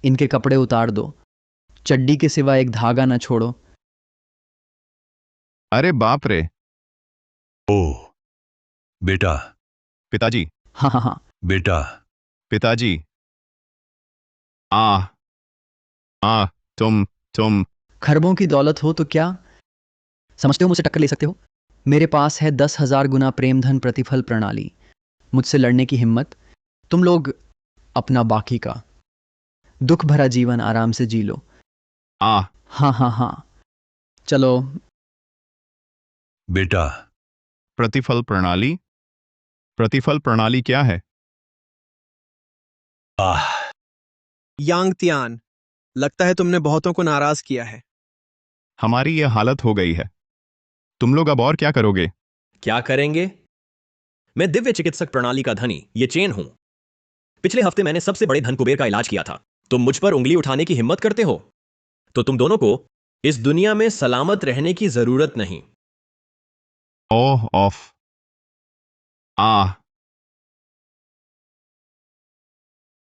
इनके कपड़े उतार दो, चड्डी के सिवा एक धागा न छोड़ो। अरे बाप रे। ओह बेटा। पिताजी। हाँ हाँ हाँ। बेटा। पिताजी। आ आ तुम खरबों की दौलत हो तो क्या समझते हो मुझसे टक्कर ले सकते हो? मेरे पास है 10,000 गुना प्रेम धन प्रतिफल प्रणाली, मुझसे लड़ने की हिम्मत। तुम लोग अपना बाकी का दुख भरा जीवन आराम से जी लो। आ हाँ हाँ हाँ, चलो। बेटा। प्रतिफल प्रणाली। प्रतिफल प्रणाली क्या है? आह। यांग तियान, लगता है तुमने बहुतों को नाराज किया है। हमारी ये हालत हो गई है, तुम लोग अब और क्या करोगे? क्या करेंगे? मैं दिव्य चिकित्सक प्रणाली का धनी, ये चेन हूं। पिछले हफ्ते मैंने सबसे बड़े धन कुबेर का इलाज किया था। तुम मुझ पर उंगली उठाने की हिम्मत करते हो? तो तुम दोनों को इस दुनिया में सलामत रहने की जरूरत नहीं। ओह ऑफ। आ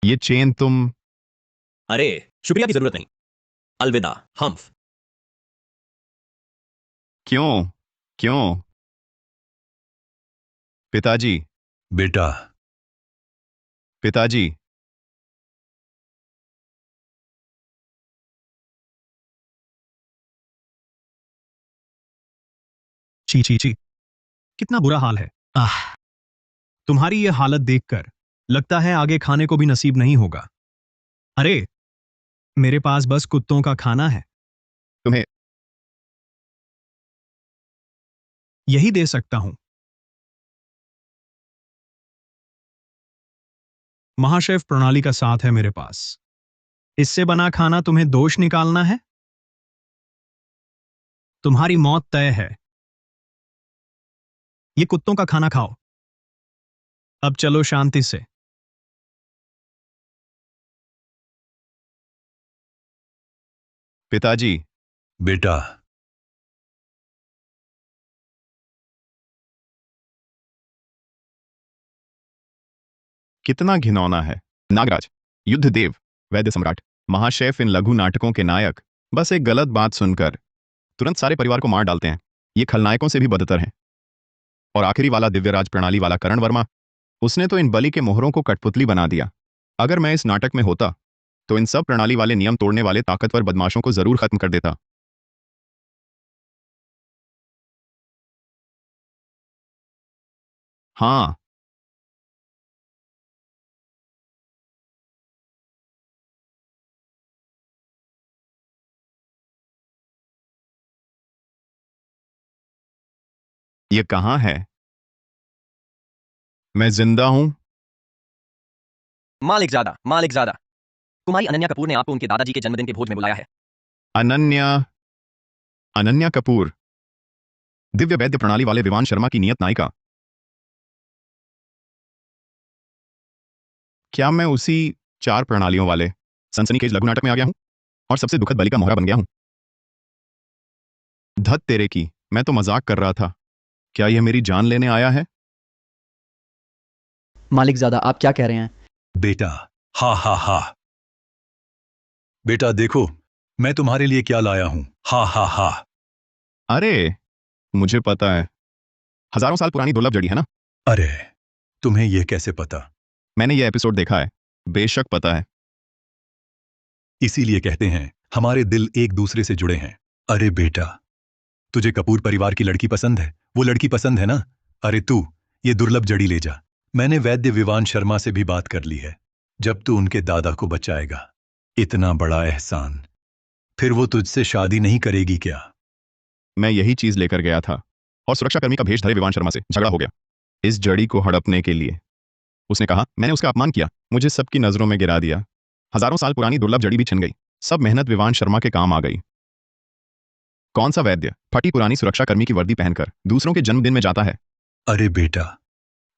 ये चेन तुम। अरे शुक्रिया की जरूरत नहीं। अलविदा हम्फ। क्यों क्यों? पिताजी। बेटा। पिताजी। ची ची ची, कितना बुरा हाल है। आह, तुम्हारी ये हालत देखकर लगता है आगे खाने को भी नसीब नहीं होगा। अरे मेरे पास बस कुत्तों का खाना है, तुम्हें यही दे सकता हूं। महाशेफ प्रणाली का साथ है मेरे पास। इससे बना खाना तुम्हें दोष निकालना है? तुम्हारी मौत तय है। ये कुत्तों का खाना खाओ। अब चलो शांति से। पिताजी। बेटा। कितना घिनौना है। नागराज, युद्धदेव, वैद्य सम्राट, महाशेफ, इन लघु नाटकों के नायक बस एक गलत बात सुनकर तुरंत सारे परिवार को मार डालते हैं। ये खलनायकों से भी बदतर हैं। और आखिरी वाला दिव्यराज प्रणाली वाला करण वर्मा, उसने तो इन बलि के मोहरों को कठपुतली बना दिया। अगर मैं इस नाटक में होता तो इन सब प्रणाली वाले नियम तोड़ने वाले ताकतवर बदमाशों को जरूर खत्म कर देता। हाँ। ये कहाँ है? मैं जिंदा हूं। मालिक ज्यादा कुमारी अनन्या कपूर ने आपको उनके दादाजी के जन्मदिन के भोज में बुलाया है। अनन्या। अनन्या कपूर, दिव्य वैद्य प्रणाली वाले विवान शर्मा की नियत नायिका। क्या मैं उसी 4 प्रणालियों वाले सनसनीखेज लघु नाटक में आ गया हूं और सबसे दुखद बलि का मोहरा बन गया हूं? धत तेरे की, मैं तो मजाक कर रहा था। क्या यह मेरी जान लेने आया है? मालिक ज़्यादा, आप क्या कह रहे हैं? बेटा। हा हा हा। बेटा देखो, मैं तुम्हारे लिए क्या लाया हूं। हा हा हा। अरे मुझे पता है, हजारों साल पुरानी दुर्लभ जड़ी है ना। अरे तुम्हें यह कैसे पता? मैंने ये एपिसोड देखा है, बेशक पता है। इसीलिए कहते हैं हमारे दिल एक दूसरे से जुड़े हैं। अरे बेटा, तुझे कपूर परिवार की लड़की पसंद है? वो लड़की पसंद है ना? अरे तू ये दुर्लभ जड़ी ले जा। मैंने वैद्य विवान शर्मा से भी बात कर ली है। जब तू उनके दादा को बचाएगा, इतना बड़ा एहसान, फिर वो तुझसे शादी नहीं करेगी क्या? मैं यही चीज लेकर गया था और सुरक्षाकर्मी का भेष धरे विवान शर्मा से झगड़ा हो गया इस जड़ी को हड़पने के लिए। उसने कहा मैंने उसका अपमान किया, मुझे सबकी नजरों में गिरा दिया। हजारों साल पुरानी दुर्लभ जड़ी भी छिन गई, सब मेहनत विवान शर्मा के काम आ गई। कौन सा वैद्य फटी पुरानी सुरक्षाकर्मी की वर्दी पहनकर दूसरों के जन्मदिन में जाता है? अरे बेटा,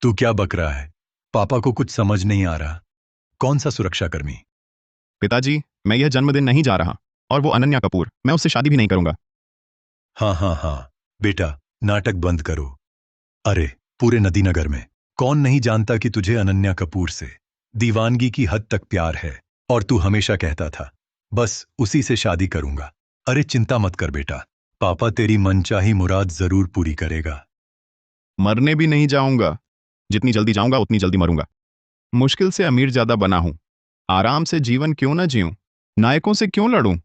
तू क्या बक रहा है? पापा को कुछ समझ नहीं आ रहा। कौन सा सुरक्षाकर्मी? पिताजी, मैं यह जन्मदिन नहीं जा रहा, और वो अनन्या कपूर, मैं उससे शादी भी नहीं करूंगा। हाँ हाँ हाँ बेटा, नाटक बंद करो। अरे पूरे नदीनगर में कौन नहीं जानता कि तुझे अनन्या कपूर से दीवानगी की हद तक प्यार है। और तू हमेशा कहता था बस उसी से शादी करूंगा। अरे चिंता मत कर बेटा, पापा तेरी मनचाही मुराद जरूर पूरी करेगा। मरने भी नहीं जाऊंगा। जितनी जल्दी जाऊंगा उतनी जल्दी मरूंगा। मुश्किल से अमीर ज्यादा बना हूं। आराम से जीवन क्यों ना जीऊं? नायकों से क्यों लड़ूं?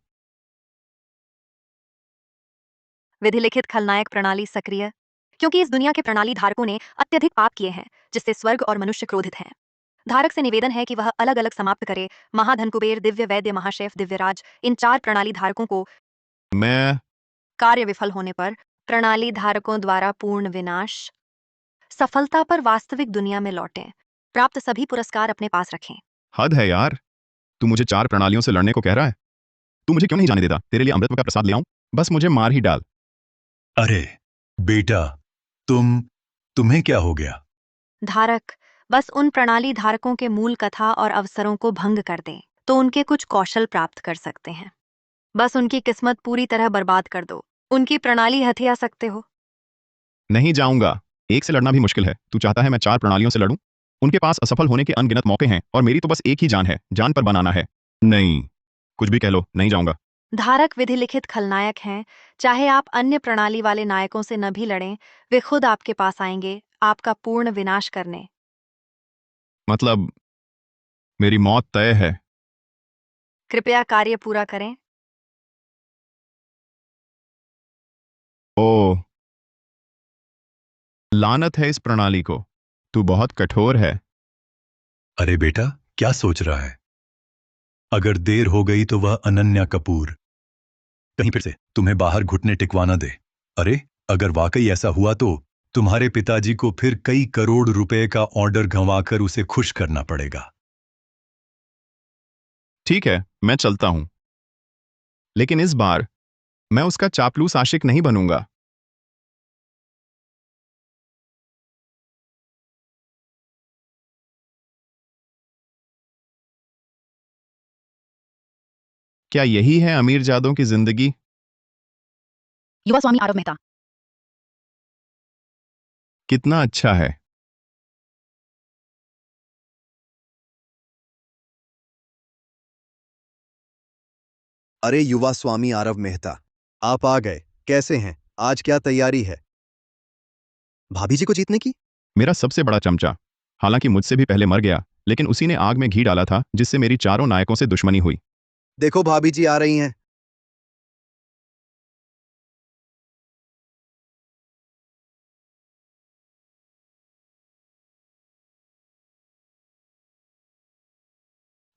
विधिलिखित खलनायक प्रणाली सक्रिय, क्योंकि इस दुनिया के प्रणाली धारकों ने अत्यधिक पाप किए हैं, जिससे स्वर्ग और मनुष्य क्रोधित हैं। धारक से निवेदन है कि वह अलग अलग समाप्त करे। महाधन कुबेर, दिव्य वैद्य, महाशेफ, दिव्यराज, इन 4 प्रणाली धारकों को मैं कार्य विफल होने पर प्रणाली धारकों द्वारा पूर्ण विनाश, सफलता पर वास्तविक दुनिया में लौटें। प्राप्त सभी पुरस्कार अपने पास रखें। हद है यार। तू मुझे 4 प्रणालियों से लड़ने को कह रहा है? तू मुझे क्यों नहीं जाने देता? तेरे लिए अमृत का प्रसाद ले आऊं? बस मुझे मार ही डाल। अरे बेटा, तुम्हें क्या हो गया? धारक बस उन प्रणाली धारकों के मूल कथा और अवसरों को भंग कर दें तो उनके कुछ कौशल प्राप्त कर सकते हैं। बस उनकी किस्मत पूरी तरह बर्बाद कर दो, उनकी प्रणाली हथिया सकते हो। नहीं जाऊंगा। एक से लड़ना भी मुश्किल है। तू चाहता है मैं 4 प्रणालियों से लड़ूं? उनके पास असफल होने के अनगिनत मौके हैं और मेरी तो बस एक ही जान है, जान पर बनाना है। नहीं, कुछ भी कह लो, नहीं जाऊंगा। धारक विधिलिखित खलनायक हैं। चाहे आप अन्य प्रणाली वाले नायकों से न भी लड़ें, वे खुद आपके पास आएंगे आपका पूर्ण विनाश करने। मतलब मेरी मौत तय है। कृपया कार्य पूरा करें। ओ, लानत है इस प्रणाली को। तू बहुत कठोर है। अरे बेटा, क्या सोच रहा है? अगर देर हो गई तो वह अनन्या कपूर कहीं फिर से तुम्हें बाहर घुटने टिकवाना दे। अरे अगर वाकई ऐसा हुआ तो तुम्हारे पिताजी को फिर कई करोड़ रुपए का ऑर्डर गंवाकर उसे खुश करना पड़ेगा। ठीक है, मैं चलता हूं। लेकिन इस बार मैं उसका चापलूस आशिक नहीं बनूंगा। क्या यही है अमीरजादों की जिंदगी? युवा स्वामी आरव मेहता। कितना अच्छा है। अरे युवा स्वामी आरव मेहता, आप आ गए। कैसे हैं? आज क्या तैयारी है? भाभी जी को जीतने की? मेरा सबसे बड़ा चमचा, हालांकि मुझसे भी पहले मर गया, लेकिन उसी ने आग में घी डाला था जिससे मेरी 4 नायकों से दुश्मनी हुई। देखो भाभी जी आ रही हैं।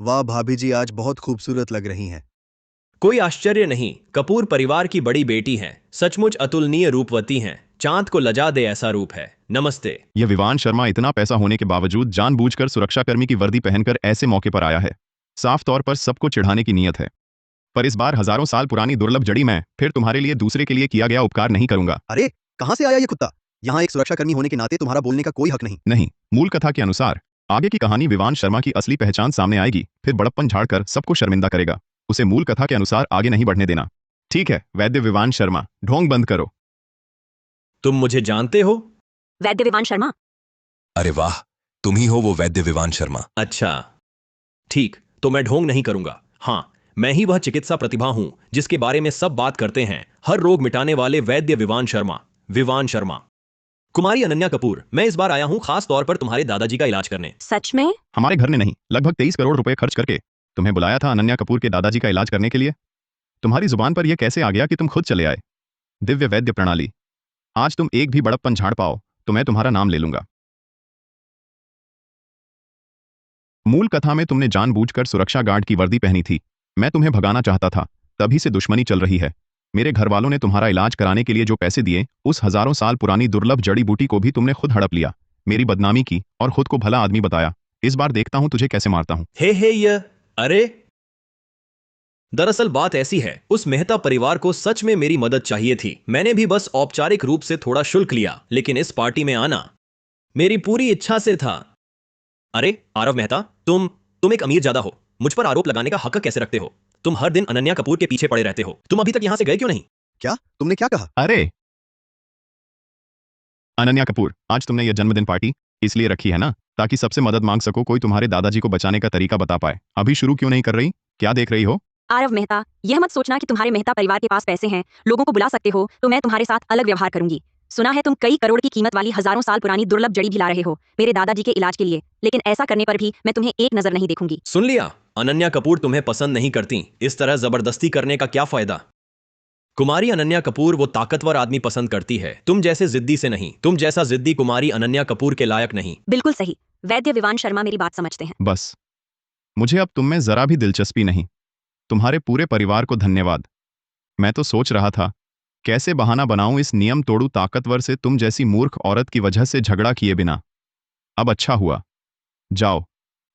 वाह भाभी जी, आज बहुत खूबसूरत लग रही हैं। कोई आश्चर्य नहीं, कपूर परिवार की बड़ी बेटी हैं। सचमुच अतुलनीय रूपवती हैं। चांद को लजा दे ऐसा रूप है। नमस्ते। यह विवान शर्मा इतना पैसा होने के बावजूद जानबूझकर सुरक्षाकर्मी की वर्दी पहनकर ऐसे मौके पर आया है। साफ तौर पर सबको चिढ़ाने की नीयत है। पर इस बार हजारों साल पुरानी दुर्लभ जड़ी मैं फिर तुम्हारे लिए दूसरे के लिए किया गया उपकार नहीं करूंगा। अरे कहां से आया ये कुत्ता? यहाँ एक सुरक्षाकर्मी होने के नाते तुम्हारा बोलने का कोई हक नहीं। नहीं, मूल कथा के अनुसार आगे की कहानी विवान शर्मा की असली पहचान सामने आएगी, फिर बड़प्पन झाड़कर सबको शर्मिंदा करेगा। उसे मूल कथा के अनुसार आगे नहीं बढ़ने देना। ठीक है वैद्य विवान शर्मा, ढोंग बंद करो। तुम मुझे जानते हो? वैद्य विवान शर्मा। अरे वाह, तुम ही हो वो वैद्य विवान शर्मा। अच्छा, ठीक, तो मैं ढोंग नहीं करूंगा। हाँ, मैं ही वह चिकित्सा प्रतिभा हूं जिसके बारे में सब बात करते हैं, हर रोग मिटाने वाले वैद्य विवान शर्मा। विवान शर्मा। कुमारी अनन्या कपूर, मैं इस बार आया हूं खास तौर पर तुम्हारे दादाजी का इलाज करने। सच में? हमारे घर ने नहीं, लगभग 23 करोड़ रुपए खर्च करके तुम्हें बुलाया था अनन्या कपूर के दादाजी का इलाज करने के लिए। तुम्हारी जुबान पर यह कैसे आ गया कि तुम खुद चले आए? दिव्य वैद्य प्रणाली, आज तुम एक भी बड़प्पन झाड़ पाओ तो मैं तुम्हारा नाम ले लूंगा। मूल कथा में तुमने जानबूझकर सुरक्षा गार्ड की वर्दी पहनी थी। मैं तुम्हें भगाना चाहता था, तभी से दुश्मनी चल रही है। मेरे घर वालों ने तुम्हारा इलाज कराने के लिए जो पैसे दिए, उस हजारों साल पुरानी दुर्लभ जड़ी बूटी को भी तुमने खुद हड़प लिया, मेरी बदनामी की और खुद को भला आदमी बताया। इस बार देखता हूं तुझे कैसे मारता हूं। हे अरे दरअसल बात ऐसी है, उस मेहता परिवार को सच में मेरी मदद चाहिए थी। मैंने भी बस औपचारिक रूप से थोड़ा शुल्क लिया, लेकिन इस पार्टी में आना मेरी पूरी इच्छा से था। अरे आरव मेहता, तुम एक अमीर ज्यादा हो, मुझ पर आरोप लगाने का हक कैसे रखते हो? तुम हर दिन अनन्या कपूर के पीछे पड़े रहते हो। तुम अभी तक यहां से गए क्यों नहीं? क्या तुमने क्या कहा? अरे अनन्या कपूर, आज तुमने यह जन्मदिन पार्टी इसलिए रखी है ना ताकि सबसे मदद मांग सको, कोई तुम्हारे दादाजी को बचाने का तरीका बता पाए। अभी शुरू क्यों नहीं कर रही? क्या देख रही हो? आरव मेहता, यह मत सोचना कि तुम्हारे मेहता परिवार के पास पैसे हैं, लोगों को बुला सकते हो तो मैं तुम्हारे साथ अलग व्यवहार करूंगी। सुना है तुम कई करोड़ की कीमत वाली हजारों साल पुरानी दुर्लभ जड़ी भी ला रहे हो मेरे दादाजी के इलाज के लिए, लेकिन ऐसा करने पर भी मैं तुम्हें एक नजर नहीं देखूंगी। सुन लिया, अनन्या कपूर तुम्हें पसंद नहीं करती, इस तरह जबरदस्ती करने का क्या फायदा? कुमारी अनन्या कपूर वो ताकतवर आदमी पसंद करती है, तुम जैसे जिद्दी से नहीं। तुम जैसा जिद्दी कुमारी अनन्या कपूर के लायक नहीं। बिल्कुल सही, वैद्य विवान शर्मा मेरी बात समझते हैं। बस, मुझे अब तुम में जरा भी दिलचस्पी नहीं। तुम्हारे पूरे परिवार को धन्यवाद। मैं तो सोच रहा था कैसे बहाना बनाऊं इस नियम तोड़ू ताकतवर से तुम जैसी मूर्ख औरत की वजह से झगड़ा किए बिना। अब अच्छा हुआ, जाओ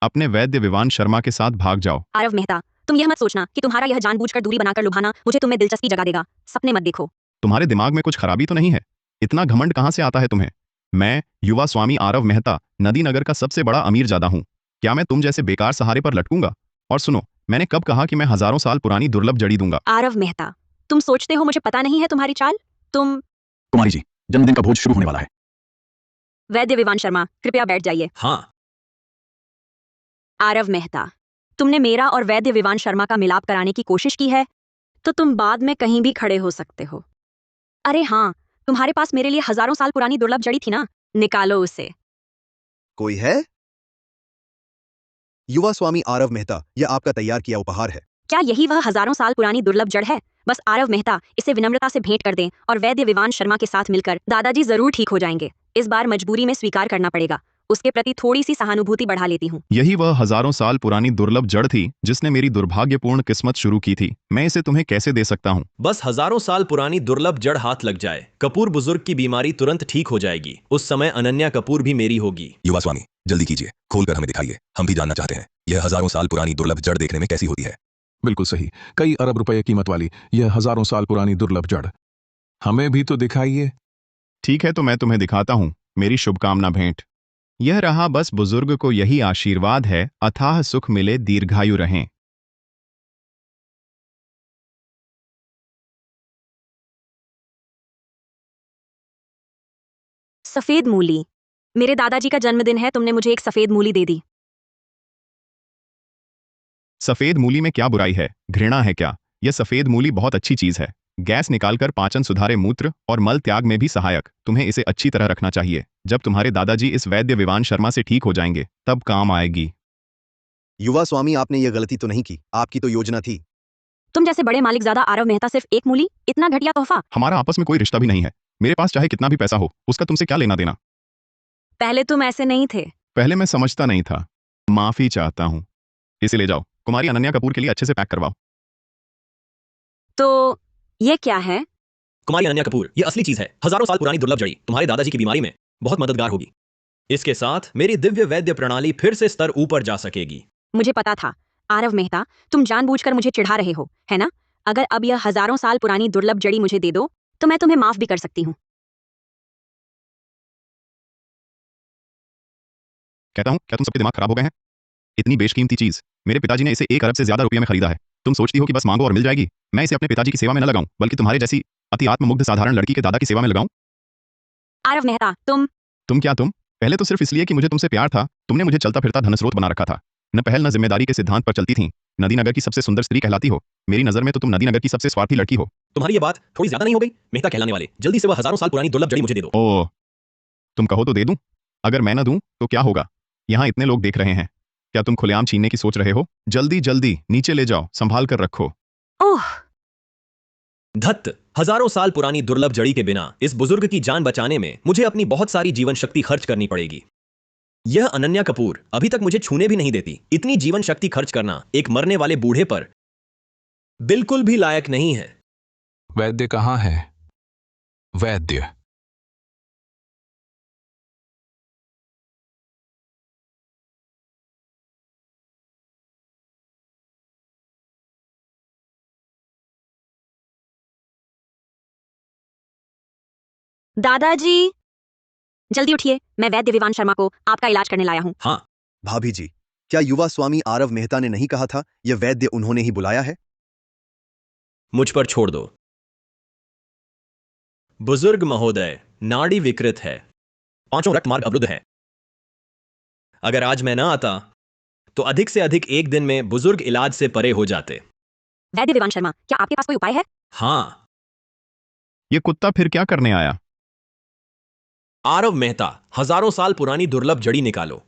अपने वैद्य विवान शर्मा के साथ भाग जाओ। आरव मेहता, तुम यह मत सोचना कि तुम्हारा यह जानबूझकर दूरी बनाकर लुभाना मुझे तुम्हें दिलचस्पी जगा देगा। सपने मत देखो। तुम्हारे दिमाग में कुछ खराबी तो नहीं है? इतना घमंड कहां से आता है तुम्हें? मैं युवा स्वामी आरव मेहता नदी नगर का सबसे बड़ा अमीर जादा हूं। क्या मैं तुम जैसे बेकार सहारे पर लटकूंगा? और सुनो, मैंने कब कहा कि मैं हजारों साल पुरानी दुर्लभ जड़ी दूंगा? आरव मेहता, तुम सोचते हो मुझे पता नहीं है तुम्हारी चाल? तुम कुमारी जी, जन्मदिन का भोज शुरू होने वाला है। वैद्य विवान शर्मा, कृपया बैठ जाइए। हाँ, आरव मेहता, तुमने मेरा और वैद्य विवान शर्मा का मिलाप कराने की कोशिश की है तो तुम बाद में कहीं भी खड़े हो सकते हो। अरे हाँ, तुम्हारे पास मेरे लिए हजारों साल पुरानी दुर्लभ जड़ी थी ना, निकालो उसे। कोई है? युवा स्वामी आरव मेहता, यह आपका तैयार किया उपहार है। क्या यही वह हजारों साल पुरानी दुर्लभ जड़ है? बस आरव मेहता, इसे विनम्रता से भेंट कर दें और वैद्य विवान शर्मा के साथ मिलकर दादाजी जरूर ठीक हो जाएंगे। इस बार मजबूरी में स्वीकार करना पड़ेगा, उसके प्रति थोड़ी सी सहानुभूति बढ़ा लेती हूँ। यही वह हजारों साल पुरानी दुर्लभ जड़ थी जिसने मेरी दुर्भाग्यपूर्ण किस्मत शुरू की थी। मैं इसे तुम्हें कैसे दे सकता हूँ? बस हजारों साल पुरानी दुर्लभ जड़ हाथ लग जाए, कपूर बुजुर्ग की बीमारी तुरंत ठीक हो जाएगी। उस समय अनन्या कपूर भी मेरी होगी। युवा स्वामी, जल्दी कीजिए, खोलकर हमें दिखाइए, हम भी जानना चाहते हैं यह हजारों साल पुरानी दुर्लभ जड़ देखने में कैसी होती है। बिल्कुल सही, कई अरब रुपए कीमत वाली यह हजारों साल पुरानी दुर्लभ जड़, हमें भी तो दिखाइए। ठीक है, तो मैं तुम्हें दिखाता हूँ। मेरी शुभकामना भेंट यह रहा। बस बुजुर्ग को यही आशीर्वाद है, अथाह सुख मिले, दीर्घायु रहें। सफेद मूली, मेरे दादाजी का जन्मदिन है, तुमने मुझे एक सफेद मूली दे दी। सफेद मूली में क्या बुराई है? घृणा है क्या? यह सफेद मूली बहुत अच्छी चीज है। गैस निकालकर पाचन सुधारे, मूत्र और मल त्याग में भी सहायक। तुम्हें इसे अच्छी तरह रखना चाहिए। जब तुम्हारे दादाजी इस वैद्य विवान शर्मा से ठीक हो जाएंगे तब काम आएगी। युवा स्वामी, आपने यह गलती तो नहीं की, आपकी तो योजना थी। तुम जैसे बड़े मालिक ज्यादा आरव मेहता सिर्फ एक मूली, इतना घटिया तोहफा। हमारा आपस में कोई रिश्ता भी नहीं है। मेरे पास चाहे कितना भी पैसा हो, उसका तुमसे क्या लेना देना? पहले तुम ऐसे नहीं थे। पहले मैं समझता नहीं था, माफी चाहता हूँ। इसे ले जाओ, कुमारी अनन्या कपूर के लिए अच्छे से पैक करवाओ। तो ये क्या है? कुमारी अनन्या कपूर, ये असली चीज है, हजारों साल पुरानी दुर्लभ जड़ी, तुम्हारे दादाजी की बीमारी में बहुत मददगार होगी। इसके साथ मेरी दिव्य वैद्य प्रणाली फिर से स्तर ऊपर जा सकेगी। मुझे पता था। आरव मेहता, तुम जानबूझकर मुझे चिढ़ा रहे हो, है ना? अगर अब यह हजारों साल पुरानी दुर्लभ जड़ी मुझे दे दो तो मैं तुम्हें माफ भी कर सकती हूँ। कहता हूँ, क्या तुम सबके दिमाग खराब हो गए हैं? इतनी बेशकीमती चीज मेरे पिताजी ने इसे 1 अरब से ज्यादा रुपये में खरीदा है। तुम सोचती हो कि बस मांगो और मिल जाएगी? मैं इसे अपने पिताजी की सेवा में न लगाऊं, बल्कि तुम्हारे जैसी अति आत्ममुग्ध साधारण लड़की के दादा की सेवा में लगाऊं। आरव मेहता, तुम क्या तुम? पहले तो सिर्फ इसलिए कि मुझे तुमसे प्यार था, तुमने मुझे चलता फिरता धनस्रोत बना रखा था। न पहल न जिम्मेदारी के सिद्धांत पर चलती थी। नदी नगर की सबसे सुंदर स्त्री कहलाती हो। मेरी नजर में तो तुम नदी नगर की सबसे स्वार्थी लड़की हो। तुम्हारी ये बात थोड़ी ज्यादा नहीं हो गई? मेहता कहलाने वाले, जल्दी से वह हजारों साल पुरानी दुर्लभ जड़ी मुझे दे दो। ओह, तुम कहो तो दे दूं। अगर मैं न दूं तो क्या होगा? यहाँ इतने लोग देख रहे हैं। क्या तुम खुलेआम छीनने की सोच रहे हो? जल्दी जल्दी नीचे ले जाओ, संभाल कर रखो। ओह, धत्त, हजारों साल पुरानी दुर्लभ जड़ी के बिना इस बुजुर्ग की जान बचाने में मुझे अपनी बहुत सारी जीवन शक्ति खर्च करनी पड़ेगी। यह अनन्या कपूर अभी तक मुझे छूने भी नहीं देती। इतनी जीवन शक्ति खर्च करना एक मरने वाले बूढ़े पर बिल्कुल भी लायक नहीं है। वैद्य कहाँ है? वैद्य, दादाजी, जल्दी उठिए, मैं वैद्य विवान शर्मा को आपका इलाज करने लाया हूँ। हाँ, भाभी जी, क्या युवा स्वामी आरव मेहता ने नहीं कहा था यह वैद्य उन्होंने ही बुलाया है? मुझ पर छोड़ दो। बुजुर्ग महोदय, नाड़ी विकृत है, 5 रक्त मार्ग अवरुद्ध है। अगर आज मैं ना आता तो अधिक से अधिक एक दिन में बुजुर्ग इलाज से परे हो जाते। वैद्य विवान शर्मा, क्या आपके पास कोई उपाय है? हाँ, ये कुत्ता फिर क्या करने आया? आरव मेहता, हजारों साल पुरानी दुर्लभ जड़ी निकालो।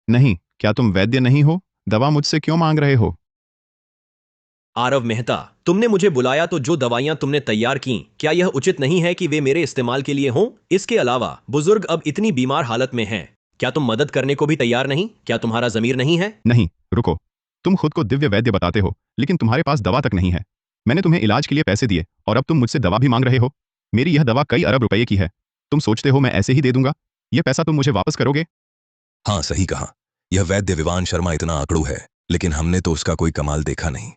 नहीं, क्या तुम वैद्य नहीं हो? दवा मुझसे क्यों मांग रहे हो? आरव मेहता, तुमने मुझे बुलाया तो जो दवाइयां तुमने तैयार की, क्या यह उचित नहीं है कि वे मेरे इस्तेमाल के लिए हों? इसके अलावा बुजुर्ग अब इतनी बीमार हालत में हैं, क्या तुम मदद करने को भी तैयार नहीं? क्या तुम्हारा जमीर नहीं है? नहीं, रुको। तुम खुद को दिव्य वैद्य बताते हो, लेकिन तुम्हारे पास दवा तक नहीं है। मैंने तुम्हें इलाज के लिए पैसे दिए और अब तुम मुझसे दवा भी मांग रहे हो। मेरी यह दवा कई अरब रुपए की है। तुम सोचते हो मैं ऐसे ही दे दूंगा? यह पैसा तुम मुझे वापस करोगे? हाँ, सही कहा। यह वैद्य विवान शर्मा इतना आकड़ू है, लेकिन हमने तो उसका कोई कमाल देखा नहीं।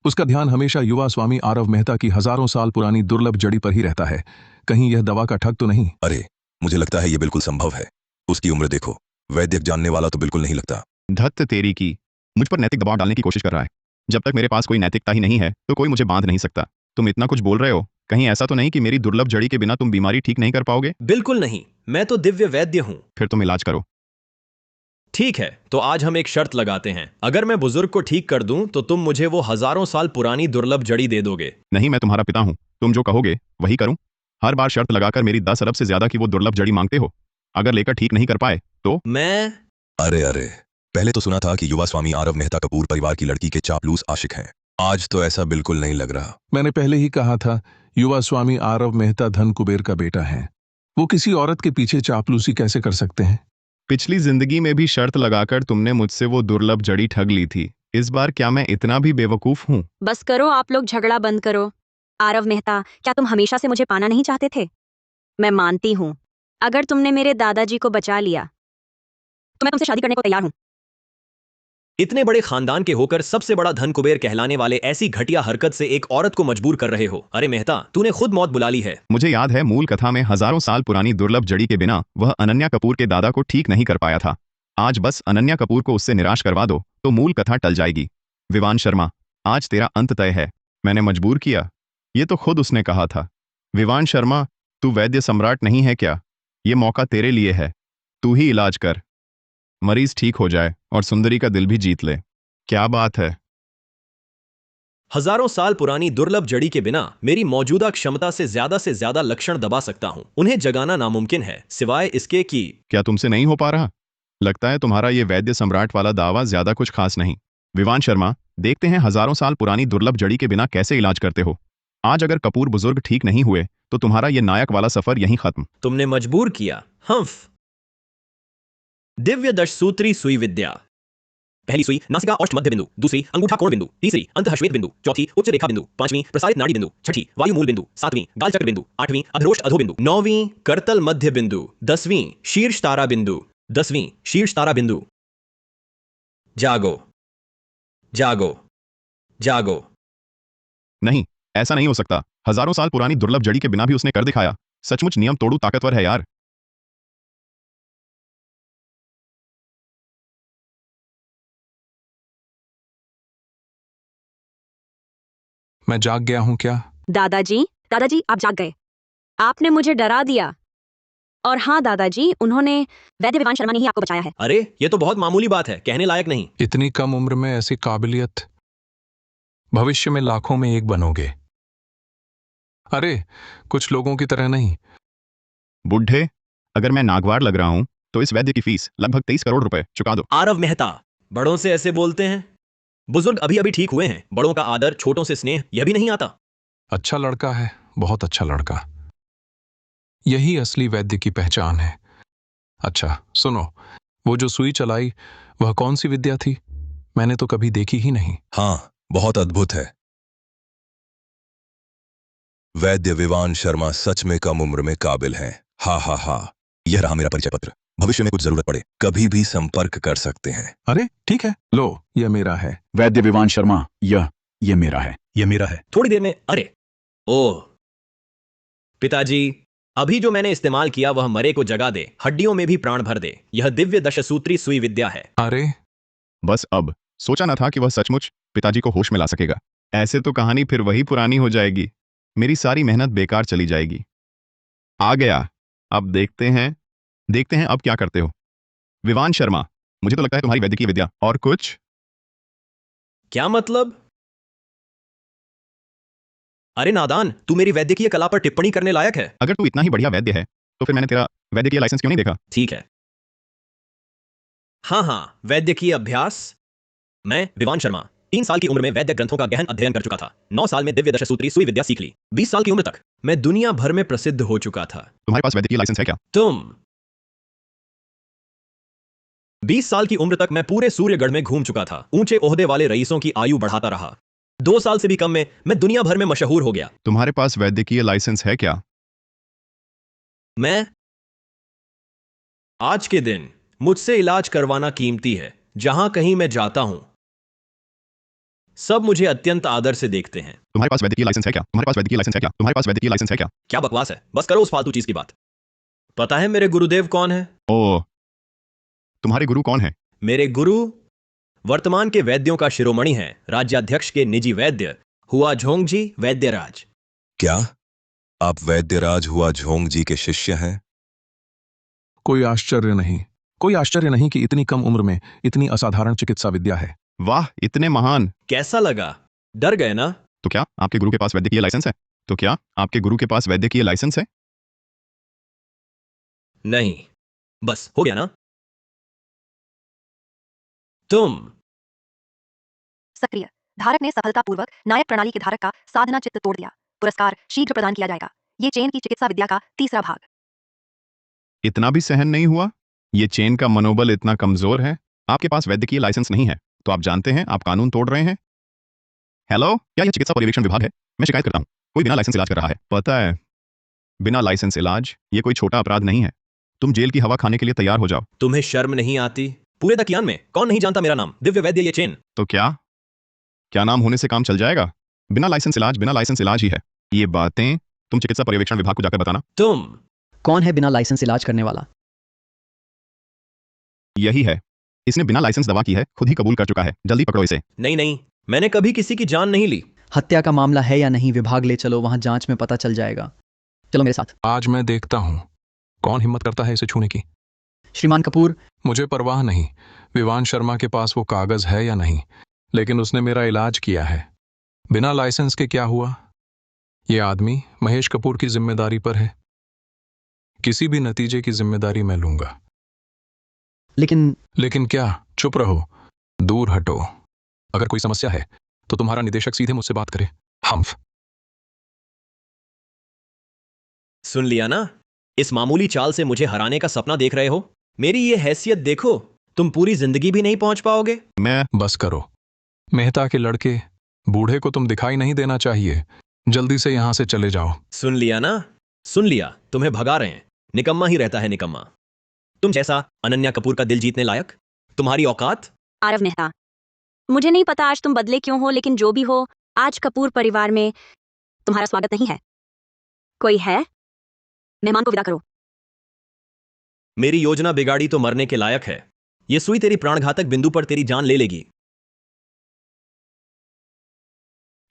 उसका ध्यान हमेशा युवा स्वामी आरव मेहता की हजारों साल पुरानी दुर्लभ जड़ी पर ही रहता है। कहीं यह दवा का ठग तो नहीं? अरे, मुझे लगता है यह बिल्कुल संभव है। उसकी उम्र देखो, वैद्य जानने वाला तो बिल्कुल नहीं लगता। धत्त तेरी की, मुझ पर नैतिक दबाव डालने की कोशिश कर रहा है। जब तक मेरे पास कोई नैतिकता ही नहीं है तो कोई मुझे बांध नहीं सकता। तुम इतना कुछ बोल रहे हो, कहीं ऐसा तो नहीं कि मेरी दुर्लभ जड़ी के बिना तुम बीमारी ठीक नहीं कर पाओगे? बिल्कुल नहीं, मैं तो दिव्य वैद्य हूं। फिर तुम इलाज करो। ठीक है, तो आज हम एक शर्त लगाते हैं। अगर मैं बुजुर्ग को ठीक कर दूं तो तुम मुझे वो हजारों साल पुरानी दुर्लभ जड़ी दे दोगे। नहीं, मैं तुम्हारा पिता हूं, तुम जो कहोगे वही करूं। हर बार शर्त लगाकर मेरी 10 अरब से ज्यादा की वो दुर्लभ जड़ी मांगते हो। अगर लेकर ठीक नहीं कर पाए तो? मैं अरे, पहले तो सुना था कि युवा स्वामी आरव मेहता कपूर परिवार की लड़की के चापलूस आशिक हैं। आज तो ऐसा बिल्कुल नहीं लग रहा। मैंने पहले ही कहा था, युवा स्वामी आरव मेहता धन कुबेर का बेटा है। वो किसी औरत के पीछे चापलूसी कैसे कर सकते हैं? पिछली जिंदगी में भी शर्त लगाकर तुमने मुझसे वो दुर्लभ जड़ी ठग ली थी। इस बार क्या मैं इतना भी बेवकूफ हूं? बस करो, आप लोग झगड़ा बंद करो। आरव मेहता, क्या तुम हमेशा से मुझे पाना नहीं चाहते थे? मैं मानती हूँ, अगर तुमने मेरे दादाजी को बचा लिया तो मैं तुमसे शादी करने को तैयार हूँ। इतने बड़े खानदान के होकर सबसे बड़ा धन कुबेर कहलाने वाले ऐसी घटिया हरकत से एक औरत को मजबूर कर रहे हो। अरे मेहता, तूने खुद मौत बुला ली है। मुझे याद है, मूल कथा में हजारों साल पुरानी दुर्लभ जड़ी के बिना वह अनन्या कपूर के दादा को ठीक नहीं कर पाया था। आज बस अनन्या कपूर को उससे निराश करवा दो तो मूल कथा टल जाएगी। विवान शर्मा, आज तेरा अंत तय है। मैंने मजबूर किया, ये तो खुद उसने कहा था। विवान शर्मा, तू वैद्य सम्राट नहीं है क्या? ये मौका तेरे लिए है, तू ही इलाज कर। मरीज ठीक हो जाए और सुंदरी का दिल भी जीत ले। क्या बात है? हजारों साल पुरानी दुर्लभ जड़ी के बिना मेरी मौजूदा क्षमता से ज्यादा लक्षण दबा सकता हूं। उन्हें जगाना नामुमकिन है, सिवाय इसके कि क्या तुमसे नहीं हो पा रहा? लगता है तुम्हारा ये वैद्य सम्राट वाला दावा ज्यादा कुछ खास नहीं। विवान शर्मा, देखते हैं हजारों साल पुरानी दुर्लभ जड़ी के बिना कैसे इलाज करते हो। आज अगर कपूर बुजुर्ग ठीक नहीं हुए तो तुम्हारा ये नायक वाला सफर यहीं खत्म। तुमने मजबूर किया। हम्फ। दिव्य दशसूत्री सुई विद्या। पहली सुई नासिका औष्ठ मध्य बिंदु, दूसरी अंगूठा कोण बिंदु, तीसरी अंतःश्वेत बिंदु, चौथी उच्च रेखा बिंदु, पांचवीं प्रसारित नाड़ी बिंदु, छठी वायु मूल बिंदु, सातवीं गाल चक्र बिंदु, आठवीं अधरोष्ठ अधो बिंदु, नौवीं करतल मध्य बिंदु, 10वीं शीर्ष तारा बिंदु, 10वीं शीर्ष तारा बिंदु। जागो, जागो, जागो। नहीं, ऐसा नहीं हो सकता। हजारों साल पुरानी दुर्लभ जड़ी के बिना भी उसने कर दिखाया। सचमुच नियम तोड़ू ताकतवर है यार। मैं जाग गया हूं क्या? दादाजी, दादाजी, आप जाग गए। आपने मुझे डरा दिया। और हाँ दादाजी, उन्होंने वैद्य विवान शर्मा ने ही आपको बचाया है। अरे, ये तो बहुत मामूली बात है, कहने लायक नहीं। इतनी कम उम्र में ऐसी काबिलियत, भविष्य में लाखों में एक बनोगे। अरे, कुछ लोगों की तरह नहीं। बुढ़े, अगर मैं नागवार लग रहा हूं तो इस वैद्य की फीस लगभग 23 करोड़ रुपए चुका दो। आरव मेहता, बड़ों से ऐसे बोलते हैं? बुजुर्ग अभी अभी ठीक हुए हैं। बड़ों का आदर, छोटों से स्नेह, यह भी नहीं आता। अच्छा लड़का है, बहुत अच्छा लड़का। यही असली वैद्य की पहचान है। अच्छा सुनो, वो जो सुई चलाई वह कौन सी विद्या थी? मैंने तो कभी देखी ही नहीं। हाँ, बहुत अद्भुत है। वैद्य विवान शर्मा सच में कम उम्र में काबिल हैं। हा हा हा। यह रहा मेरा परिचय पत्र। भविष्य में कुछ जरूरत पड़े कभी भी संपर्क कर सकते हैं। अरे ठीक है, लो यह मेरा है। वैद्य विवान शर्मा, यह मेरा है। ये मेरा है। थोड़ी देर में अरे ओह पिताजी, अभी जो मैंने इस्तेमाल किया वह मरे को जगा दे, हड्डियों में भी प्राण भर दे। यह दिव्य दशसूत्री सुई विद्या है। अरे बस अब सोचा न था कि वह सचमुच पिताजी को होश में ला सकेगा। ऐसे तो कहानी फिर वही पुरानी हो जाएगी। मेरी सारी मेहनत बेकार चली जाएगी। आ गया, अब देखते हैं देखते हैं अब क्या करते हो। विवान शर्मा, मुझे तो लगता है तुम्हारी वैद्यकीय विद्या और कुछ। क्या मतलब? अरे नादान, तू मेरी वैद्यकीय कला पर टिप्पणी करने लायक है। अगर तू इतना ही बढ़िया वैद्य है तो फिर मैंने तेरा वैद्यकीय लाइसेंस क्यों नहीं देखा? ठीक है। हाँ, वैद्यकीय अभ्यास। मैं विवान शर्मा 3 साल की उम्र में वैद्य ग्रंथों का गहन अध्ययन कर चुका था। 9 साल में दिव्य दशसूत्री सुई विद्या सीख ली। 20 साल की उम्र तक मैं दुनिया भर में प्रसिद्ध हो चुका था। तुम्हारे पास वैद्यकीय लाइसेंस है क्या? तुम 20 साल की उम्र तक मैं पूरे सूर्यगढ़ में घूम चुका था। ऊंचे ओहदे वाले रईसों की आयु बढ़ाता रहा। 2 साल से भी कम में मैं दुनिया भर में मशहूर हो गया। तुम्हारे पास वैद्यकीय लाइसेंस है क्या? मैं आज के दिन मुझसे इलाज करवाना कीमती है। जहां कहीं मैं जाता हूं सब मुझे अत्यंत आदर से देखते हैं। तुम्हारे पास वैद्यकीय लाइसेंस है क्या? तुम्हारे पास वैद्यकीय लाइसेंस है क्या? तुम्हारे पास वैद्यकीय लाइसेंस है क्या? क्या बकवास है, बस करो उस फालतू चीज की बात। पता है मेरे गुरुदेव कौन है? ओ, तुम्हारे गुरु कौन है? मेरे गुरु वर्तमान के वैद्यों का शिरोमणि है, राज्याध्यक्ष के निजी वैद्य हुआ झोंगजी वैद्यराज। क्या आप वैद्यराज हुआ झोंग जी के शिष्य हैं? कोई आश्चर्य नहीं कि इतनी कम उम्र में इतनी असाधारण चिकित्सा विद्या है। वाह, इतने महान। कैसा लगा? डर गए ना? तो क्या आपके गुरु के पास वैद्यकीय लाइसेंस है? तो क्या आपके गुरु के पास वैद्यकीय लाइसेंस है? नहीं, बस हो गया ना? तुम सक्रिय धारक ने सफलतापूर्वक नायक प्रणाली के धारक का साधना चित्त तोड़ दिया। पुरस्कार शीघ्र प्रदान किया जाएगा। ये चेन की चिकित्सा विद्या का तीसरा भाग। इतना भी सहन नहीं हुआ? ये चेन का मनोबल इतना कमजोर है? आपके पास वैद्यकीय लाइसेंस नहीं है तो आप जानते हैं आप कानून तोड़ रहे हैं। हेलो, क्या यह चिकित्सा पर्यवेक्षण विभाग है? मैं शिकायत करता हूं, कोई बिना लाइसेंस इलाज कर रहा है। पता है, बिना लाइसेंस इलाज ये कोई छोटा अपराध नहीं है। तुम जेल की हवा खाने के लिए तैयार हो जाओ। तुम्हें शर्म नहीं आती? पूरे दकियान में कौन नहीं जानता मेरा नाम? दिव्य वैद्य ये चेन। तो क्या नाम होने से काम चल जाएगा? बिना लाइसेंस इलाज ही है। ये बातें तुम चिकित्सा पर्यवेक्षण विभाग को जाकर बताना। तुम कौन है बिना लाइसेंस इलाज करने वाला? यही है, इसने बिना लाइसेंस दवा की है, खुद ही कबूल कर चुका है। जल्दी पकड़ो इसे। नहीं, मैंने कभी किसी की जान नहीं ली। हत्या का मामला है या नहीं, विभाग ले चलो, वहां जांच में पता चल जाएगा। चलो मेरे साथ। आज मैं देखता हूं कौन हिम्मत करता है इसे छूने की। श्रीमान कपूर, मुझे परवाह नहीं विवान शर्मा के पास वो कागज है या नहीं, लेकिन उसने मेरा इलाज किया है। बिना लाइसेंस के क्या हुआ? ये आदमी महेश कपूर की जिम्मेदारी पर है। किसी भी नतीजे की जिम्मेदारी मैं लूंगा। लेकिन क्या? चुप रहो, दूर हटो। अगर कोई समस्या है तो तुम्हारा निदेशक सीधे मुझसे बात करे। हम्फ। सुन लिया ना? इस मामूली चाल से मुझे हराने का सपना देख रहे हो? मेरी ये हैसियत देखो, तुम पूरी जिंदगी भी नहीं पहुंच पाओगे। मैं बस करो, मेहता के लड़के, बूढ़े को तुम दिखाई नहीं देना चाहिए। जल्दी से यहां से चले जाओ। सुन लिया ना? सुन लिया, तुम्हें भगा रहे हैं। निकम्मा ही रहता है निकम्मा। तुम जैसा अनन्या कपूर का दिल जीतने लायक, तुम्हारी औकात। आरव मेहता, मुझे नहीं पता आज तुम बदले क्यों हो, लेकिन जो भी हो, आज कपूर परिवार में तुम्हारा स्वागत नहीं है। कोई है? मेहमान को विदा करो। मेरी योजना बिगाड़ी तो मरने के लायक है। ये सुई तेरी प्राणघातक बिंदु पर तेरी जान ले लेगी।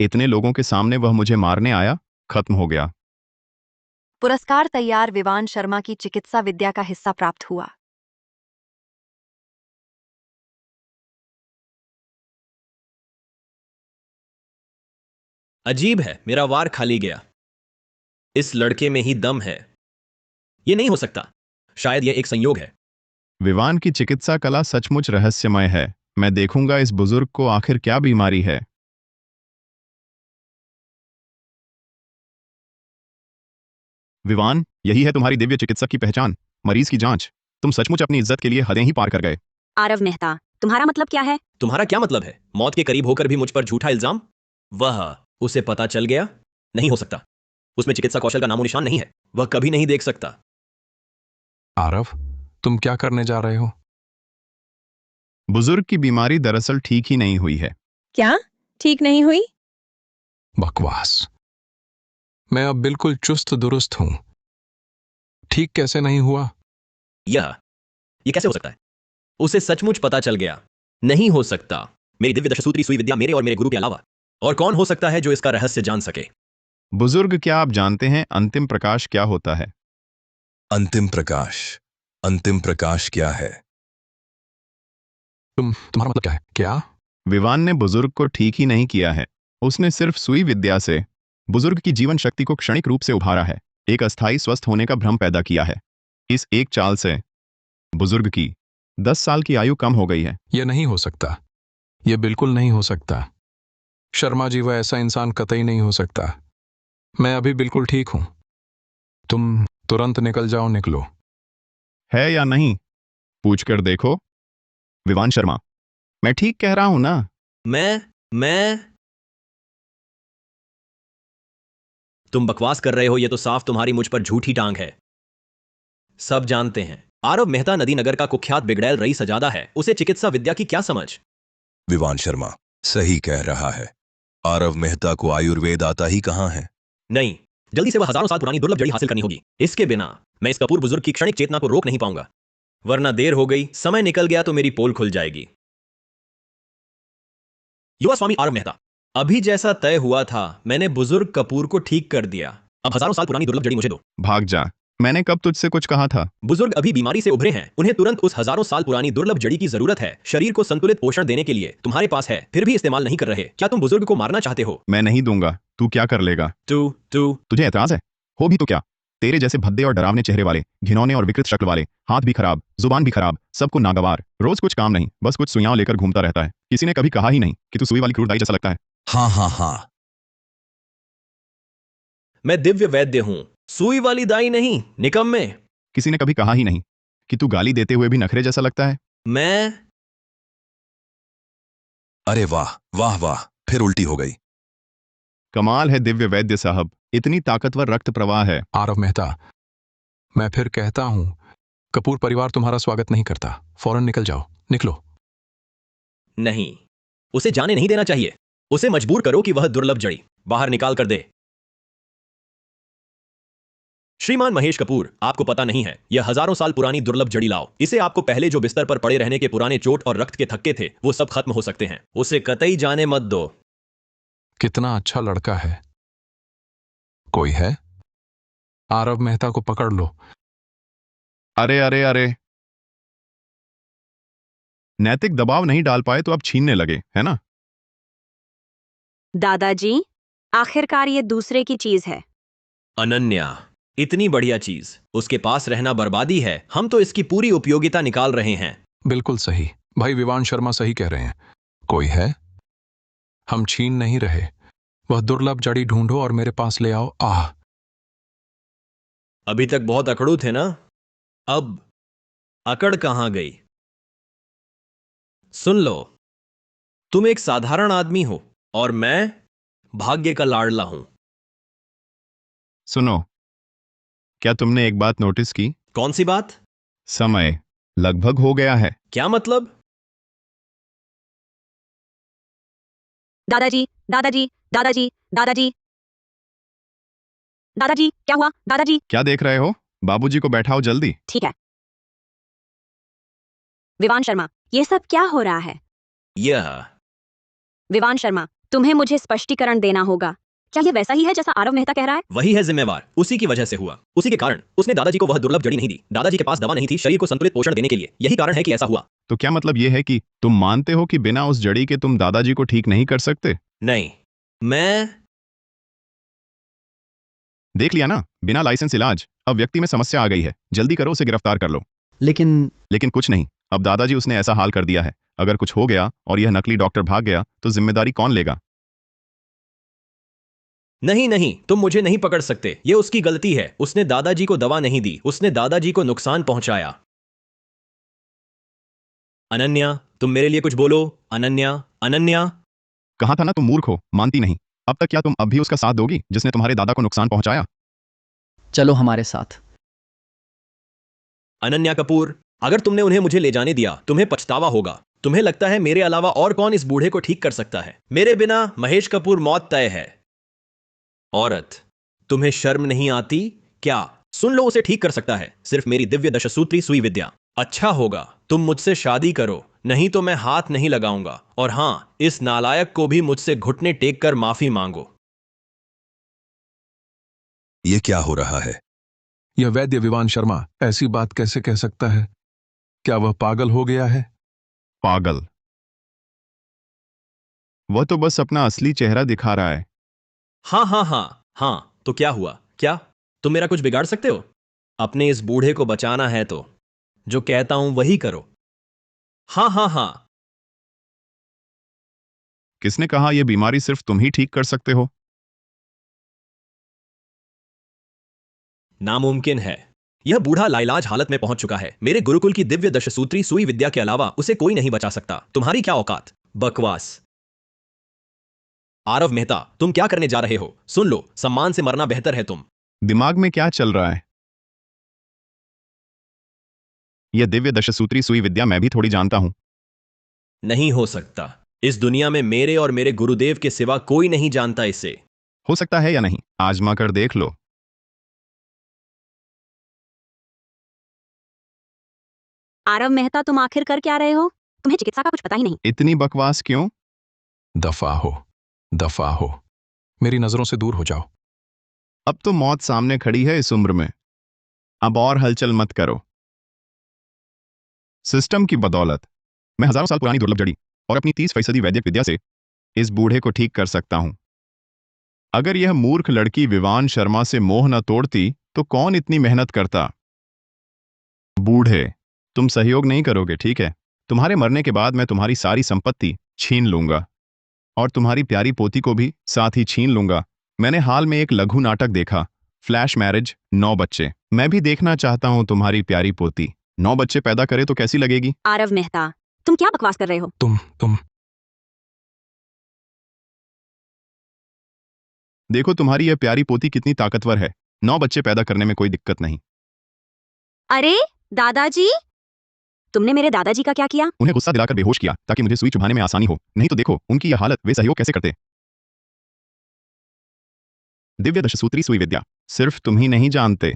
इतने लोगों के सामने वह मुझे मारने आया, खत्म हो गया। पुरस्कार तैयार। विवान शर्मा की चिकित्सा विद्या का हिस्सा प्राप्त हुआ। अजीब है, मेरा वार खाली गया। इस लड़के में ही दम है। ये नहीं हो सकता, शायद यह एक संयोग है। विवान की चिकित्सा कला सचमुच रहस्यमय है। मैं देखूंगा इस बुजुर्ग को आखिर क्या बीमारी है। विवान, यही है तुम्हारी दिव्य चिकित्सक की पहचान, मरीज की जांच। तुम सचमुच अपनी इज्जत के लिए हदें ही पार कर गए। आरव मेहता, तुम्हारा मतलब क्या है? तुम्हारा क्या मतलब है? मौत के करीब होकर भी मुझ पर झूठा इल्जाम? वह उसे पता चल गया? नहीं हो सकता। उसमें चिकित्सा कौशल का नामो निशान नहीं है। वह कभी नहीं देख सकता। आरव, तुम क्या करने जा रहे हो? बुजुर्ग की बीमारी दरअसल ठीक ही नहीं हुई है। क्या ठीक नहीं हुई? बकवास। मैं अब बिल्कुल चुस्त दुरुस्त हूं। ठीक कैसे नहीं हुआ? ये कैसे हो सकता है? उसे सचमुच पता चल गया। नहीं हो सकता। मेरी दिव्य दशसूत्री सुई विद्या मेरे और मेरे गुरु के अलावा और कौन हो सकता है जो इसका रहस्य जान सके? बुजुर्ग, क्या आप जानते हैं अंतिम प्रकाश क्या होता है? अंतिम प्रकाश अंतिम प्रकाश क्या है? तुम्हारा मतलब क्या है? क्या? विवान ने बुजुर्ग को ठीक ही नहीं किया है। उसने सिर्फ सुई विद्या से बुजुर्ग की जीवन शक्ति को क्षणिक रूप से उभारा है, एक अस्थायी स्वस्थ होने का भ्रम पैदा किया है। इस एक चाल से बुजुर्ग की 10 साल की आयु कम हो गई है। यह नहीं हो सकता। यह बिल्कुल नहीं हो सकता। शर्मा जी, वह ऐसा इंसान कतई नहीं हो सकता। मैं अभी बिल्कुल ठीक हूं। तुम तुरंत निकल जाओ, निकलो। है या नहीं? पूछकर देखो। विवान शर्मा, मैं ठीक कह रहा हूं ना? मैं तुम बकवास कर रहे हो। यह तो साफ तुम्हारी मुझ पर झूठी टांग है। सब जानते हैं आरव मेहता नदी नगर का कुख्यात बिगड़ैल रईस सजादा है। उसे चिकित्सा विद्या की क्या समझ? विवान शर्मा सही कह रहा है। आरव मेहता को आयुर्वेद आता ही कहां है। नहीं, जल्दी से वह हजारों साल पुरानी दुर्लभ जड़ी हासिल करनी होगी। इसके बिना मैं इस कपूर बुजुर्ग की क्षणिक चेतना को रोक नहीं पाऊंगा, वरना देर हो गई, समय निकल गया तो मेरी पोल खुल जाएगी। युवा स्वामी आरव मेहता, अभी जैसा तय हुआ था मैंने बुजुर्ग कपूर को ठीक कर दिया। अब हजारों साल पुरानी दुर्लभ जड़ी मुझे दो। भाग जा। मैंने कब तुझसे कुछ कहा था? बुजुर्ग अभी बीमारी से उभरे हैं, उन्हें तुरंत उस हजारों साल पुरानी दुर्लभ जड़ी की जरूरत है। शरीर को संतुलित पोषण देने के लिए तुम्हारे पास है, फिर भी इस्तेमाल नहीं कर रहे। क्या तुम बुजुर्ग को मारना चाहते हो? मैं नहीं दूंगा। तू क्या कर लेगा? तुझे एतराज है? हो भी तो क्या? तेरे जैसे भद्दे और डरावने चेहरे वाले, घिनौने और विकृत शक्ल वाले, हाथ भी खराब, जुबान भी खराब, सबको नागवार, रोज कुछ काम नहीं, बस कुछ सुइयां लेकर घूमता रहता है। किसी ने कभी कहा ही नहीं कि तू सुई वाली क्रूरदाई जैसा लगता है। हाँ हाँ हाँ, मैं दिव्य वैद्य हूं, सुई वाली दाई नहीं, निकम्मे। किसी ने कभी कहा ही नहीं कि तू गाली देते हुए भी नखरे जैसा लगता है। मैं अरे वाह वाह वाह, फिर उल्टी हो गई। कमाल है दिव्य वैद्य साहब, इतनी ताकतवर रक्त प्रवाह है। आरव मेहता, मैं फिर कहता हूं, कपूर परिवार तुम्हारा स्वागत नहीं करता। फौरन निकल जाओ, निकलो। नहीं, उसे जाने नहीं देना चाहिए। उसे मजबूर करो कि वह दुर्लभ जड़ी बाहर निकाल कर दे। श्रीमान महेश कपूर, आपको पता नहीं है, यह हजारों साल पुरानी दुर्लभ जड़ी लाओ। इसे आपको पहले जो बिस्तर पर पड़े रहने के पुराने चोट और रक्त के थक्के थे वो सब खत्म हो सकते हैं। उसे कतई जाने मत दो। कितना अच्छा लड़का है। कोई है? आरव मेहता को पकड़ लो। अरे अरे अरे, नैतिक दबाव नहीं डाल पाए तो अब छीनने लगे, है ना? दादाजी, आखिरकार ये दूसरे की चीज है। अनन्या, इतनी बढ़िया चीज उसके पास रहना बर्बादी है। हम तो इसकी पूरी उपयोगिता निकाल रहे हैं। बिल्कुल सही, भाई विवान शर्मा सही कह रहे हैं। कोई है? हम छीन नहीं रहे। वह दुर्लभ जड़ी ढूंढो और मेरे पास ले आओ। आह, अभी तक बहुत अकड़ू थे ना, अब अकड़ कहां गई? सुन लो, तुम एक साधारण आदमी हो और मैं भाग्य का लाडला हूं। सुनो, क्या तुमने एक बात नोटिस की? कौन सी बात? समय लगभग हो गया है। क्या मतलब? दादाजी दादाजी दादाजी दादाजी दादाजी, क्या हुआ दादाजी? क्या देख रहे हो? बाबूजी को बैठाओ जल्दी। ठीक है। विवान शर्मा, ये सब क्या हो रहा है? यह विवान शर्मा, तुम्हें मुझे स्पष्टीकरण देना होगा। क्या ये वैसा ही है जैसा आरव मेहता कह रहा है? वही है जिम्मेवार, उसी की वजह से हुआ। उसी के कारण उसने दादाजी को वह दुर्लभ जड़ी नहीं दी। दादाजी के पास दवा नहीं थी शरीर को संतुलित पोषण देने के लिए। यही कारण है कि ऐसा हुआ। तो क्या मतलब यह है कि तुम मानते हो कि बिना उस जड़ी के तुम दादाजी को ठीक नहीं कर सकते? नहीं, मैं देख लिया ना, बिना लाइसेंस इलाज। अब व्यक्ति में समस्या आ गई है, जल्दी करो, उसे गिरफ्तार कर लो। लेकिन कुछ नहीं, अब दादाजी उसने ऐसा हाल कर दिया है। अगर कुछ हो गया और यह नकली डॉक्टर भाग गया तो जिम्मेदारी कौन लेगा? नहीं नहीं, तुम मुझे नहीं पकड़ सकते। यह उसकी गलती है। उसने दादाजी को दवा नहीं दी, उसने दादाजी को नुकसान पहुंचाया। अनन्या, तुम मेरे लिए कुछ बोलो। अनन्या, अनन्या। कहा था ना तुम मूर्ख हो, मानती नहीं। अब तक क्या तुम अब भी उसका साथ दोगी जिसने तुम्हारे दादा को नुकसान पहुंचाया? चलो हमारे साथ। अनन्या कपूर, अगर तुमने उन्हें मुझे ले जाने दिया तुम्हें पछतावा होगा। तुम्हें लगता है मेरे अलावा और कौन इस बूढ़े को ठीक कर सकता है? मेरे बिना महेश कपूर मौत तय है। औरत, तुम्हें शर्म नहीं आती क्या? सुन लो, उसे ठीक कर सकता है सिर्फ मेरी दिव्य दशसूत्री सुई विद्या। अच्छा होगा तुम मुझसे शादी करो, नहीं तो मैं हाथ नहीं लगाऊंगा। और हां, इस नालायक को भी मुझसे घुटने टेक कर माफी मांगो। ये क्या हो रहा है? यह वैद्य विवान शर्मा ऐसी बात कैसे कह सकता है? क्या वह पागल हो गया है? पागल? वह तो बस अपना असली चेहरा दिखा रहा है। हाँ हाँ हाँ हाँ, तो क्या हुआ? क्या तुम मेरा कुछ बिगाड़ सकते हो? अपने इस बूढ़े को बचाना है तो जो कहता हूं वही करो। हाँ हाँ हाँ। किसने कहा यह बीमारी सिर्फ तुम ही ठीक कर सकते हो? नामुमकिन है। यह बूढ़ा लाइलाज हालत में पहुंच चुका है। मेरे गुरुकुल की दिव्य दशसूत्री सुई विद्या के अलावा उसे कोई नहीं बचा सकता। तुम्हारी क्या औकात? बकवास। आरव मेहता, तुम क्या करने जा रहे हो? सुन लो, सम्मान से मरना बेहतर है। तुम दिमाग में क्या चल रहा है? यह दिव्य दशसूत्री सुई विद्या मैं भी थोड़ी जानता हूं। नहीं हो सकता। इस दुनिया में मेरे और मेरे गुरुदेव के सिवा कोई नहीं जानता इसे। हो सकता है या नहीं, आजमा कर देख लो। आरव मेहता, तुम आखिर कर क्या रहे हो? तुम्हें चिकित्सा का कुछ पता ही नहीं। इतनी बकवास क्यों? दफा हो, दफा हो, मेरी नजरों से दूर हो जाओ। अब तो मौत सामने खड़ी है इस उम्र में। अब और हलचल मत करो। सिस्टम की बदौलत मैं हजारों साल पुरानी दुर्लभ जड़ी और अपनी 30% वैद्यक विद्या से इस बूढ़े को ठीक कर सकता हूं। अगर यह मूर्ख लड़की विवान शर्मा से मोह न तोड़ती तो कौन इतनी मेहनत करता? बूढ़े, तुम सहयोग नहीं करोगे, ठीक है? तुम्हारे मरने के बाद मैं तुम्हारी सारी संपत्ति छीन लूंगा और तुम्हारी प्यारी पोती को भी साथ ही छीन लूंगा। मैंने हाल में एक लघु नाटक देखा, फ्लैश मैरिज, 9 बच्चे। मैं भी देखना चाहता हूं तुम्हारी प्यारी पोती 9 बच्चे पैदा करे तो कैसी लगेगी? आरव मेहता, तुम क्या बकवास कर रहे हो? तुम देखो तुम्हारी यह प्यारी पोती कितनी ताकतवर है। 9 बच्चे पैदा करने में कोई दिक्कत नहीं। अरे दादाजी, तुमने मेरे दादाजी का क्या किया? उन्हें गुस्सा दिलाकर बेहोश किया ताकि मुझे सुई चुभाने में आसानी हो। नहीं तो देखो उनकी यह हालत, वे सहयोग कैसे करते। दिव्य दशसूत्री सुई विद्या सिर्फ तुम ही नहीं जानते।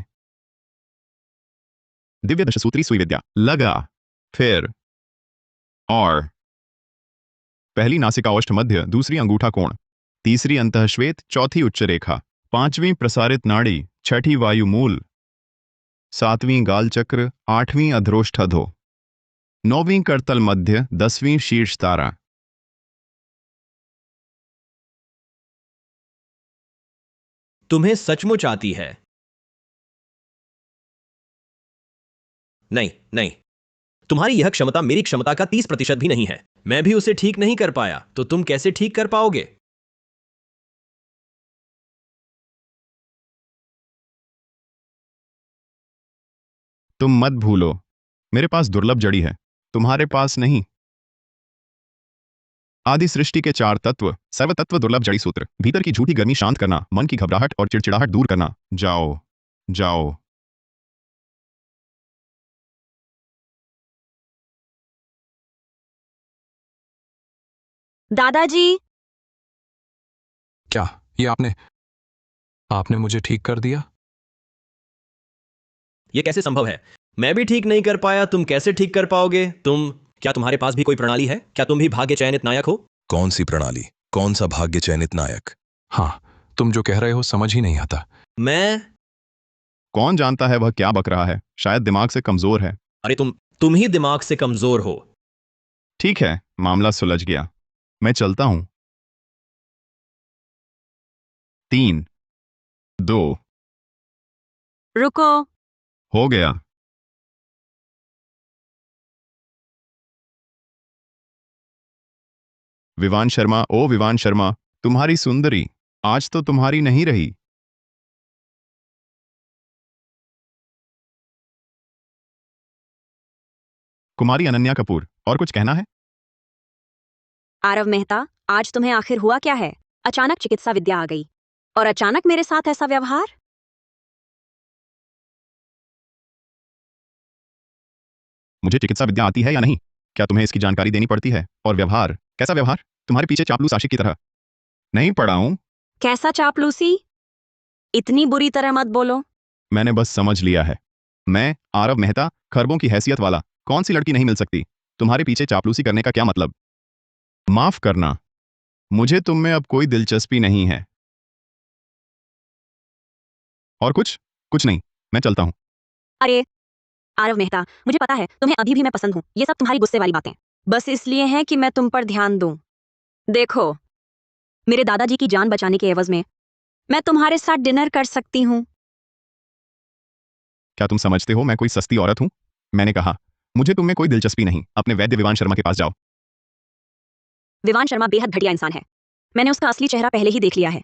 दिव्य दशसूत्री सुई विद्या लगा, फिर और पहली नासिका औष्ठ मध्य, दूसरी अंगूठा कोण, तीसरी अंतःश्वेत, चौथी उच्च रेखा, 5वीं प्रसारित नाड़ी, 6ठी वायु मूल, 7वीं गाल चक्र, 8वीं अधरोष्ठाधो, 9वीं करतल मध्य, 10वीं शीर्ष तारा। तुम्हें सचमुच आती है? नहीं नहीं, तुम्हारी यह क्षमता मेरी क्षमता का 30% भी नहीं है। मैं भी उसे ठीक नहीं कर पाया तो तुम कैसे ठीक कर पाओगे? तुम मत भूलो, मेरे पास दुर्लभ जड़ी है, तुम्हारे पास नहीं। आदि सृष्टि के 4 तत्व, सर्वतत्व दुर्लभ जड़ी सूत्र, भीतर की झूठी गर्मी शांत करना, मन की घबराहट और चिड़चिड़ाहट दूर करना। जाओ जाओ। दादाजी, क्या ये आपने मुझे ठीक कर दिया? यह कैसे संभव है? मैं भी ठीक नहीं कर पाया, तुम कैसे ठीक कर पाओगे? क्या तुम्हारे पास भी कोई प्रणाली है? क्या तुम भी भाग्य चयनित नायक हो? कौन सी प्रणाली? कौन सा भाग्य चयनित नायक? हाँ, तुम जो कह रहे हो समझ ही नहीं आता। मैं? कौन जानता है वह क्या बक रहा है? शायद दिमाग से कमजोर है। अरे तुम ही दिमाग से कमजोर हो। ठीक है, मामला सुलझ गया, मैं चलता हूं। 3, 2, रुको। हो गया। विवान शर्मा, ओ विवान शर्मा, तुम्हारी सुंदरी आज तो तुम्हारी नहीं रही। कुमारी अनन्या कपूर, और कुछ कहना है? आरव मेहता, आज तुम्हें आखिर हुआ क्या है? अचानक चिकित्सा विद्या आ गई और अचानक मेरे साथ ऐसा व्यवहार। मुझे चिकित्सा विद्या आती है या नहीं, क्या तुम्हें इसकी जानकारी देनी पड़ती है? और व्यवहार, कैसा व्यवहार? तुम्हारे पीछे चापलूस आशिक की तरह। नहीं पढ़ा हूं। कैसा चापलूसी? इतनी बुरी तरह मत बोलो। मैंने बस समझ लिया है। मैं आरव मेहता, खरबों की हैसियत वाला, कौन सी लड़की नहीं मिल सकती? तुम्हारे पीछे चापलूसी करने का क्या मतलब? माफ करना, मुझे तुम में अब कोई दिलचस्पी नहीं है। और कुछ नहीं, मैं चलता हूँ। अरे आरव मेहता, मुझे पता है तुम्हें अभी भी मैं पसंद हूँ। ये सब तुम्हारी गुस्से वाली बातें बस इसलिए हैं कि मैं तुम पर ध्यान दूं। देखो, मेरे दादाजी की जान बचाने के एवज में मैं तुम्हारे साथ डिनर कर सकती हूँ। क्या तुम समझते हो मैं कोई सस्ती औरत हूँ? मैंने कहा, मुझे तुम में कोई दिलचस्पी नहीं, अपने वैद्य विवान शर्मा के पास जाओ। विवान शर्मा बेहद घटिया इंसान है। मैंने उसका असली चेहरा पहले ही देख लिया है।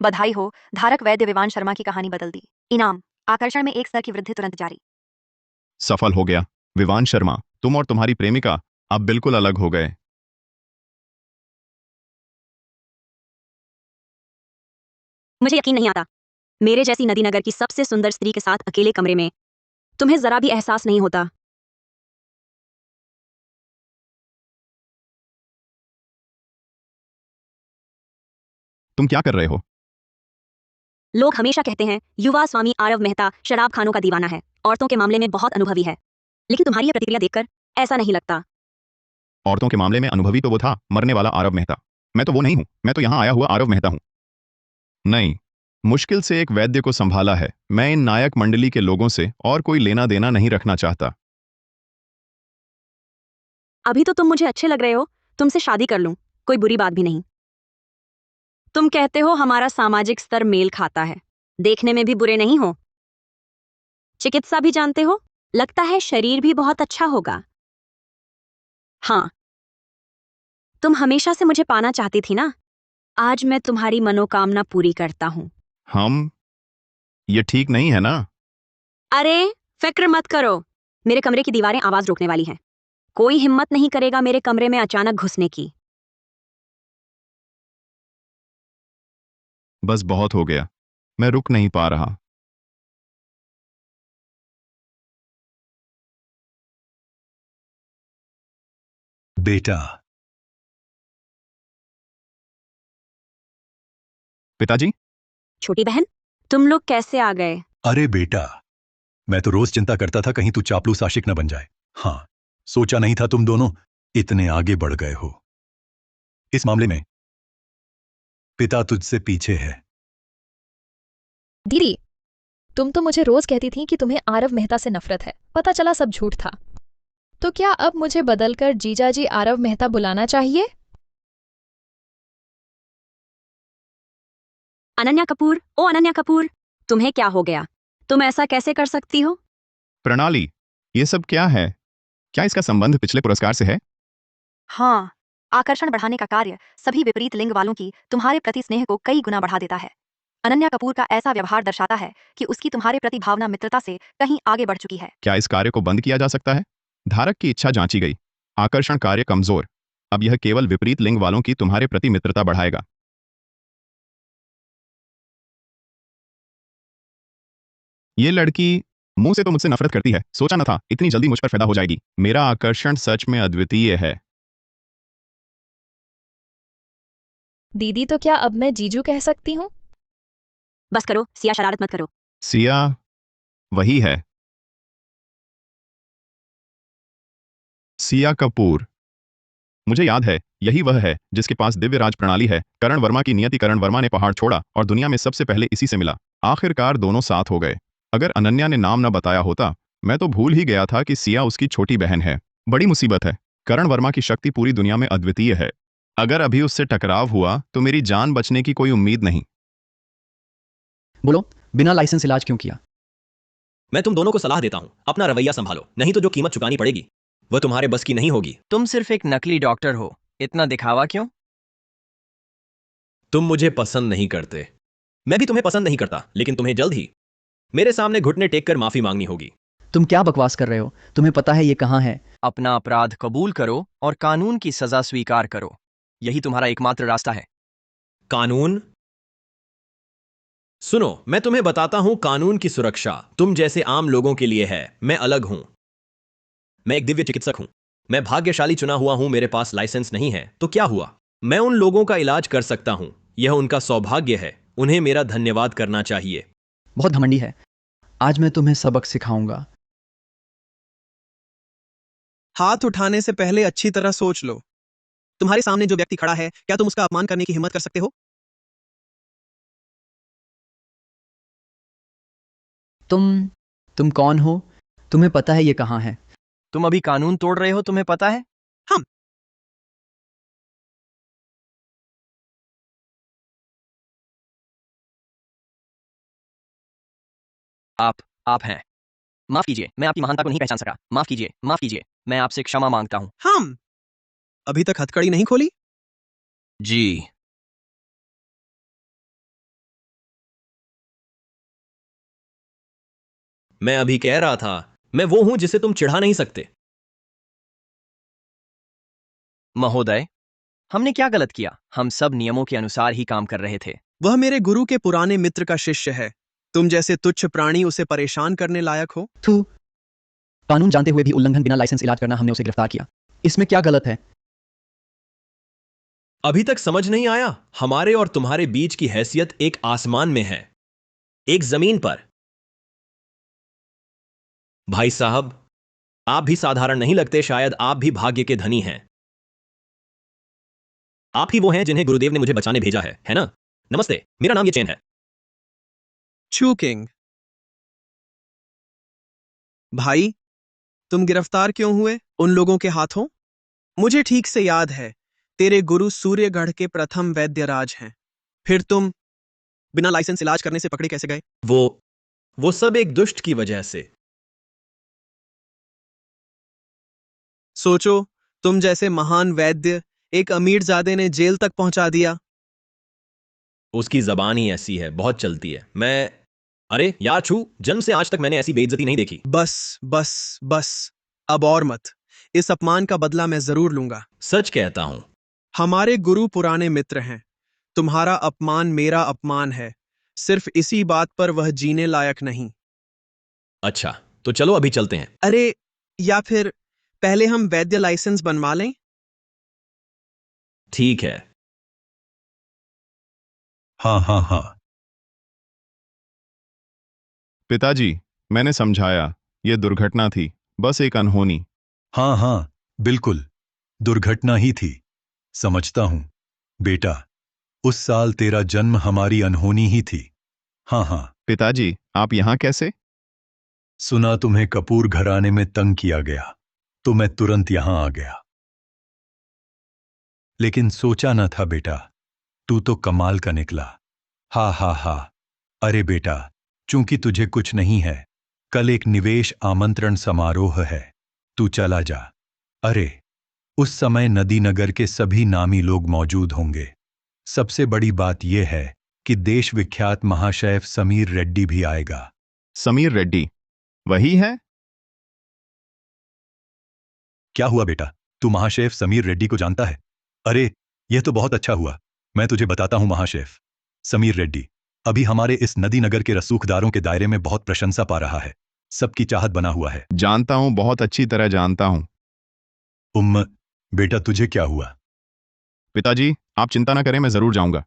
बधाई हो, धारक वैद्य विवान शर्मा की कहानी बदल दी। इनाम, आकर्षण में 1 स्तर की वृद्धि तुरंत जारी। सफल हो गया। विवान शर्मा, तुम और तुम्हारी प्रेमिका अब बिल्कुल अलग हो गए। मुझे यकीन नहीं आता, मेरे जैसी नदीनगर की सबसे सुंदर स्त्री के साथ अकेले कमरे में तुम्हें जरा भी एहसास नहीं होता। तुम क्या कर रहे हो? लोग हमेशा कहते हैं युवा स्वामी आरव मेहता शराब खानों का दीवाना है, औरतों के मामले में बहुत अनुभवी है। लेकिन तुम्हारी ये प्रतिक्रिया देखकर ऐसा नहीं लगता। औरतों के मामले में अनुभवी तो वो था, मरने वाला आरव मेहता। मैं तो वो नहीं हूं, मैं तो यहां आया हुआ आरव मेहता हूं। नहीं, मुश्किल से एक वैद्य को संभाला है। मैं इन नायक मंडली के लोगों से और कोई लेना देना नहीं रखना चाहता। अभी तो तुम मुझे अच्छे लग रहे हो, तुमसे शादी कर लूं, कोई बुरी बात भी नहीं। तुम कहते हो हमारा सामाजिक स्तर मेल खाता है, देखने में भी बुरे नहीं हो। चिकित्सा भी जानते हो, लगता है शरीर भी बहुत अच्छा होगा। हाँ, तुम हमेशा से मुझे पाना चाहती थी ना, आज मैं तुम्हारी मनोकामना पूरी करता हूं। ये ठीक नहीं है ना? अरे फिक्र मत करो, मेरे कमरे की दीवारें आवाज रोकने वाली हैं। कोई हिम्मत नहीं करेगा मेरे कमरे में अचानक घुसने की। बस बहुत हो गया, मैं रुक नहीं पा रहा। बेटा, पिताजी, छोटी बहन, तुम लोग कैसे आ गए? अरे बेटा, मैं तो रोज चिंता करता था कहीं तू चापलूस आशिक न बन जाए। हाँ, सोचा नहीं था तुम दोनों इतने आगे बढ़ गए हो। इस मामले में पिता तुझसे पीछे है। दीदी, तुम तो मुझे रोज कहती थी कि तुम्हें आरव मेहता से नफरत है। पता चला सब झूठ था। तो क्या अब मुझे बदलकर जीजाजी आरव मेहता बुलाना चाहिए? अनन्या कपूर, ओ अनन्या कपूर, तुम्हें क्या हो गया? तुम ऐसा कैसे कर सकती हो? प्रणाली, ये सब क्या है? क्या इसका संबंध पिछले पुरस्कार से है? हाँ, आकर्षण बढ़ाने का कार्य सभी विपरीत लिंग वालों की तुम्हारे प्रति स्नेह को कई गुना बढ़ा देता है। अनन्या कपूर का ऐसा व्यवहार दर्शाता है कि उसकी तुम्हारे प्रति भावना मित्रता से कहीं आगे बढ़ चुकी है। क्या इस कार्य को बंद किया जा सकता है? धारक की इच्छा जांची गई। आकर्षण कार्य कमजोर। अब यह केवल विपरीत लिंग वालों की तुम्हारे प्रति मित्रता बढ़ाएगा। ये लड़की मुंह से तो मुझसे नफरत करती है। सोचा न था इतनी जल्दी मुझ पर पैदा हो जाएगी। मेरा आकर्षण सच में अद्वितीय है। दीदी, तो क्या अब मैं जीजू कह सकती हूँ? बस करो सिया, शरारत मत करो। सिया वही है, सिया कपूर। मुझे याद है, यही वह है जिसके पास दिव्य राज प्रणाली है। करण वर्मा की नियति। करण वर्मा ने पहाड़ छोड़ा और दुनिया में सबसे पहले इसी से मिला। आखिरकार दोनों साथ हो गए। अगर अनन्या ने नाम न बताया होता, मैं तो भूल ही गया था कि सिया उसकी छोटी बहन है। बड़ी मुसीबत है। करण वर्मा की शक्ति पूरी दुनिया में अद्वितीय है। अगर अभी उससे टकराव हुआ तो मेरी जान बचने की कोई उम्मीद नहीं। बोलो, बिना लाइसेंस इलाज क्यों किया? मैं तुम दोनों को सलाह देता हूं, अपना रवैया संभालो, नहीं तो जो कीमत चुकानी पड़ेगी वह तुम्हारे बस की नहीं होगी। तुम सिर्फ एक नकली डॉक्टर हो, इतना दिखावा क्यों? तुम मुझे पसंद नहीं करते, मैं भी तुम्हें पसंद नहीं करता, लेकिन तुम्हें जल्द ही मेरे सामने घुटने टेक कर माफी मांगनी होगी। तुम क्या बकवास कर रहे हो? तुम्हें पता है ये कहाँ है? अपना अपराध कबूल करो और कानून की सजा स्वीकार करो। यही तुम्हारा एकमात्र रास्ता है। कानून? सुनो, मैं तुम्हें बताता हूं, कानून की सुरक्षा तुम जैसे आम लोगों के लिए है। मैं अलग हूं। मैं एक दिव्य चिकित्सक हूं। मैं भाग्यशाली चुना हुआ हूं। मेरे पास लाइसेंस नहीं है तो क्या हुआ? मैं उन लोगों का इलाज कर सकता हूं। यह उनका सौभाग्य है। उन्हें मेरा धन्यवाद करना चाहिए। बहुत घमंडी है। आज मैं तुम्हें सबक सिखाऊंगा। हाथ उठाने से पहले अच्छी तरह सोच लो। तुम्हारे सामने जो व्यक्ति खड़ा है, क्या तुम उसका अपमान करने की हिम्मत कर सकते हो? तुम कौन हो? तुम्हें पता है ये कहाँ है? तुम अभी कानून तोड़ रहे हो, तुम्हें पता है? हम आप हैं। माफ कीजिए, मैं आपकी महानता को नहीं पहचान सका। माफ कीजिए, मैं आपसे क्षमा मांगता हूं। हम अभी तक हथकड़ी नहीं खोली? जी। मैं अभी कह रहा था, मैं वो हूं जिसे तुम चिढ़ा नहीं सकते। महोदय, हमने क्या गलत किया? हम सब नियमों के अनुसार ही काम कर रहे थे। वह मेरे गुरु के पुराने मित्र का शिष्य है। तुम जैसे तुच्छ प्राणी उसे परेशान करने लायक हो? तू कानून जानते हुए भी उल्लंघन, बिना लाइसेंस इलाज करना, हमने उसे गिरफ्तार किया। इसमें क्या गलत है? अभी तक समझ नहीं आया? हमारे और तुम्हारे बीच की हैसियत एक आसमान में है, एक जमीन पर। भाई साहब, आप भी साधारण नहीं लगते। शायद आप भी भाग्य के धनी हैं। आप ही वो हैं जिन्हें गुरुदेव ने मुझे बचाने भेजा है ना? नमस्ते, मेरा नाम ये चेन है। चू किंग। भाई, तुम गिरफ्तार क्यों हुए उन लोगों के हाथों? मुझे ठीक से याद है, तेरे गुरु सूर्यगढ़ के प्रथम वैद्यराज हैं। फिर तुम बिना लाइसेंस इलाज करने से पकड़े कैसे गए? वो सब एक दुष्ट की वजह से। सोचो, तुम जैसे महान वैद्य एक अमीरजादे ने जेल तक पहुंचा दिया। उसकी जबान ही ऐसी है, बहुत चलती है। अरे यार छू, जन्म से आज तक मैंने ऐसी बेइज्जती नहीं देखी। बस बस बस, अब और मत। इस अपमान का बदला मैं जरूर लूंगा। सच कहता हूं। हमारे गुरु पुराने मित्र हैं। तुम्हारा अपमान मेरा अपमान है, सिर्फ इसी बात पर वह जीने लायक नहीं। अच्छा, तो चलो अभी चलते हैं। अरे, या फिर पहले हम वैद्य लाइसेंस बनवा लें? ठीक है। हाँ हाँ हाँ। पिताजी, मैंने समझाया, ये दुर्घटना थी, बस एक अनहोनी। हाँ हाँ, बिल्कुल दुर्घटना ही थी। समझता हूं बेटा, उस साल तेरा जन्म हमारी अनहोनी ही थी। हाँ हाँ। पिताजी, आप यहाँ कैसे? सुना तुम्हें कपूर घराने में तंग किया गया, तो मैं तुरंत यहां आ गया। लेकिन सोचा न था बेटा, तू तो कमाल का निकला। हा हा हा। अरे बेटा, चूंकि तुझे कुछ नहीं है, कल एक निवेश आमंत्रण समारोह है, तू चला जा। अरे, उस समय नदी नगर के सभी नामी लोग मौजूद होंगे। सबसे बड़ी बात यह है कि देश विख्यात महाशेफ समीर रेड्डी भी आएगा। समीर रेड्डी? वही है? क्या हुआ बेटा, तू महाशेफ समीर रेड्डी को जानता है? अरे, यह तो बहुत अच्छा हुआ। मैं तुझे बताता हूं महाशेफ। समीर रेड्डी अभी हमारे इस नदी नगर के रसूखदारों के दायरे में बहुत प्रशंसा पा रहा है, सबकी चाहत बना हुआ है। जानता हूं, बहुत अच्छी तरह जानता हूं। बेटा तुझे क्या हुआ? पिताजी, आप चिंता ना करें, मैं जरूर जाऊंगा।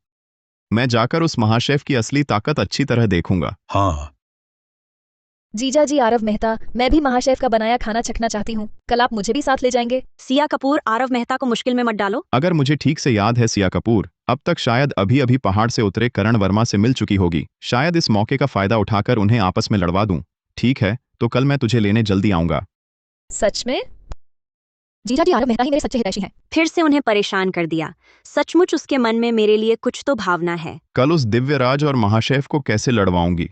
मैं जाकर उस महाशेफ की असली ताकत अच्छी तरह देखूंगा। हाँ। जीजा जी आरव मेहता, मैं भी महाशेफ का बनाया खाना चखना चाहती हूँ। कल आप मुझे भी साथ ले जाएंगे? सिया कपूर, आरव मेहता को मुश्किल में मत डालो। अगर मुझे ठीक से याद है, सिया कपूर अब तक शायद अभी अभी पहाड़ से उतरे करण वर्मा से मिल चुकी होगी। शायद इस मौके का फायदा उठाकर उन्हें आपस में लड़वा दूं। ठीक है, तो कल मैं तुझे लेने जल्दी आऊंगा। सच में? जीजा जी आरव मेहता ही मेरे सच्चे हितैषी हैं। फिर से उन्हें परेशान कर दिया। सचमुच उसके मन में मेरे लिए कुछ तो भावना है। कल उस दिव्यराज और महाशेफ को कैसे लड़वाऊंगी?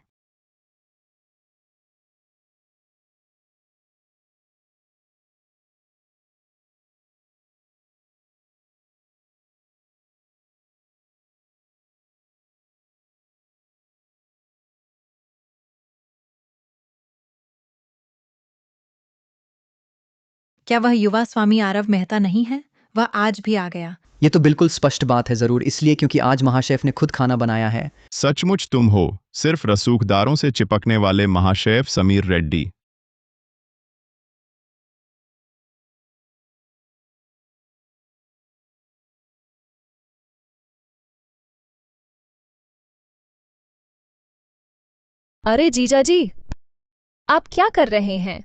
क्या वह युवा स्वामी आरव मेहता नहीं है? वह आज भी आ गया। ये तो बिल्कुल स्पष्ट बात है, जरूर इसलिए क्योंकि आज महाशेफ ने खुद खाना बनाया है। सचमुच तुम हो सिर्फ रसूखदारों से चिपकने वाले महाशेफ समीर रेड्डी। अरे जीजा जी, आप क्या कर रहे हैं?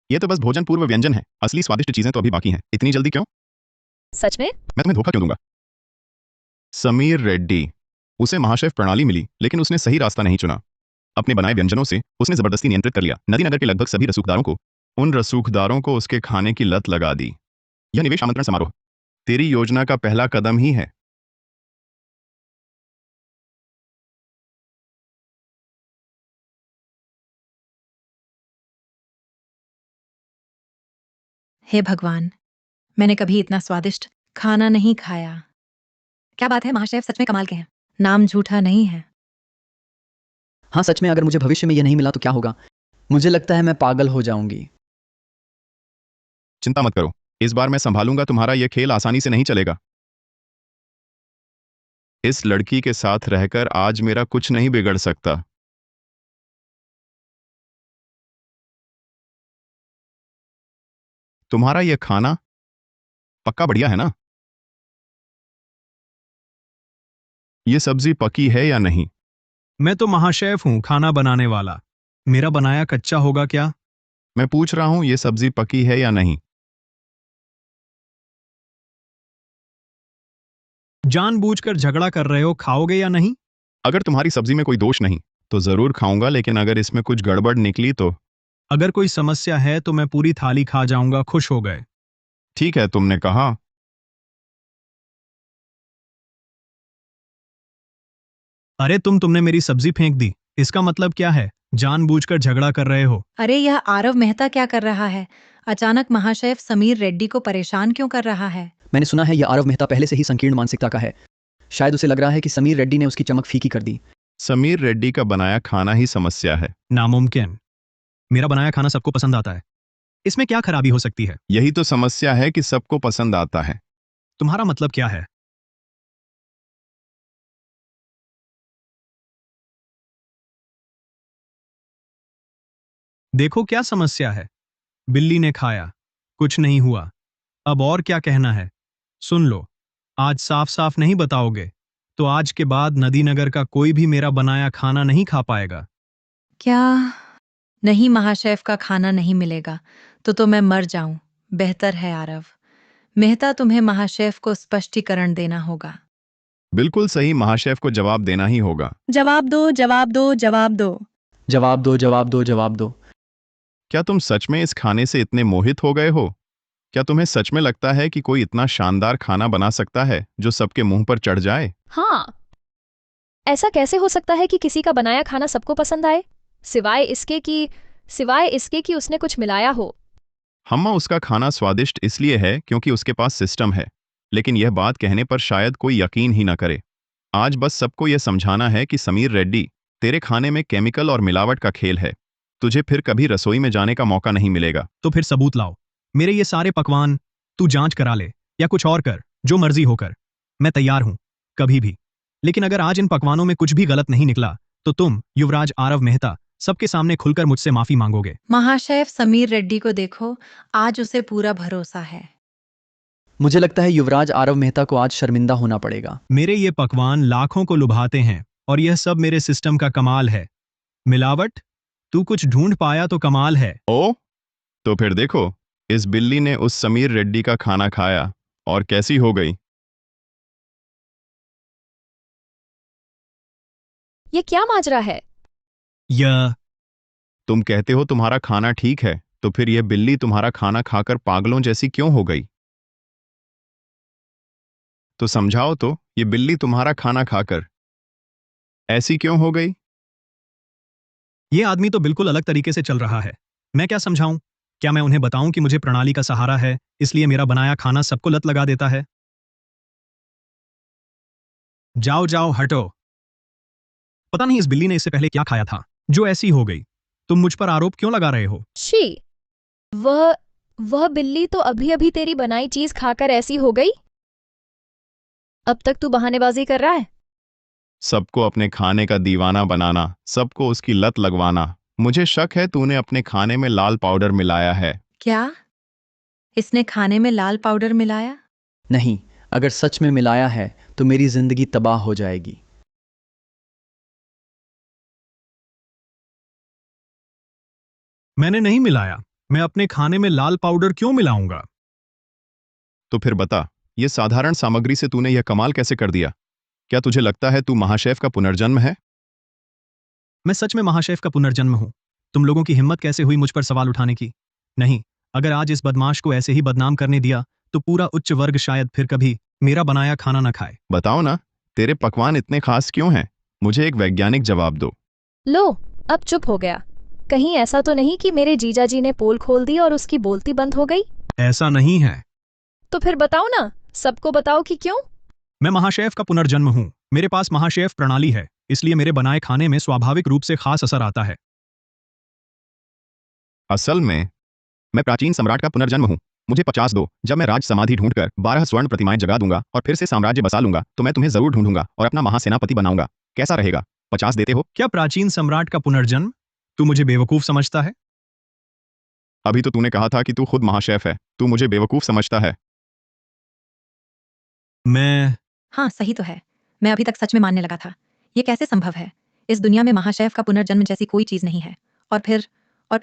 ये तो बस भोजन पूर्व व्यंजन है, असली स्वादिष्ट चीजें तो अभी बाकी हैं। इतनी जल्दी क्यों? सच में? मैं तुम्हें धोखा क्यों दूंगा? समीर रेड्डी, उसे महाशेफ प्रणाली मिली, लेकिन उसने सही रास्ता नहीं चुना। अपने बनाए व्यंजनों से उसने जबरदस्ती नियंत्रित कर लिया। नदीनगर के लगभग सभी रसूखदारों को उसके खाने की लत लगा दी। यह निवेश आमंत्रण समारोह तेरी योजना का पहला कदम ही है। हे भगवान, मैंने कभी इतना स्वादिष्ट खाना नहीं खाया। क्या बात है, महाशेफ सच में कमाल के हैं। नाम झूठा नहीं है। हाँ सच में, अगर मुझे भविष्य में यह नहीं मिला तो क्या होगा? मुझे लगता है मैं पागल हो जाऊंगी। चिंता मत करो, इस बार मैं संभालूंगा। तुम्हारा यह खेल आसानी से नहीं चलेगा। इस लड़की के साथ रहकर आज मेरा कुछ नहीं बिगड़ सकता। तुम्हारा यह खाना पक्का बढ़िया है ना? ये सब्जी पकी है या नहीं? मैं तो महाशेफ हूं, खाना बनाने वाला। मेरा बनाया कच्चा होगा क्या? मैं पूछ रहा हूं, ये सब्जी पकी है या नहीं? जानबूझकर झगड़ा कर रहे हो, खाओगे या नहीं? अगर तुम्हारी सब्जी में कोई दोष नहीं तो जरूर खाऊंगा, लेकिन अगर इसमें कुछ गड़बड़ निकली तो? अगर कोई समस्या है तो मैं पूरी थाली खा जाऊंगा। खुश हो गए? ठीक है, तुमने कहा। अरे तुमने मेरी सब्जी फेंक दी, इसका मतलब क्या है? जानबूझकर झगड़ा कर रहे हो। अरे यह आरव मेहता क्या कर रहा है? अचानक महाशेफ समीर रेड्डी को परेशान क्यों कर रहा है? मैंने सुना है यह आरव मेहता पहले से ही संकीर्ण मानसिकता का है। शायद उसे लग रहा है कि समीर रेड्डी ने उसकी चमक फीकी कर दी। समीर रेड्डी का बनाया खाना ही समस्या है। नामुमकिन। मेरा बनाया खाना सबको पसंद आता है। इसमें क्या खराबी हो सकती है? यही तो समस्या है कि सबको पसंद आता है। तुम्हारा मतलब क्या है? देखो क्या समस्या है। बिल्ली ने खाया, कुछ नहीं हुआ। अब और क्या कहना है? सुन लो, आज साफ साफ नहीं बताओगे तो आज के बाद नदीनगर का कोई भी मेरा बनाया खाना नहीं खा पाएगा। क्या? नहीं, महाशेफ का खाना नहीं मिलेगा तो मैं मर जाऊं। बेहतर है आरव मेहता, तुम्हें महाशेफ को स्पष्टीकरण देना होगा। बिल्कुल सही, महाशेफ को जवाब देना ही होगा। जवाब दो, जवाब दो, जवाब दो। जवाब दो, जवाब दो, जवाब दो। क्या तुम सच में इस खाने से इतने मोहित हो गए हो? क्या तुम्हें सच में लगता है कि कोई इतना शानदार खाना बना सकता है जो सबके मुंह पर चढ़ जाए? हाँ, ऐसा कैसे हो सकता है कि किसी का बनाया खाना सबको पसंद आए, सिवाय इसके कि उसने कुछ मिलाया हो। हम्मा, उसका खाना स्वादिष्ट इसलिए है क्योंकि उसके पास सिस्टम है, लेकिन यह बात कहने पर शायद कोई यकीन ही न करे। आज बस सबको यह समझाना है कि समीर रेड्डी, तेरे खाने में केमिकल और मिलावट का खेल है। तुझे फिर कभी रसोई में जाने का मौका नहीं मिलेगा। तो फिर सबूत लाओ। मेरे ये सारे पकवान तू जांच करा ले या कुछ और कर, जो मर्जी होकर। मैं तैयार हूं, कभी भी। लेकिन अगर आज इन पकवानों में कुछ भी गलत नहीं निकला तो तुम, युवराज आरव मेहता, सबके सामने खुलकर मुझसे माफी मांगोगे। महाशेफ समीर रेड्डी को देखो, आज उसे पूरा भरोसा है। मुझे लगता है युवराज आरव मेहता को आज शर्मिंदा होना पड़ेगा। मेरे ये पकवान लाखों को लुभाते हैं और यह सब मेरे सिस्टम का कमाल है। मिलावट? तू कुछ ढूंढ पाया तो कमाल है। ओ, तो फिर देखो, इस बिल्ली ने उस समीर रेड्डी का खाना खाया और कैसी हो गई। ये क्या माजरा है? तुम कहते हो तुम्हारा खाना ठीक है, तो फिर यह बिल्ली तुम्हारा खाना खाकर पागलों जैसी क्यों हो गई? तो समझाओ तो, ये बिल्ली तुम्हारा खाना खाकर ऐसी क्यों हो गई? ये आदमी तो बिल्कुल अलग तरीके से चल रहा है। मैं क्या समझाऊं? क्या मैं उन्हें बताऊं कि मुझे प्रणाली का सहारा है, इसलिए मेरा बनाया खाना सबको लत लगा देता है? जाओ जाओ, हटो। पता नहीं इस बिल्ली ने इससे पहले क्या खाया था जो ऐसी हो गई। तुम मुझ पर आरोप क्यों लगा रहे हो? शी, वह बिल्ली तो अभी अभी तेरी बनाई चीज खाकर ऐसी हो गई। अब तक तू बहानेबाजी कर रहा है। सबको अपने खाने का दीवाना बनाना, सबको उसकी लत लगवाना। मुझे शक है तूने अपने खाने में लाल पाउडर मिलाया है। क्या? इसने खाने में लाल पाउडर मिलाया? नहीं, अगर सच में मिलाया है तो मेरी जिंदगी तबाह हो जाएगी। मैंने नहीं मिलाया। मैं अपने खाने में लाल पाउडर क्यों मिलाऊंगा? तो फिर बता, यह साधारण सामग्री से तूने यह कमाल कैसे कर दिया? क्या तुझे लगता है तू महाशेफ का पुनर्जन्म है? मैं सच में महाशेफ का पुनर्जन्म हूं। तुम लोगों की हिम्मत कैसे हुई मुझ पर सवाल उठाने की? नहीं, अगर आज इस बदमाश को ऐसे ही बदनाम करने दिया तो पूरा उच्च वर्ग शायद फिर कभी मेरा बनाया खाना न खाए। बताओ ना, तेरे पकवान इतने खास क्यों हैं? मुझे एक वैज्ञानिक जवाब दो। लो, अब चुप हो गया। कहीं ऐसा तो नहीं कि मेरे जीजा जी ने पोल खोल दी और उसकी बोलती बंद हो गई? ऐसा नहीं है। तो फिर बताओ ना, सबको बताओ कि क्यों? मैं महाशेफ का पुनर्जन्म हूं। मेरे पास महाशेफ प्रणाली है, इसलिए मेरे बनाए खाने में स्वाभाविक रूप से खास असर आता है। असल में मैं प्राचीन सम्राट का पुनर्जन्म हूं। मुझे 50 दो। जब मैं राज समाधि ढूंढकर 12 स्वर्ण प्रतिमाएं जगा दूंगा और फिर से साम्राज्य बसा लूंगा तो मैं तुम्हें जरूर ढूंढूंगा और अपना महासेनापति बनाऊंगा। कैसा रहेगा? 50 देते हो? क्या प्राचीन सम्राट का पुनर्जन्म? तू मुझे बेवकूफ समझता है? अभी तो तूने कहा था कि तू खुद महाशेफ है। तू मुझे बेवकूफ समझता है। मैं हाँ, सही तो है। मैं अभी तक सच में मानने लगा था। ये कैसे संभव है? इस दुनिया में महाशेफ का पुनर्जन्म जैसी कोई चीज नहीं है। और फिर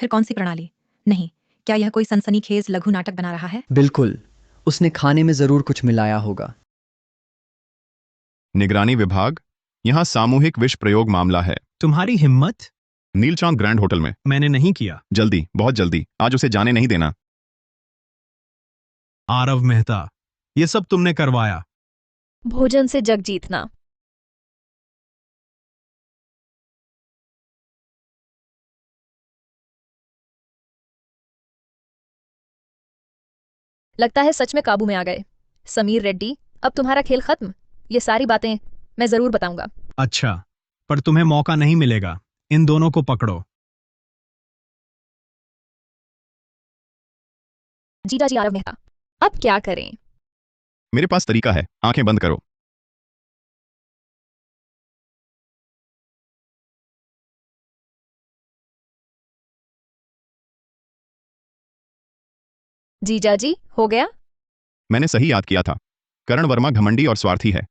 कौन सी प्रणाली? नहीं, क्या यह कोई सनसनीखेज लघु नाटक बना रहा है? बिल्कुल, उसने खाने में जरूर कुछ मिलाया होगा। निगरानी विभाग, यहाँ सामूहिक विष प्रयोग मामला है। तुम्हारी हिम्मत? नीलचांद ग्रैंड होटल में। मैंने नहीं किया। जल्दी, बहुत जल्दी, आज उसे जाने नहीं देना। आरव मेहता, ये सब तुमने करवाया। भोजन से जग जीतना। लगता है सच में काबू में आ गए। समीर रेड्डी, अब तुम्हारा खेल खत्म। ये सारी बातें मैं जरूर बताऊंगा। अच्छा, पर तुम्हें मौका नहीं मिलेगा। इन दोनों को पकड़ो। जीजा जी आरव मेहता, अब क्या करें? मेरे पास तरीका है, आंखें बंद करो। जीजा जी, हो गया? मैंने सही याद किया था। करण वर्मा घमंडी और स्वार्थी है।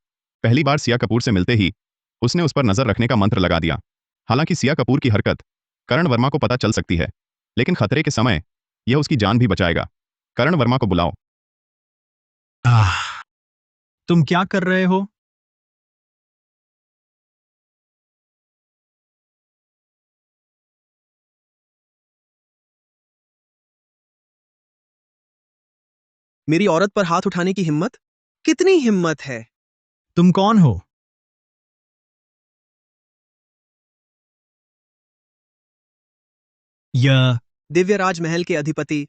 पहली बार सिया कपूर से मिलते ही उसने उस पर नजर रखने का मंत्र लगा दिया। हालांकि सिया कपूर की हरकत करण वर्मा को पता चल सकती है, लेकिन खतरे के समय यह उसकी जान भी बचाएगा। करण वर्मा को बुलाओ। तुम क्या कर रहे हो? मेरी औरत पर हाथ उठाने की हिम्मत? कितनी हिम्मत है? तुम कौन हो? यह दिव्य राजमहल के अधिपति,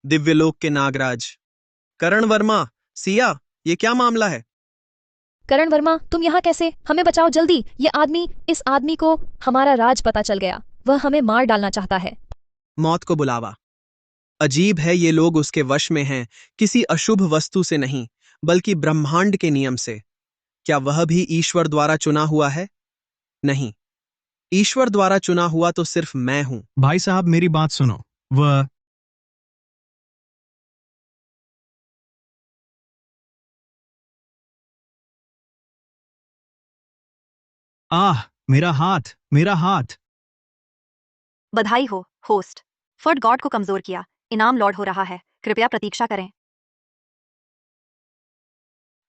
दिव्यलोक के नागराज करण वर्मा। सिया, ये क्या मामला है? करण वर्मा, तुम यहाँ कैसे? हमें बचाओ जल्दी। इस आदमी को हमारा राज पता चल गया। वह हमें मार डालना चाहता है। मौत को बुलावा। अजीब है, ये लोग उसके वश में हैं, किसी अशुभ वस्तु से नहीं, बल्कि ब्रह्मांड के नियम से। क्या वह भी ईश्वर द्वारा चुना हुआ है? नहीं, ईश्वर द्वारा चुना हुआ तो सिर्फ मैं हूं। भाई साहब, मेरी बात सुनो। वह मेरा हाथ, मेरा हाथ। बधाई हो, होस्ट। फर्ड गॉड को कमजोर किया। इनाम लॉर्ड हो रहा है। कृपया प्रतीक्षा करें।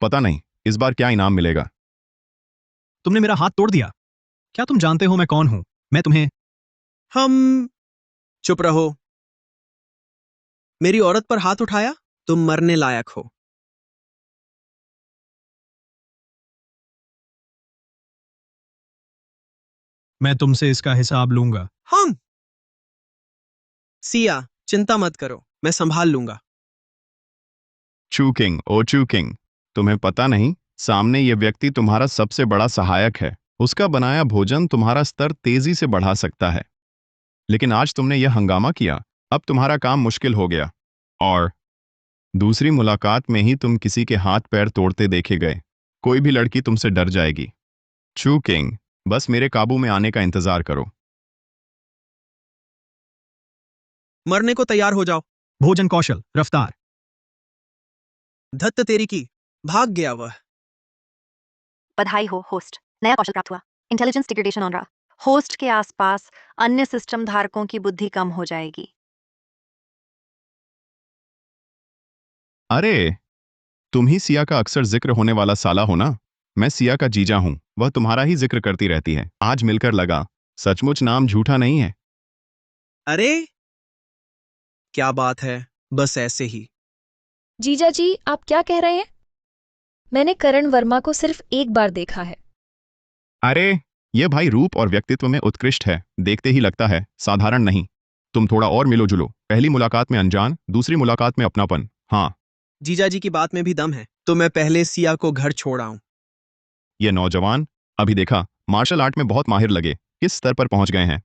पता नहीं इस बार क्या इनाम मिलेगा। तुमने मेरा हाथ तोड़ दिया। क्या तुम जानते हो मैं कौन हूं? मैं तुम्हें हम चुप रहो। मेरी औरत पर हाथ उठाया? तुम मरने लायक हो। मैं तुमसे इसका हिसाब लूंगा। हम सिया, चिंता मत करो, मैं संभाल लूंगा। चूकिंग, ओ चूकिंग, तुम्हें पता नहीं सामने ये व्यक्ति तुम्हारा सबसे बड़ा सहायक है। उसका बनाया भोजन तुम्हारा स्तर तेजी से बढ़ा सकता है, लेकिन आज तुमने यह हंगामा किया। अब तुम्हारा काम मुश्किल हो गया और दूसरी मुलाकात में ही तुम किसी के हाथ पैर तोड़ते देखे गए। कोई भी लड़की तुमसे डर जाएगी। चूकिंग, बस मेरे काबू में आने का इंतजार करो। मरने को तैयार हो जाओ। भोजन कौशल, रफ्तार। धत्त तेरी की, भाग गया वह। बधाई हो, होस्ट। नया कौशल प्राप्त हुआ। इंटेलिजेंस डिग्रेडेशन ऑन रहा। होस्ट के आसपास अन्य सिस्टम धारकों की बुद्धि कम हो जाएगी। अरे, तुम ही सिया का अक्सर जिक्र होने वाला साला हो ना? मैं सिया का जीजा हूं, वह तुम्हारा ही जिक्र करती रहती है। आज मिलकर लगा सचमुच नाम झूठा नहीं है। अरे क्या बात है, बस ऐसे ही। जीजा जी आप क्या कह रहे हैं? मैंने करण वर्मा को सिर्फ एक बार देखा है। अरे ये भाई रूप और व्यक्तित्व में उत्कृष्ट है, देखते ही लगता है, साधारण नहीं। तुम थोड़ा और मिलो जुलो, पहली मुलाकात में अनजान, दूसरी मुलाकात में अपनापन। हाँ, जीजा जी की बात में भी दम है, तो मैं पहले सिया को घर छोड़ आऊं। ये नौजवान, अभी देखा, मार्शल आर्ट में बहुत माहिर लगे, किस स्तर पर पहुंच गए हैं।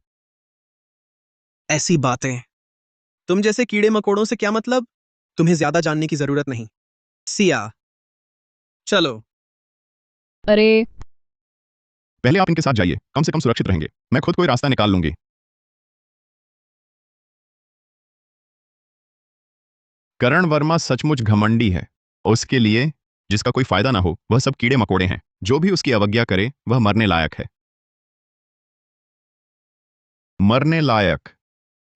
ऐसी बातें, तुम जैसे कीड़े मकोड़ों से क्या मतलब? तुम्हें ज्यादा जानने की जरूरत नहीं। सिया, चलो। अरे पहले आप इनके साथ जाइए, कम से कम सुरक्षित रहेंगे, मैं खुद कोई रास्ता निकाल लूंगी। करण वर्मा सचमुच घमंडी है, उसके लिए जिसका कोई फायदा ना हो वह सब कीड़े मकोड़े हैं, जो भी उसकी अवज्ञा करे वह मरने लायक है। मरने लायक।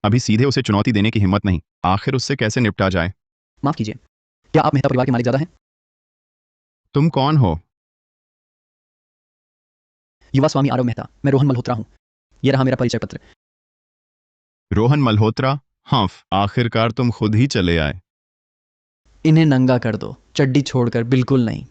अभी सीधे उसे चुनौती देने की हिम्मत नहीं, आखिर उससे कैसे निपटा जाए। माफ कीजिए, क्या आप मेहता परिवार के मालिक ज्यादा हैं? तुम कौन हो? युवा स्वामी आरव मेहता, मैं रोहन मल्होत्रा हूं। यह रहा मेरा परिचय पत्र। रोहन मल्होत्रा? हाँ, आखिरकार तुम खुद ही चले आए। इन्हें नंगा कर दो, चड्डी छोड़कर बिल्कुल नहीं।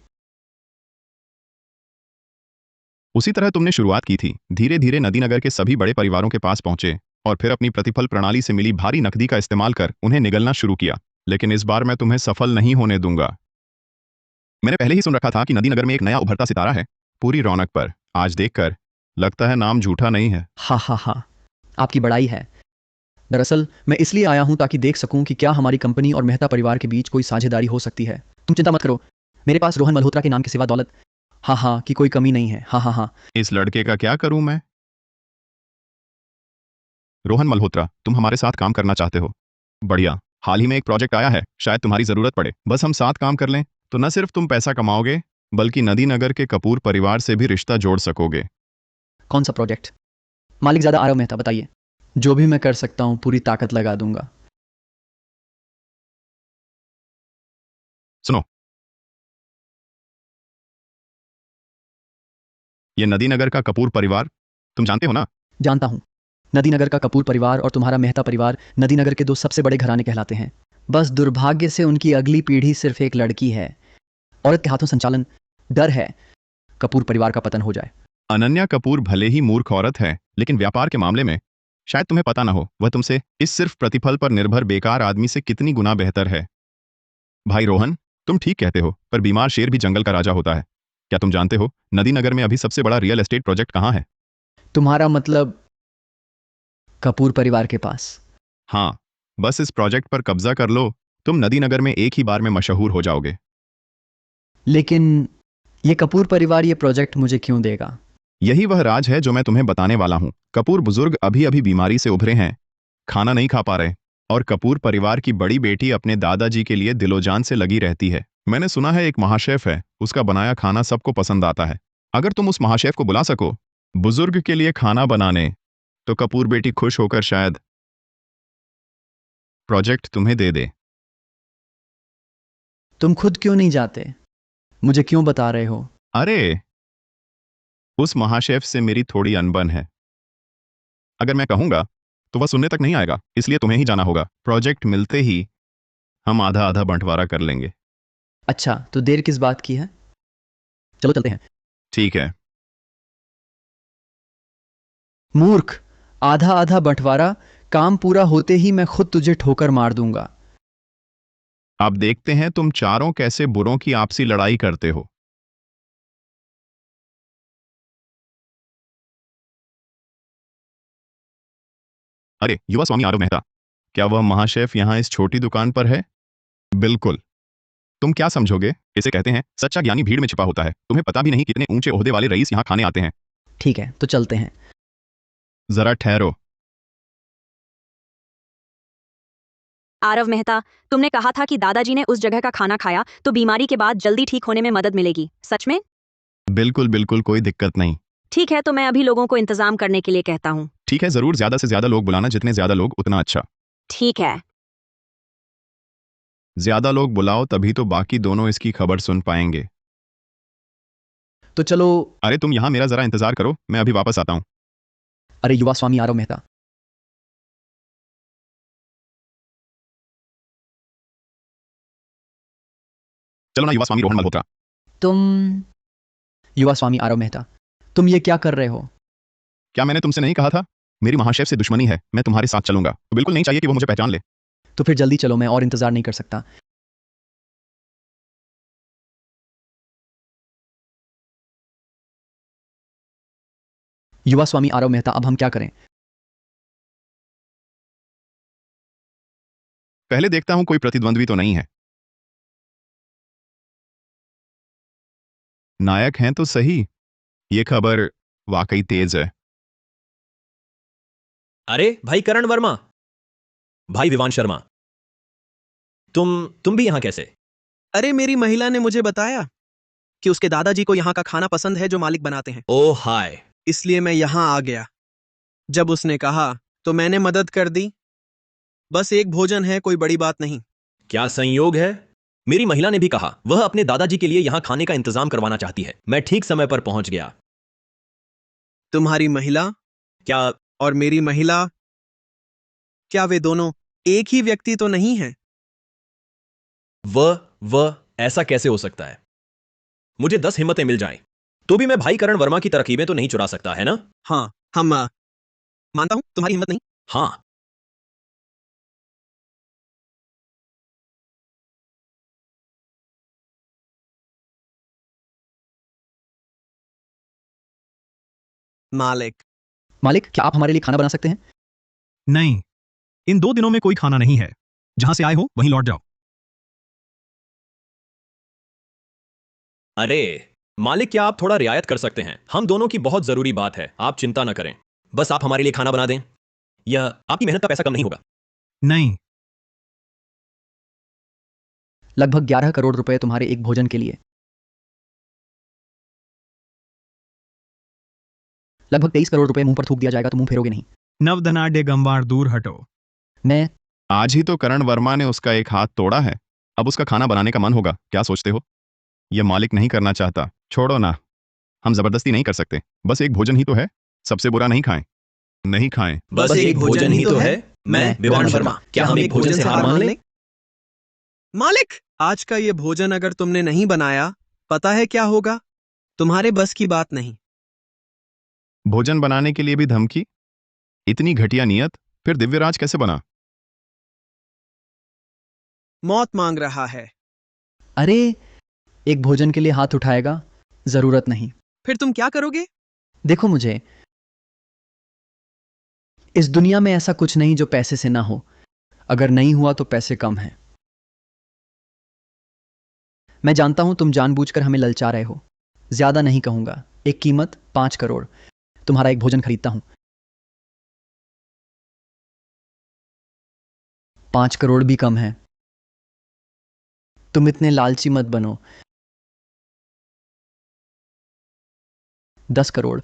उसी तरह तुमने शुरुआत की थी, धीरे धीरे नदीनगर के सभी बड़े परिवारों के पास पहुंचे और फिर अपनी प्रतिफल प्रणाली से मिली भारी नकदी का इस्तेमाल कर उन्हें निगलना शुरू किया। लेकिन इस बार मैं तुम्हें सफल नहीं होने दूंगा। मैंने पहले ही सुन रखा था कि नदीनगर में एक नया उभरता सितारा है, पूरी रौनक पर। आज देखकर लगता है नाम झूठा नहीं है। हा हा हा, आपकी बड़ाई है। दरअसल मैं इसलिए आया हूं ताकि देख सकूं कि क्या हमारी कंपनी और मेहता परिवार के बीच कोई साझेदारी हो सकती है। तुम चिंता मत करो, मेरे पास रोहन मल्होत्रा के नाम के सिवा दौलत हाँ हाँ की कोई कमी नहीं है। हाँ हाँ हाँ। इस लड़के का क्या करूं मैं? रोहन मल्होत्रा, तुम हमारे साथ काम करना चाहते हो? बढ़िया, हाल ही में एक प्रोजेक्ट आया है, शायद तुम्हारी जरूरत पड़े। बस हम साथ काम कर लें तो न सिर्फ तुम पैसा कमाओगे बल्कि नदीनगर के कपूर परिवार से भी रिश्ता जोड़ सकोगे। कौन सा प्रोजेक्ट? मालिक ज्यादा आरव मेहता, बताइए। जो भी मैं कर सकता हूं पूरी ताकत लगा दूंगा। सुनो, ये नदीनगर का कपूर परिवार तुम जानते हो ना? जानता हूं, नदीनगर का कपूर परिवार और तुम्हारा मेहता परिवार नदीनगर के दो सबसे बड़े घराने कहलाते हैं। बस दुर्भाग्य से उनकी अगली पीढ़ी सिर्फ एक लड़की है। औरत के हाथों संचालन, डर है कपूर परिवार का पतन हो जाए। अनन्या कपूर भले ही मूर्ख औरत है, लेकिन व्यापार के मामले में शायद तुम्हें पता ना हो, वह तुमसे इस सिर्फ प्रतिफल पर निर्भर बेकार आदमी से कितनी गुना बेहतर है। भाई रोहन, तुम ठीक कहते हो, पर बीमार शेर भी जंगल का राजा होता है। क्या तुम जानते हो नदीनगर में अभी सबसे बड़ा रियल एस्टेट प्रोजेक्ट कहाँ है? तुम्हारा मतलब कपूर परिवार के पास? हाँ, बस इस प्रोजेक्ट पर कब्जा कर लो, तुम नदीनगर में एक ही बार में मशहूर हो जाओगे। लेकिन ये कपूर परिवार ये प्रोजेक्ट मुझे क्यों देगा? यही वह राज है जो मैं तुम्हें बताने वाला हूं। कपूर बुजुर्ग अभी अभी बीमारी से उभरे हैं, खाना नहीं खा पा रहे, और कपूर परिवार की बड़ी बेटी अपने दादाजी के लिए दिलोजान से लगी रहती है। मैंने सुना है एक महाशेफ है, उसका बनाया खाना सबको पसंद आता है। अगर तुम उस महाशेफ को बुला सको बुजुर्ग के लिए खाना बनाने, तो कपूर बेटी खुश होकर शायद प्रोजेक्ट तुम्हें दे दे। तुम खुद क्यों नहीं जाते? मुझे क्यों बता रहे हो? अरे, उस महाशेफ से मेरी थोड़ी अनबन है। अगर मैं कहूंगा तो वह सुनने तक नहीं आएगा, इसलिए तुम्हें ही जाना होगा। प्रोजेक्ट मिलते ही हम आधा आधा बंटवारा कर लेंगे। अच्छा, तो देर किस बात की है? चलो चलते हैं। ठीक है। मूर्ख, आधा आधा बंटवारा, काम पूरा होते ही मैं खुद तुझे ठोकर मार दूंगा। अब देखते हैं तुम चारों कैसे बुरों की आपसी लड़ाई करते हो। अरे युवा स्वामी आरव मेहता, क्या वह महाशेफ यहां इस छोटी दुकान पर है? बिल्कुल। तुम क्या समझोगे, इसे कहते हैं सच्चा ज्ञानी भीड़ में छिपा होता है। तुम्हें पता भी नहीं कितने ऊंचे ओहदे वाले रईस यहां खाने आते हैं। ठीक है, तो चलते हैं। जरा ठहरो। आरव मेहता, तुमने कहा था कि दादाजी ने उस जगह का खाना खाया तो बीमारी के बाद जल्दी ठीक होने में मदद मिलेगी, सच में? बिल्कुल बिल्कुल, कोई दिक्कत नहीं। ठीक है, तो मैं अभी लोगों को इंतजाम करने के लिए कहता हूँ। ठीक है, जरूर, ज्यादा से ज्यादा लोग बुलाना, जितने ज्यादा लोग उतना अच्छा। ठीक है। ज्यादा लोग बुलाओ तभी तो बाकी दोनों इसकी खबर सुन पाएंगे। तो चलो। अरे तुम यहां मेरा जरा इंतजार करो, मैं अभी वापस आता हूं। अरे युवा स्वामी आरव मेहता, चलो ना युवा स्वामी रोहन मल्होत्रा। तुम युवा स्वामी आरव मेहता, तुम ये क्या कर रहे हो? क्या मैंने तुमसे नहीं कहा था मेरी महाशेफ से दुश्मनी है, मैं तुम्हारे साथ चलूंगा तो बिल्कुल नहीं चाहिए कि वो मुझे पहचान ले। तो फिर जल्दी चलो, मैं और इंतजार नहीं कर सकता। युवा स्वामी आरव मेहता, अब हम क्या करें? पहले देखता हूं कोई प्रतिद्वंद्वी तो नहीं है। नायक हैं तो सही, ये खबर वाकई तेज है। अरे भाई करण वर्मा, भाई विवान शर्मा, तुम भी यहां कैसे? अरे मेरी महिला ने मुझे बताया कि उसके दादाजी को यहाँ का खाना पसंद है जो मालिक बनाते हैं, ओ हाय। इसलिए मैं यहाँ आ गया। जब उसने कहा तो मैंने मदद कर दी। बस एक भोजन है, कोई बड़ी बात नहीं। क्या संयोग है, मेरी महिला ने भी कहा वह अपने दादाजी के लिए यहां खाने का इंतजाम करवाना चाहती है। मैं ठीक समय पर पहुंच गया। तुम्हारी महिला क्या? और मेरी महिला, क्या वे दोनों एक ही व्यक्ति तो नहीं है? वह ऐसा कैसे हो सकता है? मुझे 10 हिम्मतें मिल जाएं तो भी मैं भाई करण वर्मा की तरकीबें तो नहीं चुरा सकता, है ना? हाँ, हम मानता हूं तुम्हारी हिम्मत नहीं। हाँ। मालिक, क्या आप हमारे लिए खाना बना सकते हैं? नहीं, इन 2 दिनों में कोई खाना नहीं है। जहां से आए हो वहीं लौट जाओ। अरे मालिक, क्या आप थोड़ा रियायत कर सकते हैं? हम दोनों की बहुत जरूरी बात है, आप चिंता ना करें। बस आप हमारे लिए खाना बना दें, यह आपकी मेहनत का पैसा कम नहीं होगा। नहीं, लगभग 11 करोड़ रुपए तुम्हारे एक भोजन के लिए। लगभग 23 करोड़ रुपए मुंह पर थूक दिया जाएगा तो मुंह फेरोगे नहीं। नवधनाढ्य गंवार, दूर हटो। मैं आज ही तो करण वर्मा ने उसका एक हाथ तोड़ा है, अब उसका खाना बनाने का मन होगा, क्या सोचते हो? यह मालिक नहीं करना चाहता, छोड़ो ना, हम जबरदस्ती नहीं कर सकते। बस एक भोजन ही तो है, सबसे बुरा नहीं खाएं। नहीं खाएं। बस एक भोजन ही तो है। मैं विवान शर्मा, क्या हम एक भोजन से हार मान लें? मालिक, आज का ये भोजन अगर तुमने नहीं बनाया, पता है क्या होगा? तुम्हारे बस की बात नहीं। भोजन बनाने के लिए भी धमकी? इतनी घटिया नियत, फिर दिव्यराज कैसे बना? मौत मांग रहा है। अरे एक भोजन के लिए हाथ उठाएगा, जरूरत नहीं। फिर तुम क्या करोगे? देखो मुझे, इस दुनिया में ऐसा कुछ नहीं जो पैसे से ना हो। अगर नहीं हुआ तो पैसे कम हैं। मैं जानता हूं तुम जानबूझकर हमें ललचा रहे हो। ज्यादा नहीं कहूंगा, एक कीमत 5 करोड़। तुम्हारा एक भोजन खरीदता हूं। 5 करोड़ भी कम है। तुम इतने लालची मत बनो। 10 करोड़।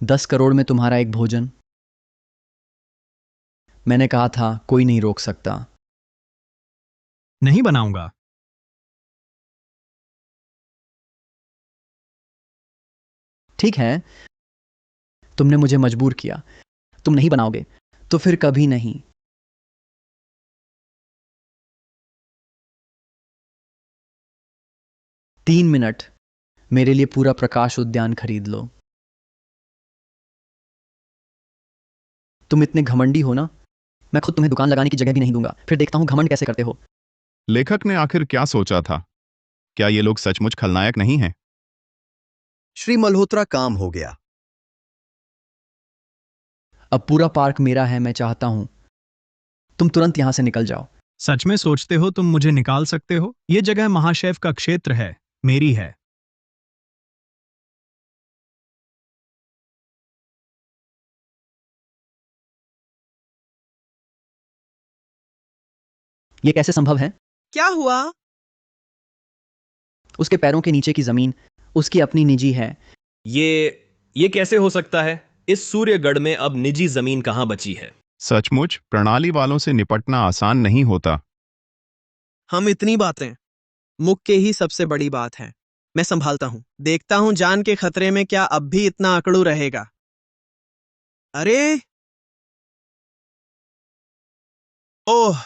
10 करोड़ में तुम्हारा एक भोजन। मैंने कहा था कोई नहीं रोक सकता। नहीं बनाऊंगा। ठीक है, तुमने मुझे मजबूर किया। तुम नहीं बनाओगे तो फिर कभी नहीं। तीन मिनट, मेरे लिए पूरा प्रकाश उद्यान खरीद लो। तुम इतने घमंडी हो ना, मैं खुद तुम्हें दुकान लगाने की जगह भी नहीं दूंगा। फिर देखता हूं घमंड कैसे करते हो। लेखक ने आखिर क्या सोचा था? क्या ये लोग सचमुच खलनायक नहीं हैं? श्री मल्होत्रा, काम हो गया। अब पूरा पार्क मेरा है। मैं चाहता हूं तुम तुरंत यहां से निकल जाओ। सच में सोचते हो तुम मुझे निकाल सकते हो? यह जगह महाशेफ का क्षेत्र है, मेरी है। यह कैसे संभव है? क्या हुआ? उसके पैरों के नीचे की जमीन उसकी अपनी निजी है। ये कैसे हो सकता है? इस सूर्यगढ़ में अब निजी जमीन कहां बची है? सचमुच प्रणाली वालों से निपटना आसान नहीं होता। हम इतनी बातें, मुख के ही सबसे बड़ी बात है। मैं संभालता हूं। देखता हूं जान के खतरे में क्या अब भी इतना अकड़ू रहेगा। अरे ओह,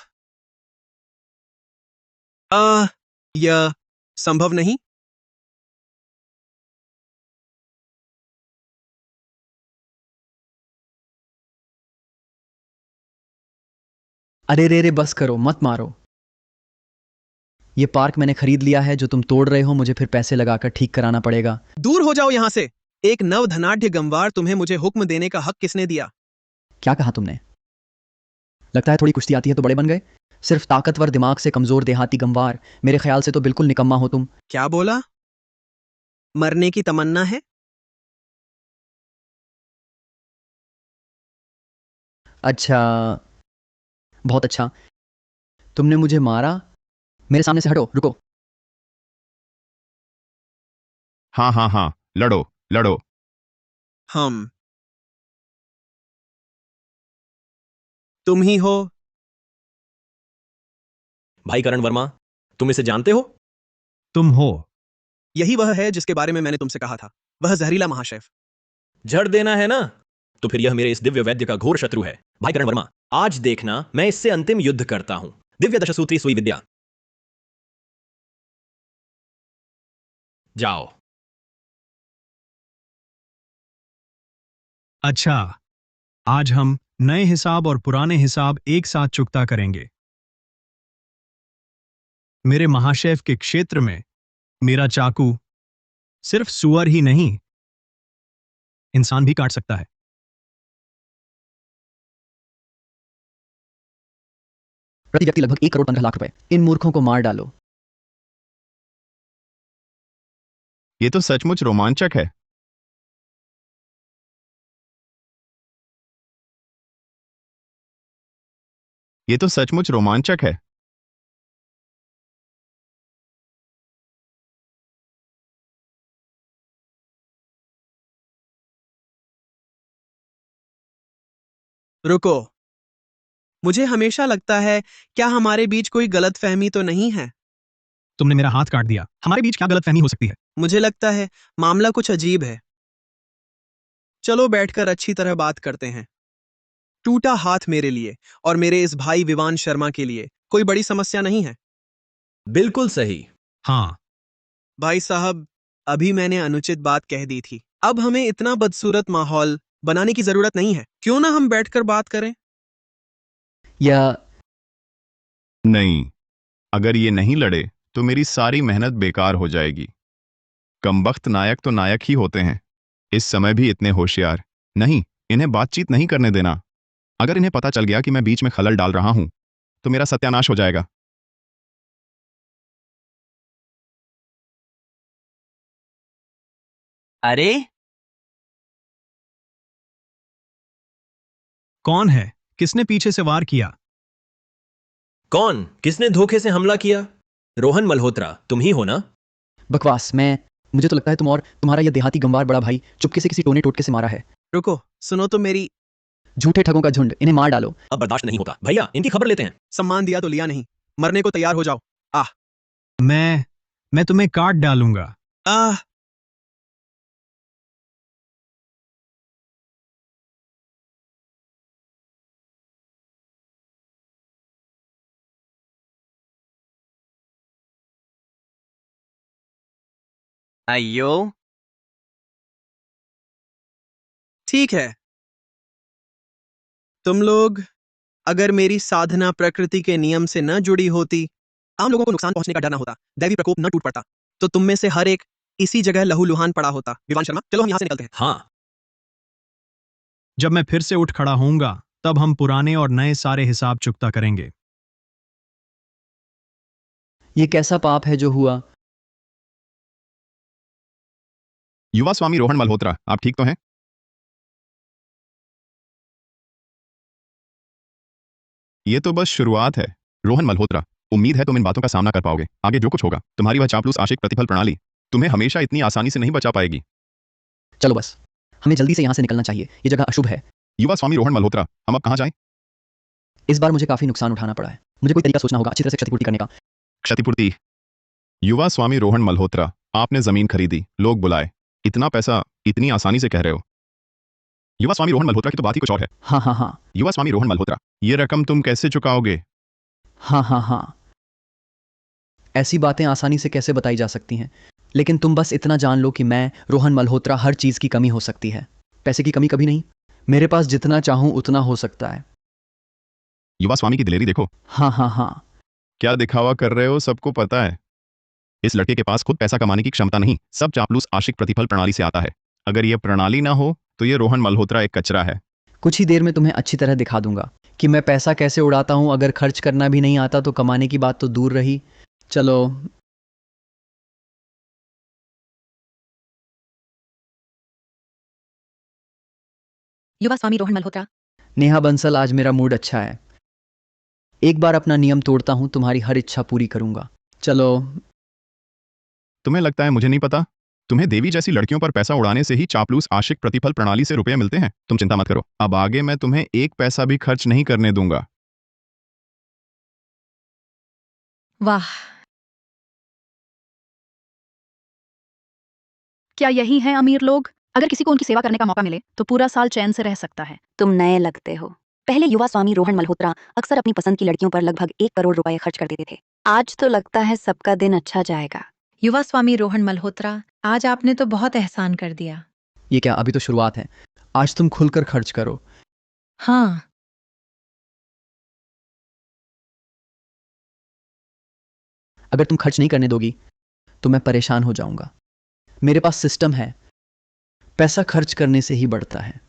यह संभव नहीं। अरे रे रे, बस करो, मत मारो। ये पार्क मैंने खरीद लिया है, जो तुम तोड़ रहे हो मुझे फिर पैसे लगाकर ठीक कराना पड़ेगा। दूर हो जाओ यहां से। एक नव धनाढ़ गंवार, तुम्हें मुझे हुक्म देने का हक किसने दिया? क्या कहा तुमने? लगता है थोड़ी कुश्ती आती है तो बड़े बन गए। सिर्फ ताकतवर दिमाग से कमजोर देहाती गंवार, मेरे ख्याल से तो बिल्कुल निकम्मा हो तुम। क्या बोला? मरने की तमन्ना है? अच्छा, बहुत अच्छा। तुमने मुझे मारा। मेरे सामने से हटो, रुको। हाँ हाँ हाँ, लड़ो लड़ो। हम तुम ही हो? भाई करण वर्मा, तुम इसे जानते हो? तुम हो। यही वह है जिसके बारे में मैंने तुमसे कहा था, वह जहरीला महाशेफ। झड़ देना है ना? तो फिर यह मेरे इस दिव्य वैद्य का घोर शत्रु है। भाई करण वर्मा, आज देखना मैं इससे अंतिम युद्ध करता हूं। दिव्य दशसूत्री सुई विद्या। जाओ। अच्छा, आज हम नए हिसाब और पुराने हिसाब एक साथ चुकता करेंगे। मेरे महाशेफ के क्षेत्र में मेरा चाकू सिर्फ सुअर ही नहीं, इंसान भी काट सकता है। प्रति व्यक्ति लगभग 1 करोड़ 15 लाख रुपए। इन मूर्खों को मार डालो। ये तो सचमुच रोमांचक है। ये तो सचमुच रोमांचक है। रुको, मुझे हमेशा लगता है, क्या हमारे बीच कोई गलतफहमी तो नहीं है? तुमने मेरा हाथ काट दिया, हमारे बीच क्या गलतफहमी हो सकती है? मुझे लगता है मामला कुछ अजीब है। चलो बैठकर अच्छी तरह बात करते हैं। टूटा हाथ मेरे लिए और मेरे इस भाई विवान शर्मा के लिए कोई बड़ी समस्या नहीं है। बिल्कुल सही। हाँ, भाई साहब, अभी मैंने अनुचित बात कह दी थी। अब हमें इतना बदसूरत माहौल बनाने की जरूरत नहीं है। क्यों ना हम बैठकर बात करें? या नहीं, अगर ये नहीं लड़े तो मेरी सारी मेहनत बेकार हो जाएगी। कमबख्त नायक तो नायक ही होते हैं, इस समय भी इतने होशियार नहीं। इन्हें बातचीत नहीं करने देना। अगर इन्हें पता चल गया कि मैं बीच में खलल डाल रहा हूं तो मेरा सत्यानाश हो जाएगा। अरे कौन है? किसने पीछे से वार किया? कौन? किसने धोखे से हमला किया? रोहन मल्होत्रा, तुम ही हो ना? बकवास। मुझे तो लगता है तुम और तुम्हारा यह देहाती गंवार बड़ा भाई चुपके से किसी टोने टोटके से मारा है। रुको, सुनो तो मेरी। झूठे ठगों का झुंड, इन्हें मार डालो। अब बर्दाश्त नहीं होता। भैया, इनकी खबर लेते हैं। सम्मान दिया तो लिया नहीं, मरने को तैयार हो जाओ। मैं तुम्हें काट डालूंगा। आह, अयो, ठीक है। तुम लोग अगर मेरी साधना प्रकृति के नियम से न जुड़ी होती, आम लोगों को नुकसान पहुंचने का डर न होता, दैवी प्रकोप न टूट पड़ता, तो तुम में से हर एक इसी जगह लहूलुहान पड़ा होता। विवान शर्मा, चलो हम यहां से निकलते हैं। हाँ, जब मैं फिर से उठ खड़ा होऊंगा तब हम पुराने और नए सारे हिसाब चुकता करेंगे। ये कैसा पाप है जो हुआ? युवा स्वामी रोहन मल्होत्रा, आप ठीक तो हैं? ये तो बस शुरुआत है। रोहन मल्होत्रा, उम्मीद है तुम इन बातों का सामना कर पाओगे। आगे जो कुछ होगा, तुम्हारी वह चापलूस आशिक प्रतिफल प्रणाली तुम्हें हमेशा इतनी आसानी से नहीं बचा पाएगी। चलो बस, हमें जल्दी से यहां से निकलना चाहिए। ये जगह अशुभ है। युवा स्वामी रोहन मल्होत्रा, हम अब कहाँ जाएं? इस बार मुझे काफी नुकसान उठाना पड़ा है। मुझे कोई तरीका सोचना होगा अच्छी तरह से क्षतिपूर्ति करने का। क्षतिपूर्ति? युवा स्वामी रोहन मल्होत्रा, आपने जमीन खरीदी, लोग बुलाए, इतना पैसा इतनी आसानी से कह रहे हो। युवा स्वामी रोहन मल्होत्रा की तो बात ही कुछ और है। हाँ हाँ हाँ। युवा स्वामी रोहन मल्होत्रा, ये रकम तुम कैसे चुकाओगे? हाँ हाँ हाँ। ऐसी बातें आसानी से कैसे बताई जा सकती हैं, लेकिन तुम बस इतना जान लो कि मैं रोहन मल्होत्रा, हर चीज की कमी हो सकती है, पैसे की कमी कभी नहीं। मेरे पास जितना चाहूं उतना हो सकता है। युवा स्वामी की दिलेरी देखो। हाँ हाँ हाँ। क्या दिखावा कर रहे हो, सबको पता है। इस लड़के के पास खुद पैसा कमाने की क्षमता नहीं, सब चापलूस आशिक प्रतिफल प्रणाली से आता है। अगर यह प्रणाली ना हो तो ये रोहन मल्होत्रा एक कचरा है। कुछ ही देर में तुम्हें अच्छी तरह दिखा दूंगा कि मैं पैसा कैसे उड़ाता हूं। अगर खर्च करना भी नहीं आता तो कमाने की बात तो दूर रही। चलो। युवा स्वामी रोहन मल्होत्रा, नेहा बंसल, आज मेरा मूड अच्छा है। एक बार अपना नियम तोड़ता हूं, तुम्हारी हर इच्छा पूरी करूंगा। चलो। तुम्हें लगता है मुझे नहीं पता? तुम्हें देवी जैसी लड़कियों पर पैसा उड़ाने से ही चापलूस आशिक प्रतिफल प्रणाली से रुपए मिलते हैं। तुम चिंता मत करो, अब आगे मैं तुम्हें एक पैसा भी खर्च नहीं करने दूंगा। वाह, क्या यही है अमीर लोग? अगर किसी को उनकी सेवा करने का मौका मिले तो पूरा साल चैन से रह सकता है। तुम नए लगते हो। पहले युवा स्वामी रोहन मल्होत्रा अक्सर अपनी पसंद की लड़कियों पर लगभग 1 करोड़ रुपए खर्च कर देते थे। आज तो लगता है सबका दिन अच्छा जाएगा। युवा स्वामी रोहन मल्होत्रा, आज आपने तो बहुत एहसान कर दिया। ये क्या, अभी तो शुरुआत है। आज तुम खुलकर खर्च करो। हाँ, अगर तुम खर्च नहीं करने दोगी तो मैं परेशान हो जाऊंगा। मेरे पास सिस्टम है, पैसा खर्च करने से ही बढ़ता है।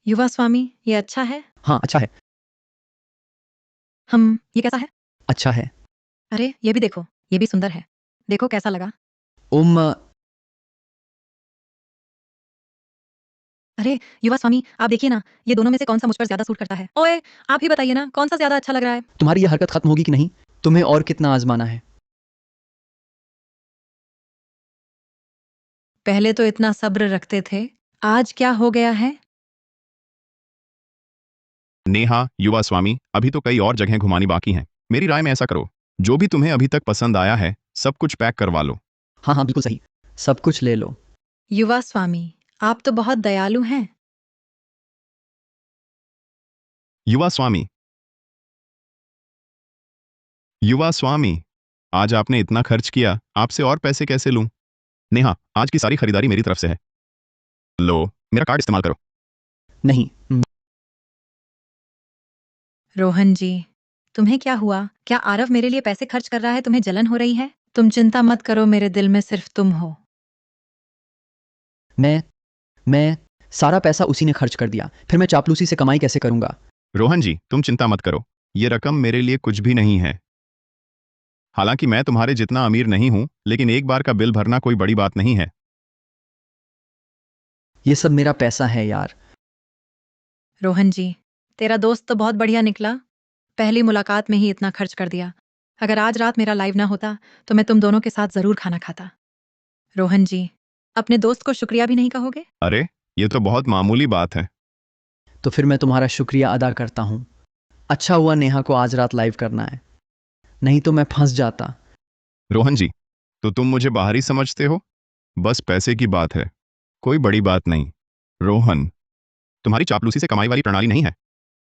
युवा स्वामी, ये अच्छा है। हाँ अच्छा है। ये कैसा है? अच्छा है। अरे, ये भी देखो, ये भी सुंदर है। देखो कैसा लगा। अरे युवा स्वामी, आप देखिए ना, ये दोनों में से कौन सा मुझ पर ज्यादा सूट करता है। ओए, आप ही बताइए ना, कौन सा ज्यादा अच्छा लग रहा है। तुम्हारी ये हरकत खत्म होगी कि नहीं? तुम्हें और कितना आजमाना है? पहले तो इतना सब्र रखते थे, आज क्या हो गया है? नेहा, युवा स्वामी, अभी तो कई और जगह घुमानी बाकी हैं। मेरी राय में ऐसा करो, जो भी तुम्हें अभी तक पसंद आया है सब कुछ पैक करवा लो। हाँ हाँ बिल्कुल सही, सब कुछ ले लो। युवा स्वामी, आप तो बहुत दयालु हैं। युवा स्वामी, युवा स्वामी, आज आपने इतना खर्च किया, आपसे और पैसे कैसे लूं? नेहा, आज की सारी खरीदारी मेरी तरफ से है। लो, मेरा कार्ड इस्तेमाल करो। नहीं। रोहन जी, तुम्हें क्या हुआ? क्या आरव मेरे लिए पैसे खर्च कर रहा है? तुम्हें जलन हो रही है? तुम चिंता मत करो, मेरे दिल में सिर्फ तुम हो। मैं सारा पैसा उसी ने खर्च कर दिया, फिर मैं चापलूसी से कमाई कैसे करूंगा? रोहन जी, तुम चिंता मत करो, ये रकम मेरे लिए कुछ भी नहीं है। हालांकि मैं तुम्हारे जितना अमीर नहीं हूं, लेकिन एक बार का बिल भरना कोई बड़ी बात नहीं है। ये सब मेरा पैसा है यार। रोहन जी, तेरा दोस्त तो बहुत बढ़िया निकला। पहली मुलाकात में ही इतना खर्च कर दिया। अगर आज रात मेरा लाइव ना होता तो मैं तुम दोनों के साथ जरूर खाना खाता। रोहन जी, अपने दोस्त को शुक्रिया भी नहीं कहोगे? अरे, ये तो बहुत मामूली बात है। तो फिर मैं तुम्हारा शुक्रिया अदा करता हूं। अच्छा हुआ नेहा को आज रात लाइव करना है, नहीं तो मैं फंस जाता। रोहन जी, तो तुम मुझे बाहरी समझते हो? बस पैसे की बात है, कोई बड़ी बात नहीं। रोहन, तुम्हारी चापलूसी से कमाई वाली प्रणाली नहीं है।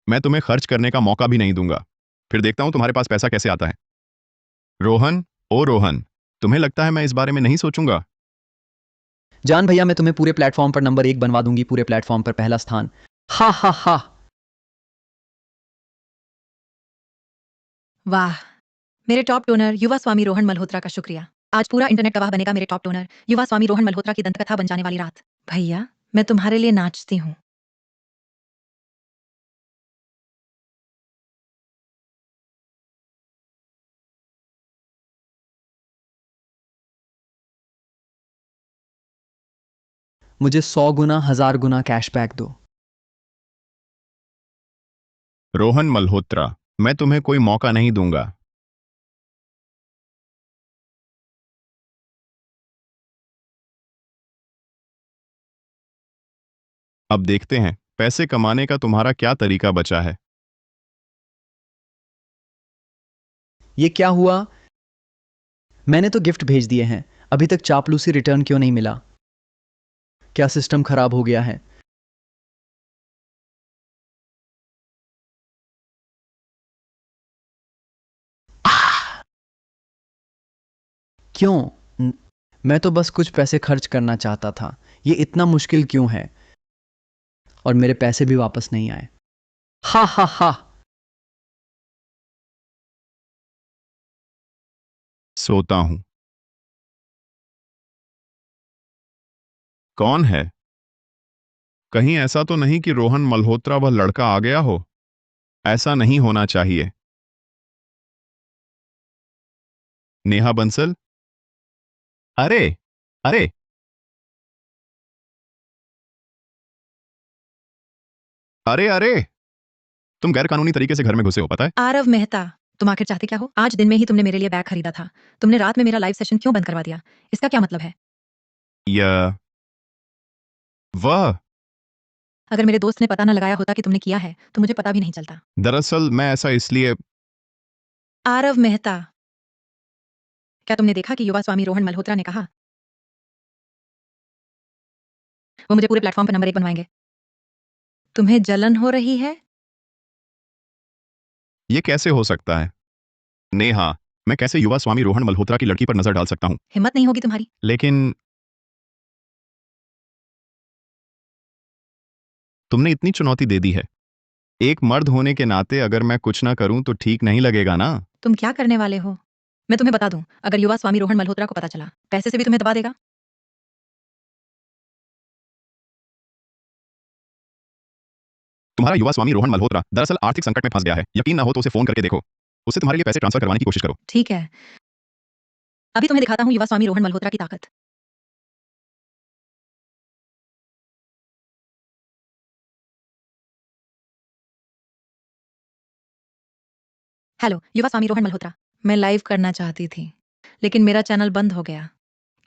मैं तुम्हें खर्च करने का मौका भी नहीं दूंगा, फिर देखता हूं तुम्हारे पास पैसा कैसे आता है। रोहन, ओ रोहन, तुम्हें लगता है मैं इस बारे में नहीं सोचूंगा? जान भैया, मैं तुम्हें पूरे प्लेटफॉर्म पर नंबर 1 बनवा दूंगी, पूरे प्लेटफॉर्म पर पहला स्थान। हा हा हा। वाह, मेरे टॉप टोनर युवा स्वामी रोहन मल्होत्रा का शुक्रिया। आज पूरा इंटरनेट गवाह बनेगा मेरे टॉप टोनर युवा स्वामी रोहन मल्होत्रा की दंतकथा बन जाने वाली रात। भैया, मैं तुम्हारे लिए नाचती हूँ। मुझे 100 गुना 1000 गुना कैशबैक दो। रोहन मल्होत्रा, मैं तुम्हें कोई मौका नहीं दूंगा। अब देखते हैं पैसे कमाने का तुम्हारा क्या तरीका बचा है। ये क्या हुआ? मैंने तो गिफ्ट भेज दिए हैं, अभी तक चापलूसी रिटर्न क्यों नहीं मिला? क्या सिस्टम खराब हो गया है? क्यों? मैं तो बस कुछ पैसे खर्च करना चाहता था, ये इतना मुश्किल क्यों है? और मेरे पैसे भी वापस नहीं आए। हा हा हा। सोता हूं। कौन है? कहीं ऐसा तो नहीं कि रोहन मल्होत्रा वह लड़का आ गया हो? ऐसा नहीं होना चाहिए। नेहा बंसल? अरे अरे, अरे अरे, तुम गैर कानूनी तरीके से घर में घुसे हो, पता है? आरव मेहता, तुम आखिर चाहते क्या हो? आज दिन में ही तुमने मेरे लिए बैग खरीदा था। तुमने रात में मेरा लाइव सेशन क्यों बंद करवा दिया? इसका क्या मतलब है? यह वह अगर मेरे दोस्त ने पता न लगाया होता कि तुमने किया है, तो मुझे पता भी नहीं चलता। दरअसल मैं ऐसा इसलिए। आरव मेहता, क्या तुमने देखा कि युवा स्वामी रोहन मल्होत्रा ने कहा वो मुझे पूरे प्लेटफॉर्म पर नंबर 1 बनवाएंगे? तुम्हें जलन हो रही है? ये कैसे हो सकता है? नेहा, मैं कैसे युवा स्वामी रोहन मल्होत्रा की लड़की पर नजर डाल सकता हूं? हिम्मत नहीं होगी तुम्हारी? लेकिन तुमने इतनी चुनौती दे दी है। एक मर्द होने के नाते अगर मैं कुछ ना करूं तो ठीक नहीं लगेगा ना? तुम क्या करने वाले हो? मैं तुम्हें बता दूं, अगर युवा स्वामी रोहन मल्होत्रा को पता चला, पैसे से भी तुम्हें दबा देगा। तुम्हारा युवा स्वामी रोहन मल्होत्रा दरअसल आर्थिक संकट में फंस गया है। यकीन ना हो तो उसे फोन करके देखो। उससे तुम्हारे लिए पैसे ट्रांसफर करवाने की कोशिश करो। ठीक है, अभी तुम्हें दिखाता हूं युवा स्वामी रोहन मल्होत्रा की ताकत। हेलो युवा स्वामी रोहन मल्होत्रा, मैं लाइव करना चाहती थी, लेकिन मेरा चैनल बंद हो गया।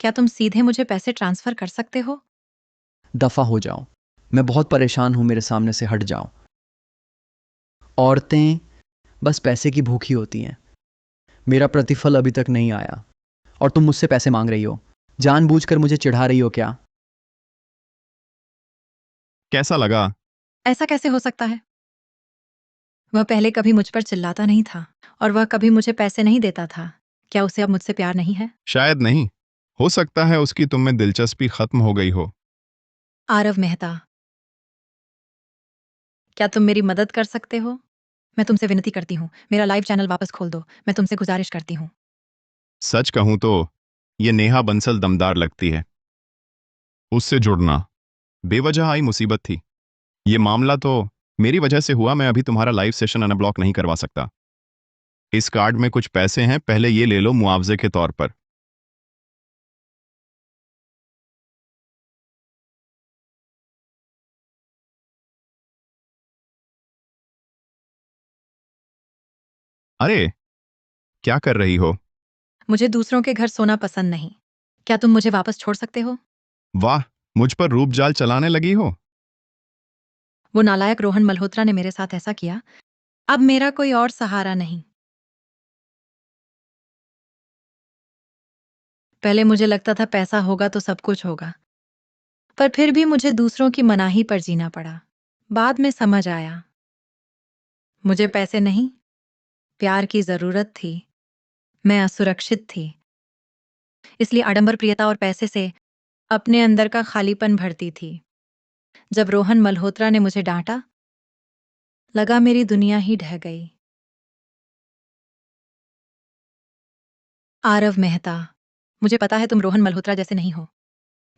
क्या तुम सीधे मुझे पैसे ट्रांसफर कर सकते हो? दफा हो जाओ, मैं बहुत परेशान हूं, मेरे सामने से हट जाओ। औरतें बस पैसे की भूखी होती हैं। मेरा प्रतिफल अभी तक नहीं आया और तुम मुझसे पैसे मांग रही हो। जानबूझकर मुझे चिढ़ा रही हो क्या? कैसा लगा? ऐसा कैसे हो सकता है? वह पहले कभी मुझ पर चिल्लाता नहीं था और वह कभी मुझे पैसे नहीं देता था। क्या उसे अब मुझसे प्यार नहीं है? शायद नहीं। हो सकता है उसकी तुम में दिलचस्पी खत्म हो गई हो। आरव मेहता, क्या तुम मेरी मदद कर सकते हो? मैं तुमसे विनती करती हूँ, मेरा लाइव चैनल वापस खोल दो। मैं तुमसे गुजारिश करती हूँ। सच कहूं तो ये नेहा बंसल दमदार लगती है। उससे जुड़ना बेवजह आई मुसीबत थी। ये मामला तो मेरी वजह से हुआ। मैं अभी तुम्हारा लाइव सेशन अनब्लॉक नहीं करवा सकता। इस कार्ड में कुछ पैसे हैं, पहले ये ले लो मुआवजे के तौर पर। अरे, क्या कर रही हो? मुझे दूसरों के घर सोना पसंद नहीं। क्या तुम मुझे वापस छोड़ सकते हो? वाह, मुझ पर रूपजाल चलाने लगी हो। वो नालायक रोहन मल्होत्रा ने मेरे साथ ऐसा किया। अब मेरा कोई और सहारा नहीं। पहले मुझे लगता था पैसा होगा तो सब कुछ होगा, पर फिर भी मुझे दूसरों की मनाही पर जीना पड़ा। बाद में समझ आया, मुझे पैसे नहीं, प्यार की जरूरत थी। मैं असुरक्षित थी, इसलिए आडंबर प्रियता और पैसे से अपने अंदर का खालीपन भरती थी। जब रोहन मल्होत्रा ने मुझे डांटा, लगा मेरी दुनिया ही ढह गई। आरव मेहता, मुझे पता है तुम रोहन मल्होत्रा जैसे नहीं हो।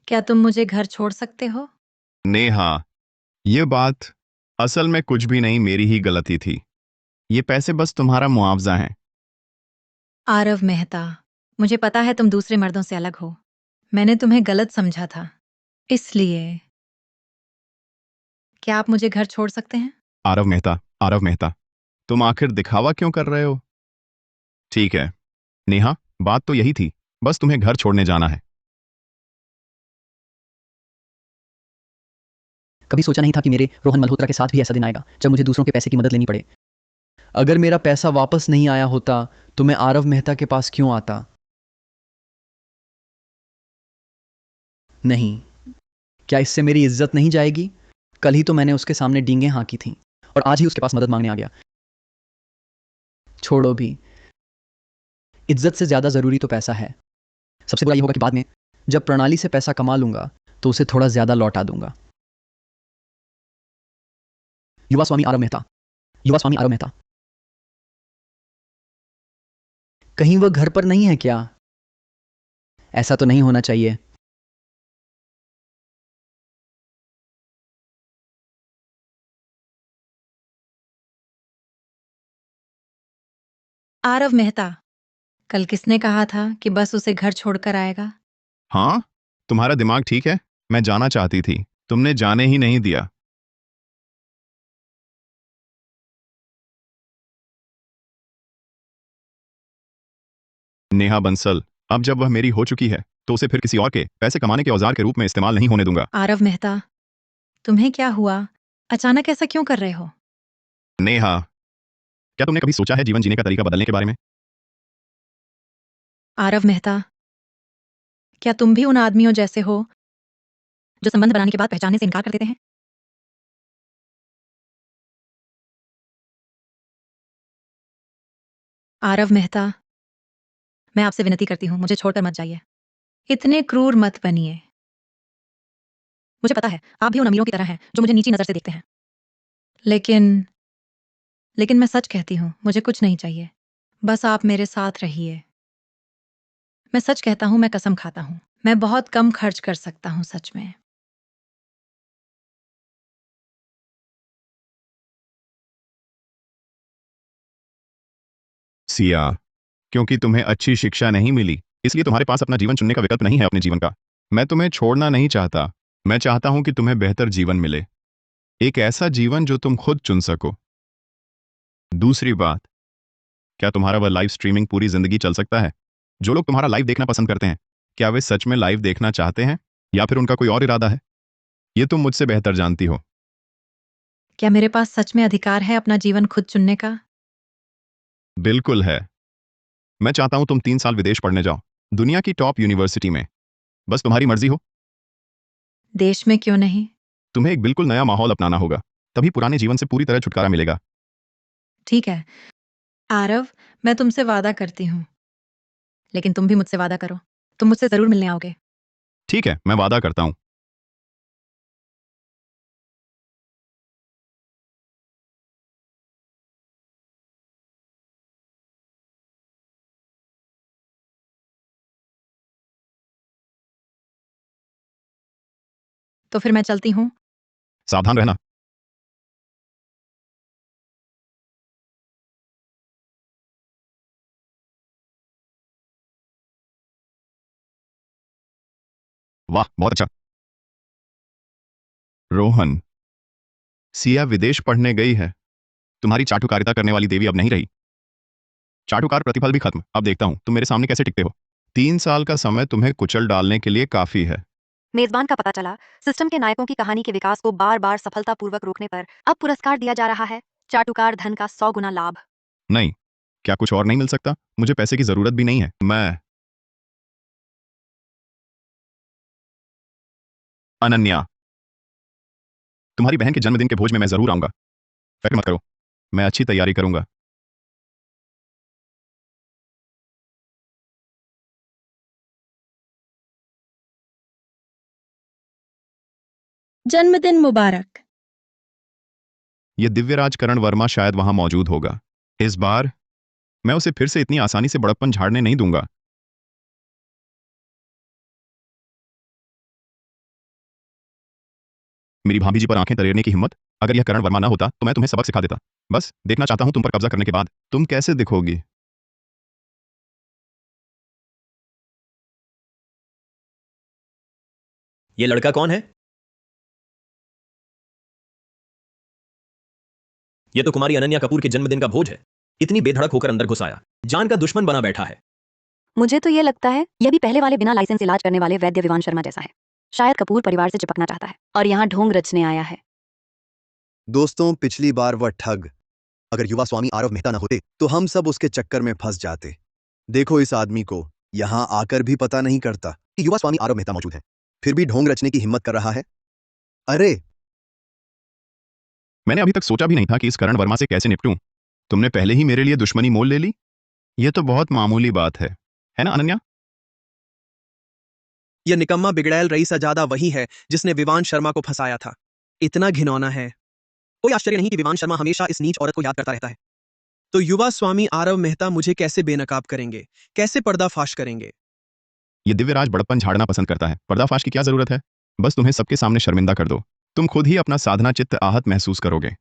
क्या तुम मुझे घर छोड़ सकते हो? नेहा, ये बात असल में कुछ भी नहीं, मेरी ही गलती थी। ये पैसे बस तुम्हारा मुआवजा है। आरव मेहता, मुझे पता है तुम दूसरे मर्दों से अलग हो। मैंने तुम्हें गलत समझा था, इसलिए क्या आप मुझे घर छोड़ सकते हैं? आरव मेहता, आरव मेहता, तुम आखिर दिखावा क्यों कर रहे हो? ठीक है नेहा, बात तो यही थी, बस तुम्हें घर छोड़ने जाना है। कभी सोचा नहीं था कि मेरे रोहन मल्होत्रा के साथ भी ऐसा दिन आएगा जब मुझे दूसरों के पैसे की मदद लेनी पड़े। अगर मेरा पैसा वापस नहीं आया होता तो मैं आरव मेहता के पास क्यों आता? नहीं, क्या इससे मेरी इज्जत नहीं जाएगी? कल ही तो मैंने उसके सामने डींगे हाँकी थी और आज ही उसके पास मदद मांगने आ गया। छोड़ो भी, इज्जत से ज्यादा जरूरी तो पैसा है। सबसे बुरा यह होगा कि बाद में जब प्रणाली से पैसा कमा लूंगा तो उसे थोड़ा ज्यादा लौटा दूंगा। युवा स्वामी आरव मेहता, युवा स्वामी आरव मेहता, कहीं वह घर पर नहीं है क्या? ऐसा तो नहीं होना चाहिए। आरव मेहता, कल किसने कहा था कि बस उसे घर छोड़कर आएगा? हाँ, तुम्हारा दिमाग ठीक है। मैं जाना चाहती थी, तुमने जाने ही नहीं दिया। नेहा बंसल, अब जब वह मेरी हो चुकी है तो उसे फिर किसी और के पैसे कमाने के औजार के रूप में इस्तेमाल नहीं होने दूंगा। आरव मेहता, तुम्हें क्या हुआ? अचानक ऐसा क्यों कर रहे हो? नेहा, क्या तुमने कभी सोचा है जीवन जीने का तरीका बदलने के बारे में? आरव मेहता, क्या तुम भी उन आदमियों जैसे हो जो संबंध बनाने के बाद पहचानने से इनकार कर देते हैं? आरव मेहता, मैं आपसे विनती करती हूं, मुझे छोड़कर मत जाइए। इतने क्रूर मत बनिए। मुझे पता है आप भी उन अमीरों की तरह हैं जो मुझे नीची नजर से देखते हैं, लेकिन मैं सच कहती हूं, मुझे कुछ नहीं चाहिए। बस आप मेरे साथ रहिए। मैं सच कहता हूं, मैं कसम खाता हूं, मैं बहुत कम खर्च कर सकता हूं, सच में। सिया, क्योंकि तुम्हें अच्छी शिक्षा नहीं मिली इसलिए तुम्हारे पास अपना जीवन चुनने का विकल्प नहीं है अपने जीवन का। मैं तुम्हें छोड़ना नहीं चाहता। मैं चाहता हूं कि तुम्हें बेहतर जीवन मिले, एक ऐसा जीवन जो तुम खुद चुन सको। दूसरी बात, क्या तुम्हारा वह लाइव स्ट्रीमिंग पूरी जिंदगी चल सकता है? जो लोग तुम्हारा लाइव देखना पसंद करते हैं, क्या वे सच में लाइव देखना चाहते हैं या फिर उनका कोई और इरादा है? ये तुम मुझसे बेहतर जानती हो। क्या मेरे पास सच में अधिकार है अपना जीवन खुद चुनने का? बिल्कुल है। मैं चाहता हूं तुम 3 साल विदेश पढ़ने जाओ, दुनिया की टॉप यूनिवर्सिटी में। बस तुम्हारी मर्जी हो। देश में क्यों नहीं? तुम्हें एक बिल्कुल नया माहौल अपनाना होगा, तभी पुराने जीवन से पूरी तरह छुटकारा मिलेगा। ठीक है आरव, मैं तुमसे वादा करती हूं, लेकिन तुम भी मुझसे वादा करो, तुम मुझसे जरूर मिलने आओगे। ठीक है, मैं वादा करता हूं। तो फिर मैं चलती हूं। सावधान रहना। वाह, बहुत अच्छा। रोहन, सिया विदेश पढ़ने गई है। तुम्हारी चाटुकारिता करने वाली देवी अब नहीं रही। चाटुकार प्रतिफल भी खत्म। अब देखता हूं तुम मेरे सामने कैसे टिकते हो। 3 साल का समय तुम्हें कुचल डालने के लिए काफी है। मेजबान का पता चला, सिस्टम के नायकों की कहानी के विकास को बार बार सफलतापूर्वक रोकने पर अब पुरस्कार दिया जा रहा है, चाटुकार धन का 100 गुना लाभ। नहीं, क्या कुछ और नहीं मिल सकता? मुझे पैसे की जरूरत भी नहीं है। मैं अनन्या, तुम्हारी बहन के जन्मदिन के भोज में मैं जरूर आऊंगा। फिक्र मत करो, मैं अच्छी तैयारी करूंगा। जन्मदिन मुबारक। यह दिव्यराज करण वर्मा शायद वहां मौजूद होगा। इस बार मैं उसे फिर से इतनी आसानी से बड़प्पन झाड़ने नहीं दूंगा। मेरी भाभी जी पर आंखें तरेरने की हिम्मत! अगर यह करण वर्मा ना होता तो मैं तुम्हें सबक सिखा देता। बस देखना चाहता हूं तुम पर कब्जा करने के बाद तुम कैसे दिखोगी। ये लड़का कौन है? ये तो कुमारी अनन्या कपूर के जन्मदिन का भोज है। इतनी बेधड़क होकर अंदर घुस आया, जान का दुश्मन बना बैठा है। मुझे तो ये लगता है यह भी पहले वाले बिना लाइसेंस इलाज करने वाले वैद्य विवान शर्मा जैसा है। शायद कपूर परिवार से चिपकना चाहता है और यहाँ ढोंग रचने आया है। दोस्तों, पिछली बार वह ठग अगर युवा स्वामी आरव मेहता न होते तो हम सब उसके चक्कर में फंस जाते। देखो इस आदमी को यहां आकर भी पता नहीं करता कि युवा स्वामी आरव मेहता मौजूद है, फिर भी ढोंग रचने की हिम्मत कर रहा है। अरे मैंने अभी तक सोचा भी नहीं था कि इस करण वर्मा से कैसे निपटूं। तुमने पहले ही मेरे लिए दुश्मनी मोल ले ली। यह तो बहुत मामूली बात है ना अनन्या? यह निकम्मा बिगड़ैल रईसजादा वही है जिसने विवान शर्मा को फंसाया था। इतना घिनौना है, कोई आश्चर्य नहीं कि विवान शर्मा हमेशा इस नीच औरत को याद करता रहता है। तो युवा स्वामी आरव मेहता मुझे कैसे बेनकाब करेंगे, कैसे पर्दाफाश करेंगे? ये दिव्यराज बड़प्पन झाड़ना पसंद करता है। पर्दाफाश की क्या जरूरत है? बस तुम्हें सबके सामने शर्मिंदा कर दो। तुम खुद ही अपना साधना चित्त आहत महसूस करोगे।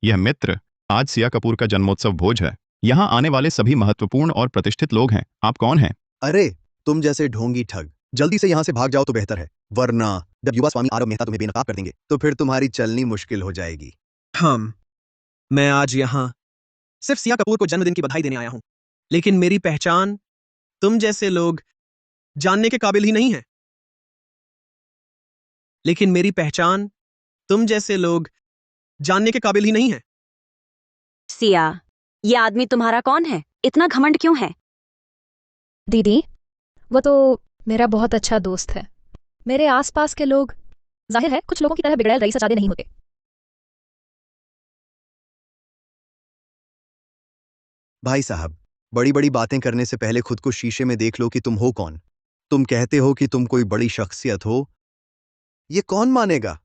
यह मित्र, आज सिया कपूर का जन्मोत्सव भोज है। यहाँ आने वाले सभी महत्वपूर्ण और प्रतिष्ठित लोग हैं। आप कौन हैं? अरे तुम जैसे ढोंगी ठग जल्दी से यहां से भाग जाओ तो बेहतर है, वरना जब युवा स्वामी आरव मेहता तुम्हें बेनकाब कर देंगे तो फिर तुम्हारी चलनी मुश्किल हो जाएगी। मैं आज यहाँ सिर्फ सिया कपूर को जन्मदिन की बधाई देने आया हूं, लेकिन मेरी पहचान तुम जैसे लोग जानने के काबिल ही नहीं है। लेकिन मेरी पहचान तुम जैसे लोग जानने के काबिल ही नहीं है। सिया, ये आदमी तुम्हारा कौन है? इतना घमंड क्यों है? दीदी, वो तो मेरा बहुत अच्छा दोस्त है। मेरे आसपास के लोग जाहिर है कुछ लोगों की तरह बिगड़ैल रईसजादे नहीं होते। भाई साहब, बड़ी बड़ी बातें करने से पहले खुद को शीशे में देख लो कि तुम हो कौन। तुम कहते हो कि तुम कोई बड़ी शख्सियत हो, ये कौन मानेगा?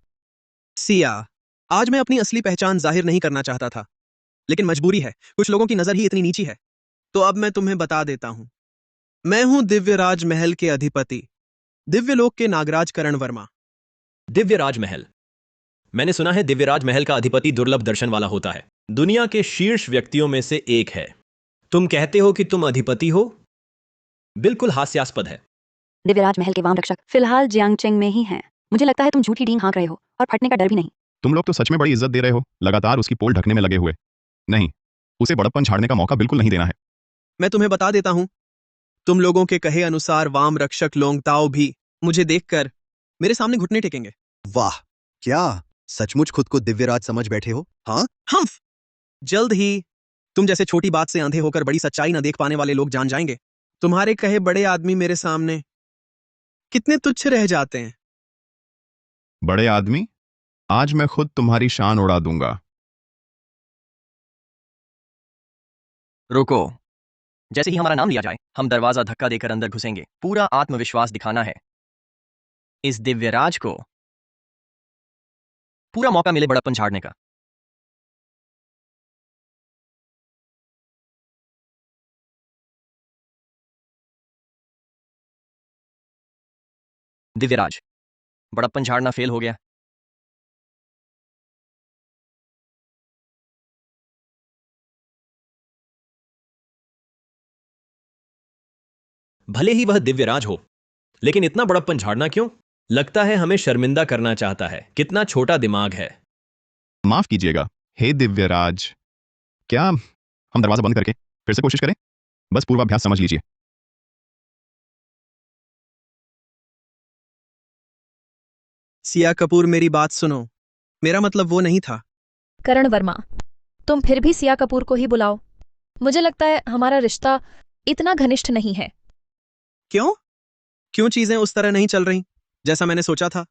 सिया, आज मैं अपनी असली पहचान जाहिर नहीं करना चाहता था, लेकिन मजबूरी है, कुछ लोगों की नजर ही इतनी नीची है। तो अब मैं तुम्हें बता देता हूं, मैं हूं दिव्यराज महल के अधिपति, दिव्यलोक के नागराज करण वर्मा। दिव्यराज महल। मैंने सुना है दिव्यराज महल का अधिपति दुर्लभ दर्शन वाला होता है, दुनिया के शीर्ष व्यक्तियों में से एक है। तुम कहते हो कि तुम अधिपति हो? बिल्कुल हास्यास्पद है। दिव्यराज महल के वाम रक्षक फिलहाल जियांगचेंग में ही हैं। मुझे लगता है तुम झूठी डींग हाँक रहे हो और फटने का डर भी नहीं। तुम लोग तो सच में बड़ी इज्जत दे रहे हो, लगातार उसकी पोल ढकने में लगे हुए। नहीं, उसे बड़प्पन झाड़ने का मौका बिल्कुल नहीं देना है। मैं तुम्हें बता देता हूं, तुम लोगों के कहे अनुसार वाम रक्षक लोंगताओ भी मुझे देखकर मेरे सामने घुटने टेकेंगे। वाह, क्या सचमुच खुद को दिव्यराज समझ बैठे हो? हाँ, हम्फ! जल्द ही तुम जैसे छोटी बात से अंधे होकर बड़ी सच्चाई न देख पाने वाले लोग जान जाएंगे। तुम्हारे कहे बड़े आदमी मेरे सामने कितने तुच्छ रह जाते हैं। बड़े आदमी, आज मैं खुद तुम्हारी शान उड़ा दूंगा। रुको, जैसे ही हमारा नाम लिया जाए हम दरवाजा धक्का देकर अंदर घुसेंगे। पूरा आत्मविश्वास दिखाना है। इस दिव्यराज को पूरा मौका मिले बड़प्पन झाड़ने का। दिव्यराज, बड़प्पन झाड़ना फेल हो गया। भले ही वह दिव्यराज हो, लेकिन इतना बड़प्पन झाड़ना क्यों? लगता है हमें शर्मिंदा करना चाहता है। कितना छोटा दिमाग है। माफ कीजिएगा, हे दिव्यराज, क्या हम दरवाजा बंद करके फिर से कोशिश करें? बस पूर्वाभ्यास समझ लीजिए। सिया कपूर, मेरी बात सुनो, मेरा मतलब वो नहीं था। करण वर्मा, तुम फिर भी सिया कपूर को ही बुलाओ। मुझे लगता है हमारा रिश्ता इतना घनिष्ठ नहीं है। क्यों? क्यों चीजें उस तरह नहीं चल रही जैसा मैंने सोचा था?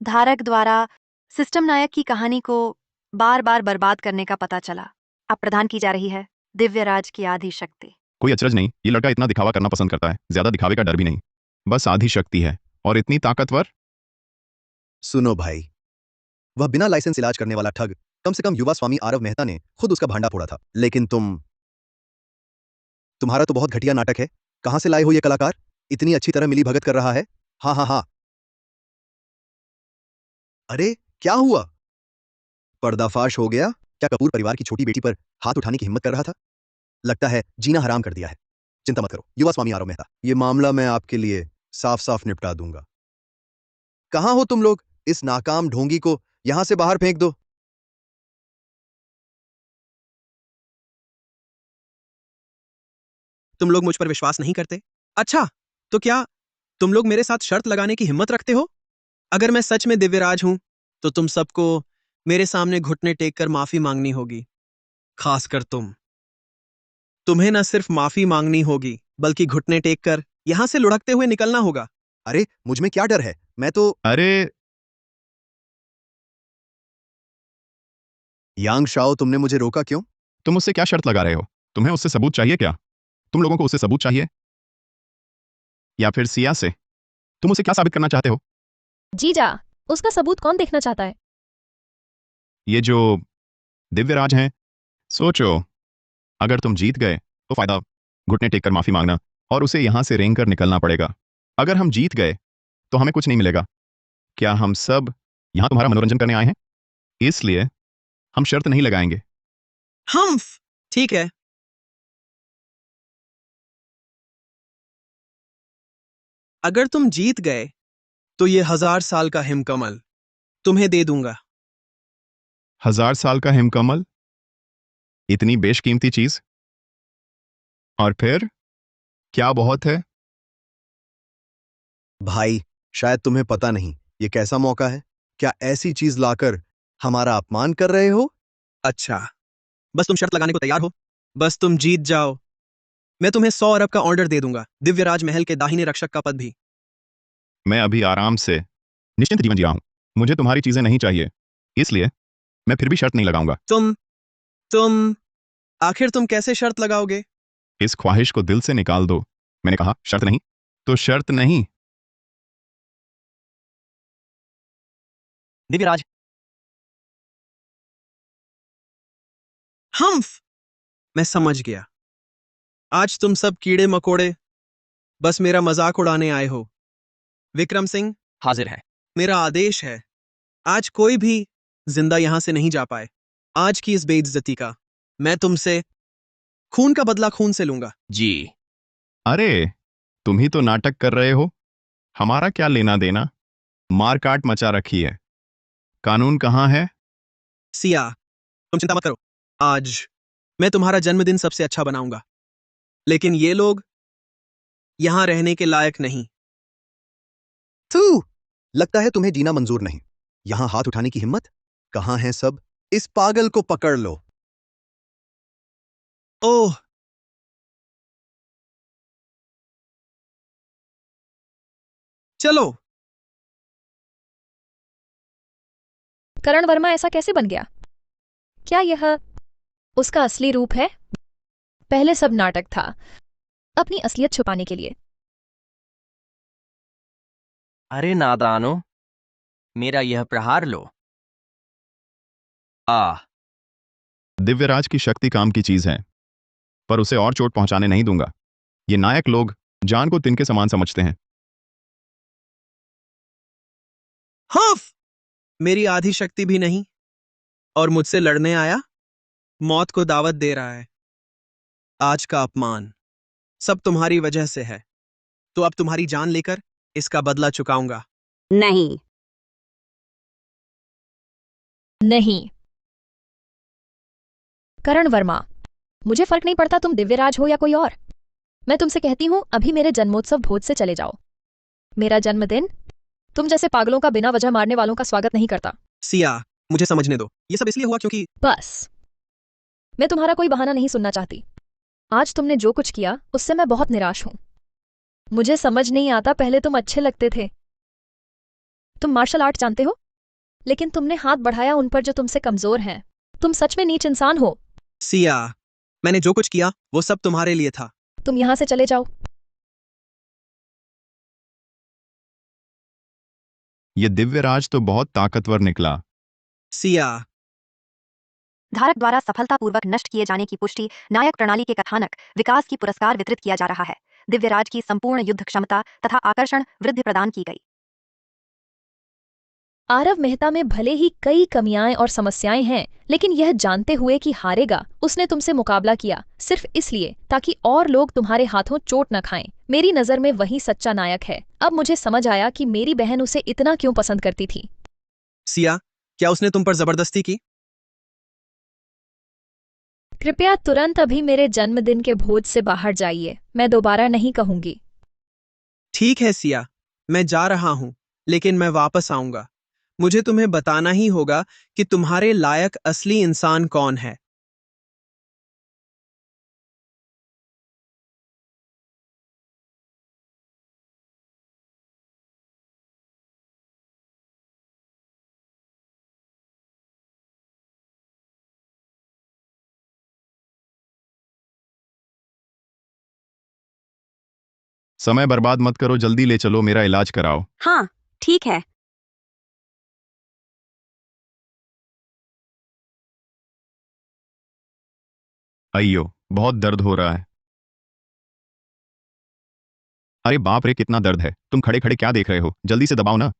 धारक द्वारा सिस्टम नायक की कहानी को बार बार बर्बाद करने का पता चला। अब प्रदान की जा रही है दिव्यराज की आधी शक्ति। कोई अचरज नहीं, ये लड़का इतना दिखावा करना पसंद करता है। ज्यादा दिखावे का डर भी नहीं, बस आधी शक्ति है और इतनी ताकतवर। सुनो भाई, वह बिना लाइसेंस इलाज करने वाला ठग कम से कम युवा स्वामी आरव मेहता ने खुद उसका भांडा फोड़ा था। लेकिन तुम्हारा तो बहुत घटिया नाटक है। कहां से लाए हो ये कलाकार? इतनी अच्छी तरह मिली भगत कर रहा है। हाँ हाँ हाँ। अरे क्या हुआ? पर्दाफाश हो गया? क्या कपूर परिवार की छोटी बेटी पर हाथ उठाने की हिम्मत कर रहा था? लगता है जीना हराम कर दिया है। चिंता मत करो युवा स्वामी आरव मेहता, ये मामला मैं आपके लिए साफ साफ निपटा दूंगा। कहां हो तुम लोग? इस नाकाम ढोंगी को यहां से बाहर फेंक दो। तुम लोग मुझ पर विश्वास नहीं करते? अच्छा, तो क्या तुम लोग मेरे साथ शर्त लगाने की हिम्मत रखते हो? अगर मैं सच में दिव्यराज हूं तो तुम सबको मेरे सामने घुटने टेक कर माफी मांगनी होगी, खासकर तुम्हें न सिर्फ माफी मांगनी होगी बल्कि घुटने टेक कर यहां से लुढ़कते हुए निकलना होगा। अरे मुझ में क्या डर है, मैं तो। अरे यांग शाओ, तुमने मुझे रोका क्यों? तुम उससे क्या शर्त लगा रहे हो? तुम्हें उससे सबूत चाहिए क्या? तुम लोगों को उससे सबूत चाहिए या फिर सिया से? तुम उसे क्या साबित करना चाहते हो? जीजा, उसका सबूत कौन देखना चाहता है? ये जो दिव्यराज हैं, सोचो, अगर तुम जीत गए तो फायदा घुटने टेक कर माफी मांगना और उसे यहां से रेंग कर निकलना पड़ेगा। अगर हम जीत गए तो हमें कुछ नहीं मिलेगा। क्या हम सब यहां तुम्हारा मनोरंजन करने आए हैं? इसलिए हम शर्त नहीं लगाएंगे। हम्फ, ठीक है। अगर तुम जीत गए तो ये 1000 साल का हिमकमल तुम्हें दे दूंगा। 1000 साल का हिमकमल? इतनी बेशकीमती चीज? और फिर क्या बहुत है? भाई, शायद तुम्हें पता नहीं ये कैसा मौका है। क्या ऐसी चीज लाकर हमारा अपमान कर रहे हो? अच्छा, बस तुम शर्त लगाने को तैयार हो? बस तुम जीत जाओ, मैं तुम्हें 100 अरब का ऑर्डर दे दूंगा, दिव्यराज महल के दाहिने रक्षक का पद भी। मैं अभी आराम से निश्चिंत जीवन जी रहा हूं। मुझे तुम्हारी चीजें नहीं चाहिए, इसलिए मैं फिर भी शर्त नहीं लगाऊंगा। तुम आखिर तुम कैसे शर्त लगाओगे? इस ख्वाहिश को दिल से निकाल दो। मैंने कहा शर्त नहीं, तो शर्त नहीं। दिव्यराज, हम्फ, मैं समझ गया। आज तुम सब कीड़े मकोड़े बस मेरा मजाक उड़ाने आए हो। विक्रम सिंह, हाजिर है। मेरा आदेश है, आज कोई भी जिंदा यहां से नहीं जा पाए। आज की इस बेइज्जती का मैं तुमसे खून का बदला खून से लूंगा। जी। अरे तुम ही तो नाटक कर रहे हो, हमारा क्या लेना देना? मारकाट मचा रखी है, कानून कहां है? सिया, तुम चिंता मत करो, आज मैं तुम्हारा जन्मदिन सबसे अच्छा बनाऊंगा। लेकिन ये लोग यहां रहने के लायक नहीं। थू, लगता है तुम्हें जीना मंजूर नहीं। यहां हाथ उठाने की हिम्मत? कहां हैं सब? इस पागल को पकड़ लो। ओह, चलो। करण वर्मा ऐसा कैसे बन गया? क्या यह उसका असली रूप है? पहले सब नाटक था, अपनी असलियत छुपाने के लिए। अरे नादानो, मेरा यह प्रहार लो। दिव्यराज की शक्ति काम की चीज है, पर उसे और चोट पहुंचाने नहीं दूंगा। ये नायक लोग जान को तिनके समान समझते हैं। हफ, मेरी आधी शक्ति भी नहीं और मुझसे लड़ने आया? मौत को दावत दे रहा है। आज का अपमान सब तुम्हारी वजह से है, तो अब तुम्हारी जान लेकर इसका बदला चुकाऊंगा। नहीं। नहीं करण वर्मा, मुझे फर्क नहीं पड़ता तुम दिव्यराज हो या कोई और। मैं तुमसे कहती हूं, अभी मेरे जन्मोत्सव भोज से चले जाओ। मेरा जन्मदिन तुम जैसे पागलों का बिना वजह मारने वालों का स्वागत नहीं करता। सिया, मुझे समझने दो, ये सब इसलिए हुआ क्योंकि बस, मैं तुम्हारा कोई बहाना नहीं सुनना चाहती। आज तुमने जो कुछ किया उससे मैं बहुत निराश हूं। मुझे समझ नहीं आता, पहले तुम अच्छे लगते थे। तुम मार्शल आर्ट जानते हो, लेकिन तुमने हाथ बढ़ाया उन पर जो तुमसे कमजोर हैं। तुम सच में नीच इंसान हो। सिया, मैंने जो कुछ किया वो सब तुम्हारे लिए था। तुम यहां से चले जाओ। ये दिव्यराज तो बहुत ताकतवर निकला। सिया, धारक द्वारा सफलतापूर्वक नष्ट किए जाने की पुष्टि नायक प्रणाली के कथानक विकास की पुरस्कार वितरित किया जा रहा है। दिव्यराज की संपूर्ण युद्ध क्षमता तथा आकर्षण वृद्धि प्रदान की गई। आरव मेहता में भले ही कई कमियां और समस्याएं हैं, लेकिन यह जानते हुए कि हारेगा, उसने तुमसे मुकाबला किया सिर्फ इसलिए ताकि और लोग तुम्हारे हाथों चोट न खाएं। मेरी नजर में वही सच्चा नायक है। अब मुझे समझ आया कि मेरी बहन उसे इतना क्यों पसंद करती थी। सिया, क्या उसने तुम पर जबरदस्ती की? कृपया तुरंत अभी मेरे जन्मदिन के भोज से बाहर जाइए। मैं दोबारा नहीं कहूंगी। ठीक है सिया, मैं जा रहा हूं, लेकिन मैं वापस आऊंगा। मुझे तुम्हें बताना ही होगा कि तुम्हारे लायक असली इंसान कौन है। समय बर्बाद मत करो, जल्दी ले चलो, मेरा इलाज कराओ। हाँ, ठीक है। अय्यो, बहुत दर्द हो रहा है। अरे बाप रे, कितना दर्द है। तुम खड़े खड़े क्या देख रहे हो? जल्दी से दबाओ ना।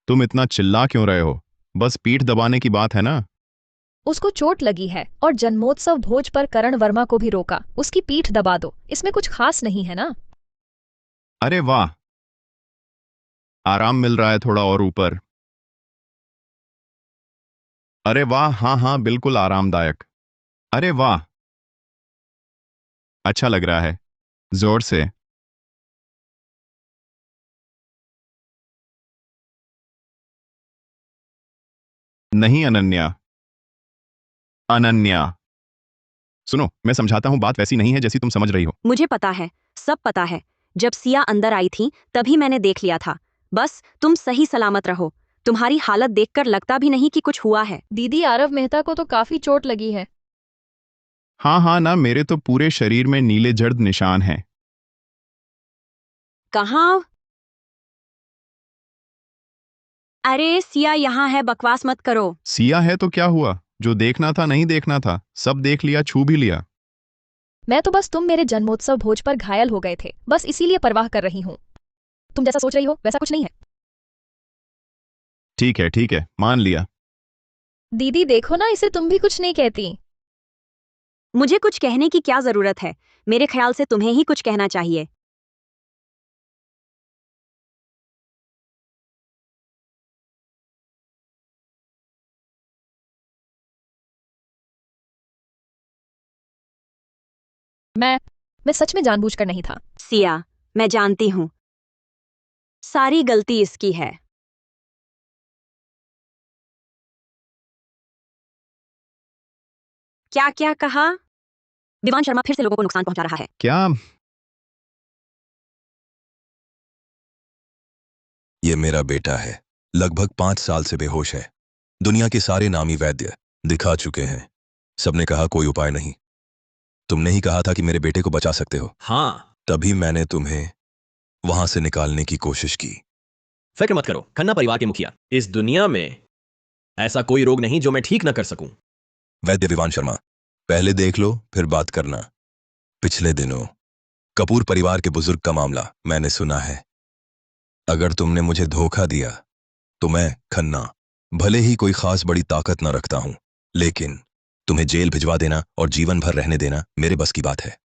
तुम इतना चिल्ला क्यों रहे हो? बस पीठ दबाने की बात है ना। उसको चोट लगी है और जन्मोत्सव भोज पर करण वर्मा को भी रोका। उसकी पीठ दबा दो, इसमें कुछ खास नहीं है ना। अरे वाह, आराम मिल रहा है थोड़ा और ऊपर। अरे वाह, हाँ हाँ, बिल्कुल आरामदायक। अरे वाह, अच्छा लग रहा है। जोर से। नहीं अनन्या, अनन्या, सुनो, मैं समझाता हूं, बात वैसी नहीं है जैसी तुम समझ रही हो। मुझे पता है, सब पता है। जब सिया अंदर आई थी तभी मैंने देख लिया था। बस तुम सही सलामत रहो। तुम्हारी हालत देखकर लगता भी नहीं कि कुछ हुआ है। दीदी, आरव मेहता को तो काफी चोट लगी है। हाँ हाँ ना, मेरे तो पूरे शरीर में नीले जर्द निशान हैं। कहाँ? अरे सिया यहाँ है, बकवास मत करो। सिया है तो क्या हुआ? जो देखना था नहीं देखना था, सब देख लिया, छू भी लिया। मैं तो बस तुम मेरे जन्मोत्सव भोज पर घायल हो गए थे, बस इसीलिए परवाह कर रही हूँ। तुम जैसा सोच रही हो वैसा कुछ नहीं है। ठीक है, मान लिया। दीदी देखो ना, इसे तुम भी कुछ नहीं कहती। मुझे कुछ कहने की क्या जरूरत है? मेरे ख्याल से तुम्हें ही कुछ कहना चाहिए। मैं सच में जानबूझकर नहीं था। सिया, मैं जानती हूँ। सारी गलती इसकी है। क्या क्या कहा? विवान शर्मा फिर से लोगों को नुकसान पहुंचा रहा है। क्या? ये मेरा बेटा है, लगभग 5 साल से बेहोश है। दुनिया के सारे नामी वैद्य दिखा चुके हैं, सबने कहा कोई उपाय नहीं। तुमने ही कहा था कि मेरे बेटे को बचा सकते हो। हाँ, तभी मैंने तुम्हें वहां से निकालने की कोशिश की। फिक्र मत करो खन्ना परिवार के मुखिया, इस दुनिया में ऐसा कोई रोग नहीं जो मैं ठीक न कर सकूं। वैद्य विवान शर्मा, पहले देख लो फिर बात करना। पिछले दिनों कपूर परिवार के बुजुर्ग का मामला मैंने सुना है। अगर तुमने मुझे धोखा दिया तो मैं खन्ना भले ही कोई खास बड़ी ताकत न रखता हूं, लेकिन तुम्हें जेल भिजवा देना और जीवन भर रहने देना मेरे बस की बात है।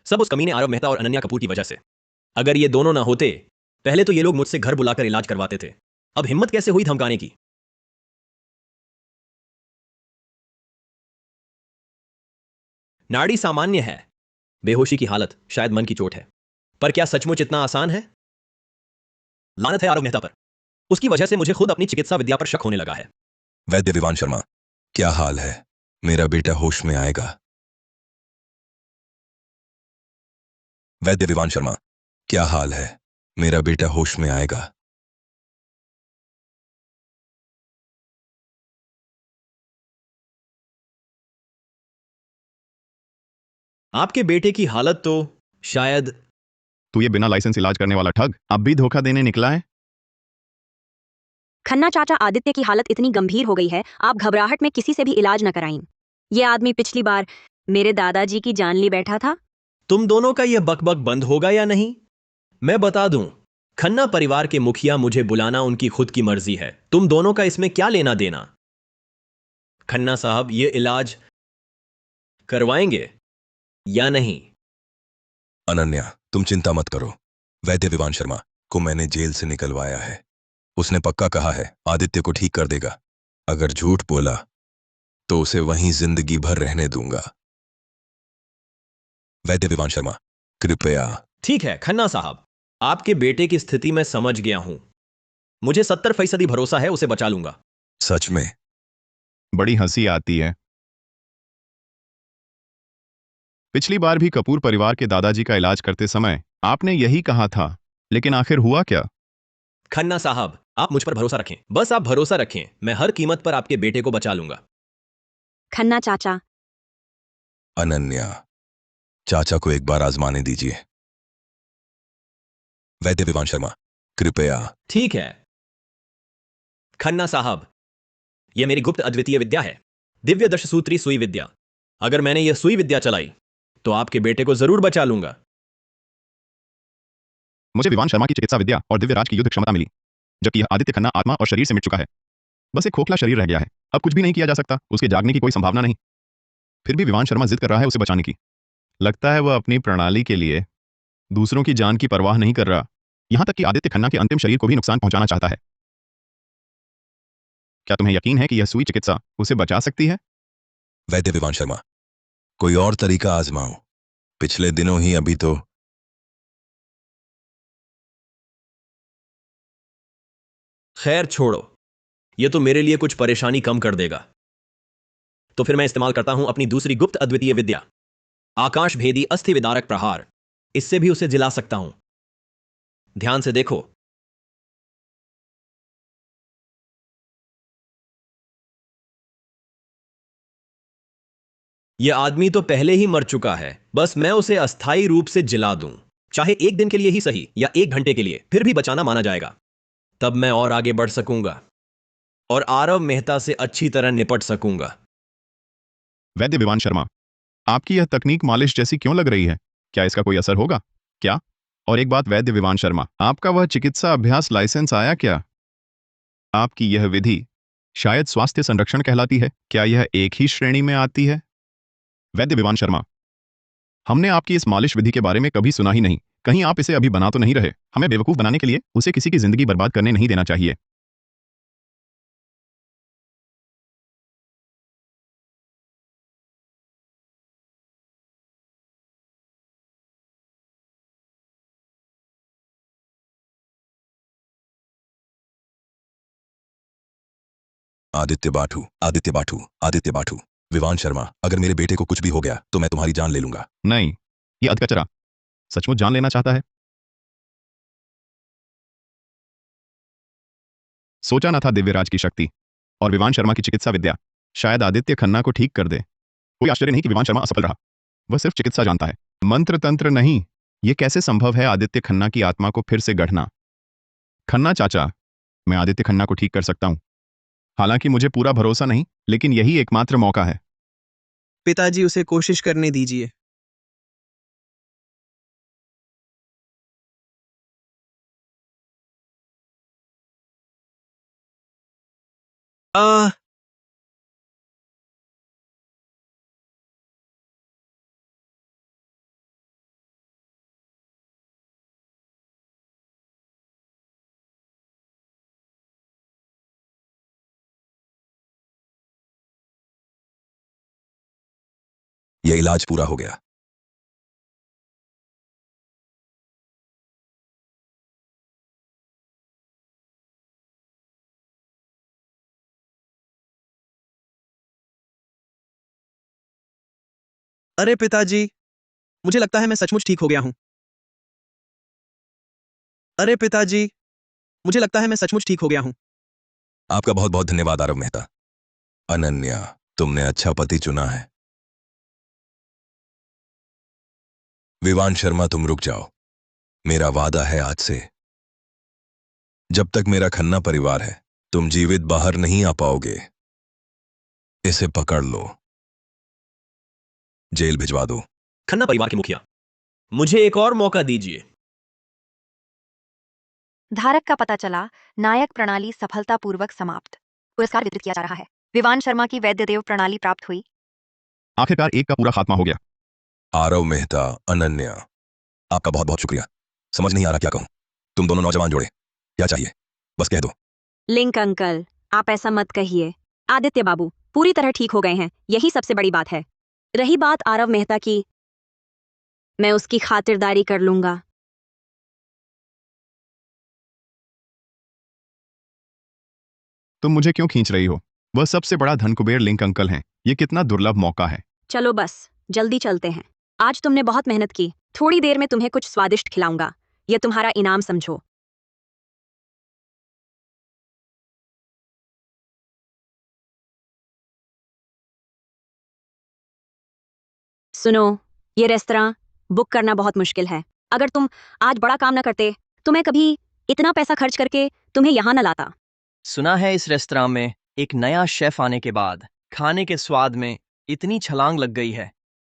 सब उस कमीने आरव मेहता और अनन्या कपूर की वजह से। अगर ये दोनों ना होते, पहले तो ये लोग मुझसे घर बुलाकर इलाज करवाते थे। अब हिम्मत कैसे हुई धमकाने की? नाड़ी सामान्य है, बेहोशी की हालत शायद मन की चोट है। पर क्या सचमुच इतना आसान है? लानत है आरव मेहता पर, उसकी वजह से मुझे खुद अपनी चिकित्सा विद्या पर शक होने लगा है। वैद्य विवान शर्मा, क्या हाल है? मेरा बेटा होश में आएगा? वैद्य विवान शर्मा, क्या हाल है? मेरा बेटा होश में आएगा? आपके बेटे की हालत तो शायद। तू ये बिना लाइसेंस इलाज करने वाला ठग अब भी धोखा देने निकला है? खन्ना चाचा, आदित्य की हालत इतनी गंभीर हो गई है, आप घबराहट में किसी से भी इलाज न कराएं। ये आदमी पिछली बार मेरे दादाजी की जान ली बैठा था। तुम दोनों का यह बकबक बंद होगा या नहीं? मैं बता दूं, खन्ना परिवार के मुखिया मुझे बुलाना उनकी खुद की मर्जी है। तुम दोनों का इसमें क्या लेना देना? खन्ना साहब ये इलाज करवाएंगे या नहीं? अनन्या, तुम चिंता मत करो। वैद्य विवान शर्मा को मैंने जेल से निकलवाया है। उसने पक्का कहा है आदित्य को ठीक कर देगा। अगर झूठ बोला तो उसे वहीं जिंदगी भर रहने दूंगा। वैद्य विवान शर्मा, कृपया। ठीक है खन्ना साहब, आपके बेटे की स्थिति मैं समझ गया हूं। मुझे 70% भरोसा है उसे बचा लूंगा। सच में? बड़ी हंसी आती है। पिछली बार भी कपूर परिवार के दादाजी का इलाज करते समय आपने यही कहा था, लेकिन आखिर हुआ क्या? खन्ना साहब, आप मुझ पर भरोसा रखें, बस आप भरोसा रखें, मैं हर कीमत पर आपके बेटे को बचा लूंगा। खन्ना चाचा, अनन्या, चाचा को एक बार आजमाने दीजिए। वैद्य विवान शर्मा, कृपया। ठीक है खन्ना साहब, यह मेरी गुप्त अद्वितीय विद्या है, दिव्य दशसूत्री सुई विद्या। अगर मैंने यह सुई विद्या चलाई तो आपके बेटे को जरूर बचा लूंगा। मुझे विवान शर्मा की चिकित्सा विद्या और दिव्यराज की युद्ध क्षमता मिली, जबकि यह आदित्य खन्ना आत्मा और शरीर से मिट चुका है। बस एक खोखला शरीर रह गया है, अब कुछ भी नहीं किया जा सकता, उसके जागने की कोई संभावना नहीं। फिर भी विवान शर्मा जिद कर रहा है उसे बचाने की। लगता है वह अपनी प्रणाली के लिए दूसरों की जान की परवाह नहीं कर रहा, यहां तक कि आदित्य खन्ना के अंतिम शरीर को भी नुकसान पहुंचाना चाहता है। क्या तुम्हें यकीन है कि यह सुई चिकित्सा उसे बचा सकती है? वैद्य विवान शर्मा, कोई और तरीका आजमाओ। पिछले दिनों ही अभी तो खैर छोड़ो, यह तो मेरे लिए कुछ परेशानी कम कर देगा। तो फिर मैं इस्तेमाल करता हूं अपनी दूसरी गुप्त अद्वितीय विद्या, आकाश भेदी अस्थि विदारक प्रहार। इससे भी उसे जिला सकता हूं। ध्यान से देखो। यह आदमी तो पहले ही मर चुका है, बस मैं उसे अस्थायी रूप से जिला दूं, चाहे 1 दिन के लिए ही सही या 1 घंटे के लिए, फिर भी बचाना माना जाएगा। तब मैं और आगे बढ़ सकूंगा और आरव मेहता से अच्छी तरह निपट सकूंगा। वैद्य विवान शर्मा, आपकी यह तकनीक मालिश जैसी क्यों लग रही है? क्या इसका कोई असर होगा क्या? और एक बात वैद्य विवान शर्मा, आपका वह चिकित्सा अभ्यास लाइसेंस आया क्या? आपकी यह विधि शायद स्वास्थ्य संरक्षण कहलाती है, क्या यह एक ही श्रेणी में आती है? वैद्य विवान शर्मा, हमने आपकी इस मालिश विधि के बारे में कभी सुना ही नहीं, कहीं आप इसे अभी बना तो नहीं रहे? हमें बेवकूफ बनाने के लिए उसे किसी की जिंदगी बर्बाद करने नहीं देना चाहिए। आदित्य बाठू, आदित्य बाठू, आदित्य बाठू। विवान शर्मा, अगर मेरे बेटे को कुछ भी हो गया तो मैं तुम्हारी जान ले लूंगा। नहीं, ये अधकचरा सचमुच जान लेना चाहता है। सोचा ना था दिव्यराज की शक्ति और विवान शर्मा की चिकित्सा विद्या शायद आदित्य खन्ना को ठीक कर दे। कोई आश्चर्य नहीं कि विवान शर्मा असफल रहा। वह सिर्फ चिकित्सा जानता है, मंत्र तंत्र नहीं। यह कैसे संभव है आदित्य खन्ना की आत्मा को फिर से गढ़ना? खन्ना चाचा, मैं आदित्य खन्ना को ठीक कर सकता हूं। हालांकि मुझे पूरा भरोसा नहीं, लेकिन यही एकमात्र मौका है। पिताजी, उसे कोशिश करने दीजिए। आ यह इलाज पूरा हो गया। अरे पिताजी, मुझे लगता है मैं सचमुच ठीक हो गया हूं। अरे पिताजी, मुझे लगता है मैं सचमुच ठीक हो गया हूं। आपका बहुत बहुत धन्यवाद आरव मेहता। अनन्या, तुमने अच्छा पति चुना है। विवान शर्मा, तुम रुक जाओ। मेरा वादा है आज से जब तक मेरा खन्ना परिवार है तुम जीवित बाहर नहीं आ पाओगे। इसे पकड़ लो, जेल भिजवा दो। खन्ना परिवार के मुखिया, मुझे एक और मौका दीजिए। धारक का पता चला, नायक प्रणाली सफलतापूर्वक समाप्त। पुरस्कार वितरित किया जा रहा है। विवान शर्मा की वैद्य देव प्रणाली प्राप्त हुई। आखिरकार एक का पूरा खात्मा हो गया। आरव मेहता, अनन्या, आपका बहुत बहुत शुक्रिया। समझ नहीं आ रहा क्या कहूं। तुम दोनों नौजवान जोड़े, क्या चाहिए बस कह दो। लिंक अंकल, आप ऐसा मत कहिए। आदित्य बाबू पूरी तरह ठीक हो गए हैं, यही सबसे बड़ी बात है। रही बात आरव मेहता की, मैं उसकी खातिरदारी कर लूंगा। तुम मुझे क्यों खींच रही हो? वह सबसे बड़ा धनकुबेर लिंक अंकल हैं। ये कितना दुर्लभ मौका है। चलो बस, जल्दी चलते हैं। आज तुमने बहुत मेहनत की। थोड़ी देर में तुम्हें कुछ स्वादिष्ट खिलाऊंगा। यह तुम्हारा इनाम समझो। सुनो, ये रेस्तरां बुक करना बहुत मुश्किल है। अगर तुम आज बड़ा काम ना करते तो मैं कभी इतना पैसा खर्च करके तुम्हें यहाँ न लाता। सुना है इस रेस्तरां में एक नया शेफ आने के बाद खाने के स्वाद में इतनी छलांग लग गई है।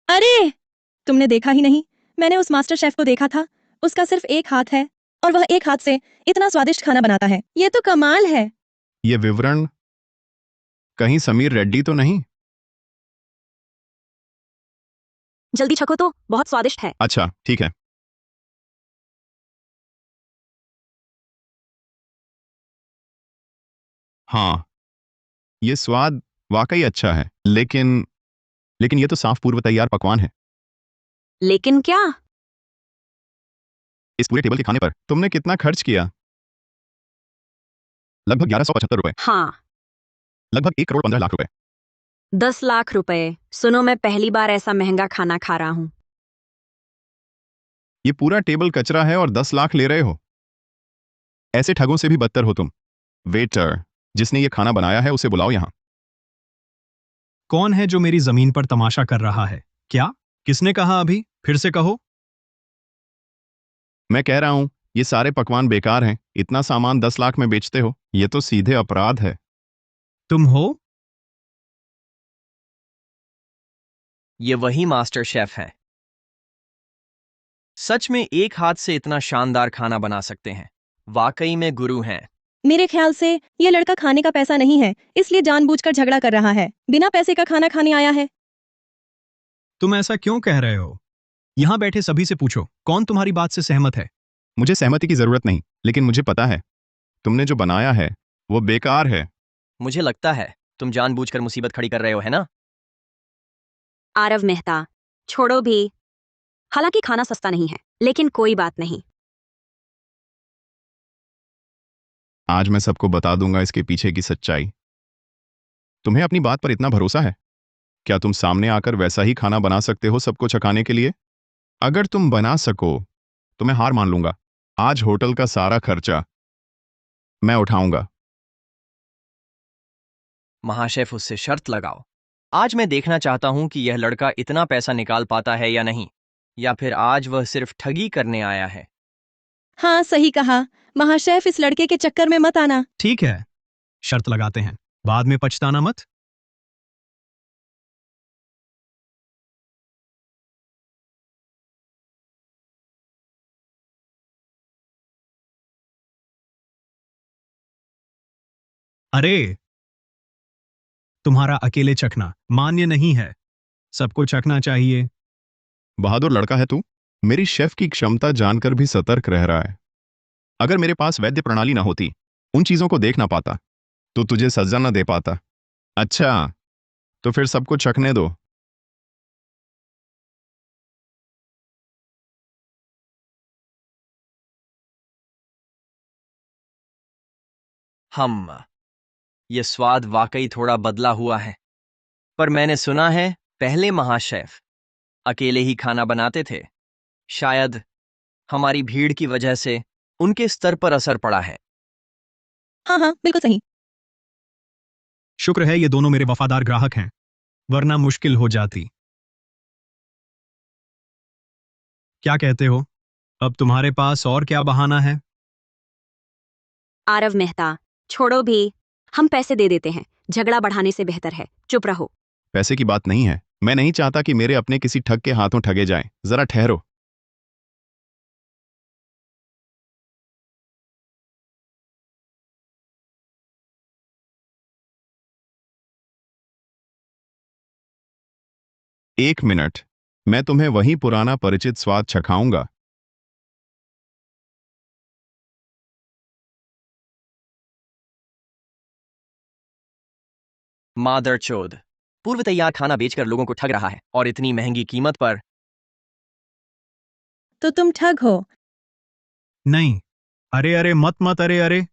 अरे, तुमने देखा ही नहीं, मैंने उस मास्टर शेफ को देखा था। उसका सिर्फ एक हाथ है और वह एक हाथ से इतना स्वादिष्ट खाना बनाता है। ये तो कमाल है। ये विवरण कहीं समीर रेड्डी तो नहीं? जल्दी छको तो बहुत स्वादिष्ट है। अच्छा, ठीक है। हाँ, ये स्वाद वाकई अच्छा है, लेकिन लेकिन ये तो साफ पूर्व तैयार पकवान है। लेकिन क्या? इस पूरे टेबल के खाने पर तुमने कितना खर्च किया? लगभग 1175 रुपए। हाँ, लगभग 1 करोड़ 15 लाख रुपए। 10 लाख रुपए। सुनो, मैं पहली बार ऐसा महंगा खाना खा रहा हूँ। ये पूरा टेबल कचरा है और 10 लाख ले रहे हो। ऐसे ठगों से भी बदतर हो तुम। वेटर, जिसने ये खाना बनाया है उसे बुलाओ यहाँ। कौन है जो मेरी जमीन पर तमाशा कर रहा है? क्या? किसने कहा अभी? फिर से कहो। मैं कह रहा हूं, ये सारे पकवान बेकार हैं। इतना सामान 10 लाख में बेचते हो, ये तो सीधे अपराध है। तुम हो? ये वही मास्टर शेफ हैं। सच में एक हाथ से इतना शानदार खाना बना सकते हैं। वाकई में गुरु हैं। मेरे ख्याल से ये लड़का खाने का पैसा नहीं है, इसलिए जानबूझकर झगड़ा कर रहा है। बिना पैसे का खाना खाने आया है। तुम ऐसा क्यों कह रहे हो? यहां बैठे सभी से पूछो, कौन तुम्हारी बात से सहमत है? मुझे सहमति की जरूरत नहीं, लेकिन मुझे पता है तुमने जो बनाया है वो बेकार है। मुझे लगता है तुम जानबूझकर मुसीबत खड़ी कर रहे हो, है ना? आरव मेहता, छोड़ो भी। हालांकि खाना सस्ता नहीं है, लेकिन कोई बात नहीं। आज मैं सबको बता दूंगा इसके पीछे की सच्चाई। तुम्हें अपनी बात पर इतना भरोसा है? क्या तुम सामने आकर वैसा ही खाना बना सकते हो सबको चखाने के लिए? अगर तुम बना सको तो मैं हार मान लूंगा। आज होटल का सारा खर्चा मैं उठाऊंगा। महाशेफ, उससे शर्त लगाओ। आज मैं देखना चाहता हूं कि यह लड़का इतना पैसा निकाल पाता है या नहीं, या फिर आज वह सिर्फ ठगी करने आया है। हाँ, सही कहा। महाशेफ, इस लड़के के चक्कर में मत आना। ठीक है, शर्त लगाते हैं, बाद में पछताना मत। अरे, तुम्हारा अकेले चखना मान्य नहीं है। सबको चखना चाहिए। बहादुर लड़का है तू। मेरी शेफ की क्षमता जानकर भी सतर्क रह रहा है। अगर मेरे पास वैद्य प्रणाली ना होती, उन चीजों को देख ना पाता, तो तुझे सजा न दे पाता। अच्छा, तो फिर सबको चखने दो। ये स्वाद वाकई थोड़ा बदला हुआ है, पर मैंने सुना है पहले महाशेफ अकेले ही खाना बनाते थे। शायद हमारी भीड़ की वजह से उनके स्तर पर असर पड़ा है। हाँ हाँ, बिल्कुल सही। शुक्र है ये दोनों मेरे वफादार ग्राहक हैं, वरना मुश्किल हो जाती। क्या कहते हो? अब तुम्हारे पास और क्या बहाना है? आरव मेहता, छोड़ो भी। हम पैसे दे देते हैं। झगड़ा बढ़ाने से बेहतर है चुप रहो। पैसे की बात नहीं है। मैं नहीं चाहता कि मेरे अपने किसी ठग के हाथों ठगे जाएं। जरा ठहरो। एक मिनट, मैं तुम्हें वही पुराना परिचित स्वाद चखाऊंगा। मादरचोद, पूर्व तैयार खाना बेचकर लोगों को ठग रहा है और इतनी महंगी कीमत पर। तो तुम ठग हो। नहीं, अरे अरे मत मत, अरे अरे।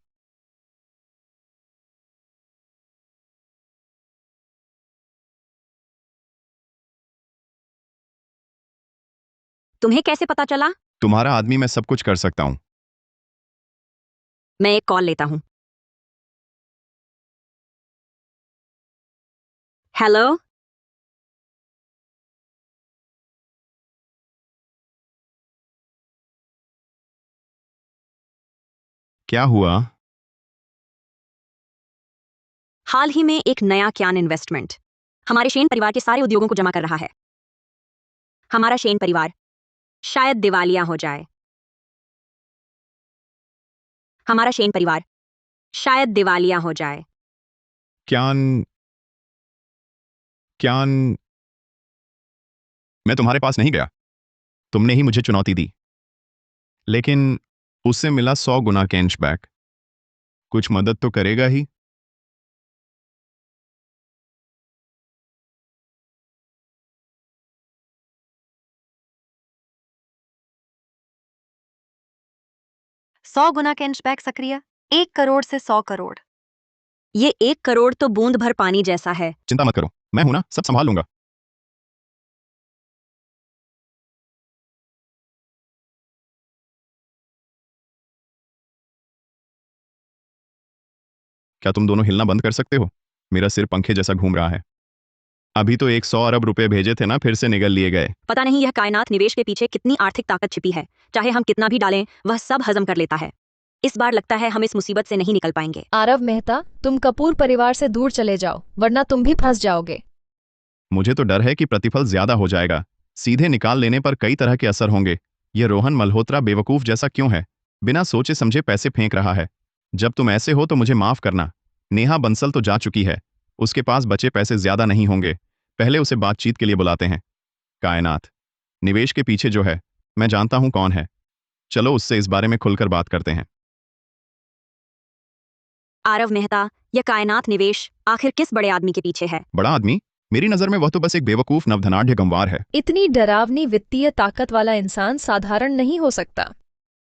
तुम्हें कैसे पता चला? तुम्हारा आदमी, मैं सब कुछ कर सकता हूं। मैं एक कॉल लेता हूं। हेलो। क्या हुआ? हाल ही में एक नया क्यान इन्वेस्टमेंट हमारे शेन परिवार के सारे उद्योगों को जमा कर रहा है। हमारा शेन परिवार शायद दिवालिया हो जाए। हमारा शेन परिवार शायद दिवालिया हो जाए। क्यान क्यान मैं तुम्हारे पास नहीं गया, तुमने ही मुझे चुनौती दी, लेकिन उससे मिला 100 गुना कैशबैक। कुछ मदद तो करेगा ही। सौ गुना कैशबैक सक्रिय 1 करोड़ से 100 करोड़। ये 1 करोड़ तो बूंद भर पानी जैसा है। चिंता मत करो, मैं हूं ना, सब संभाल लूंगा। क्या तुम दोनों हिलना बंद कर सकते हो? मेरा सिर पंखे जैसा घूम रहा है। अभी तो 100 अरब रुपए भेजे थे ना, फिर से निगल लिए गए। पता नहीं यह कायनात निवेश के पीछे कितनी आर्थिक ताकत छिपी है। चाहे हम कितना भी डालें, वह सब हजम कर लेता है। इस बार लगता है हम इस मुसीबत से नहीं निकल पाएंगे। आरव मेहता, तुम कपूर परिवार से दूर चले जाओ, वरना तुम भी फंस जाओगे। मुझे तो डर है कि प्रतिफल ज्यादा हो जाएगा। सीधे निकाल लेने पर कई तरह के असर होंगे। यह रोहन मल्होत्रा बेवकूफ जैसा क्यों है? बिना सोचे समझे पैसे फेंक रहा है। जब तुम ऐसे हो तो मुझे माफ करना। नेहा बंसल तो जा चुकी है, उसके पास बचे पैसे ज्यादा नहीं होंगे। पहले उसे बातचीत के लिए बुलाते हैं। कायनात निवेश के पीछे जो है, मैं जानता हूं कौन है। चलो उससे इस बारे में खुलकर बात करते हैं। आरव मेहता, यह कायनात निवेश आखिर किस बड़े आदमी के पीछे है? बड़ा आदमी? मेरी नजर में वह तो बस एक बेवकूफ नवधनाढ़ गंवार है। इतनी डरावनी वित्तीय ताकत वाला इंसान साधारण नहीं हो सकता।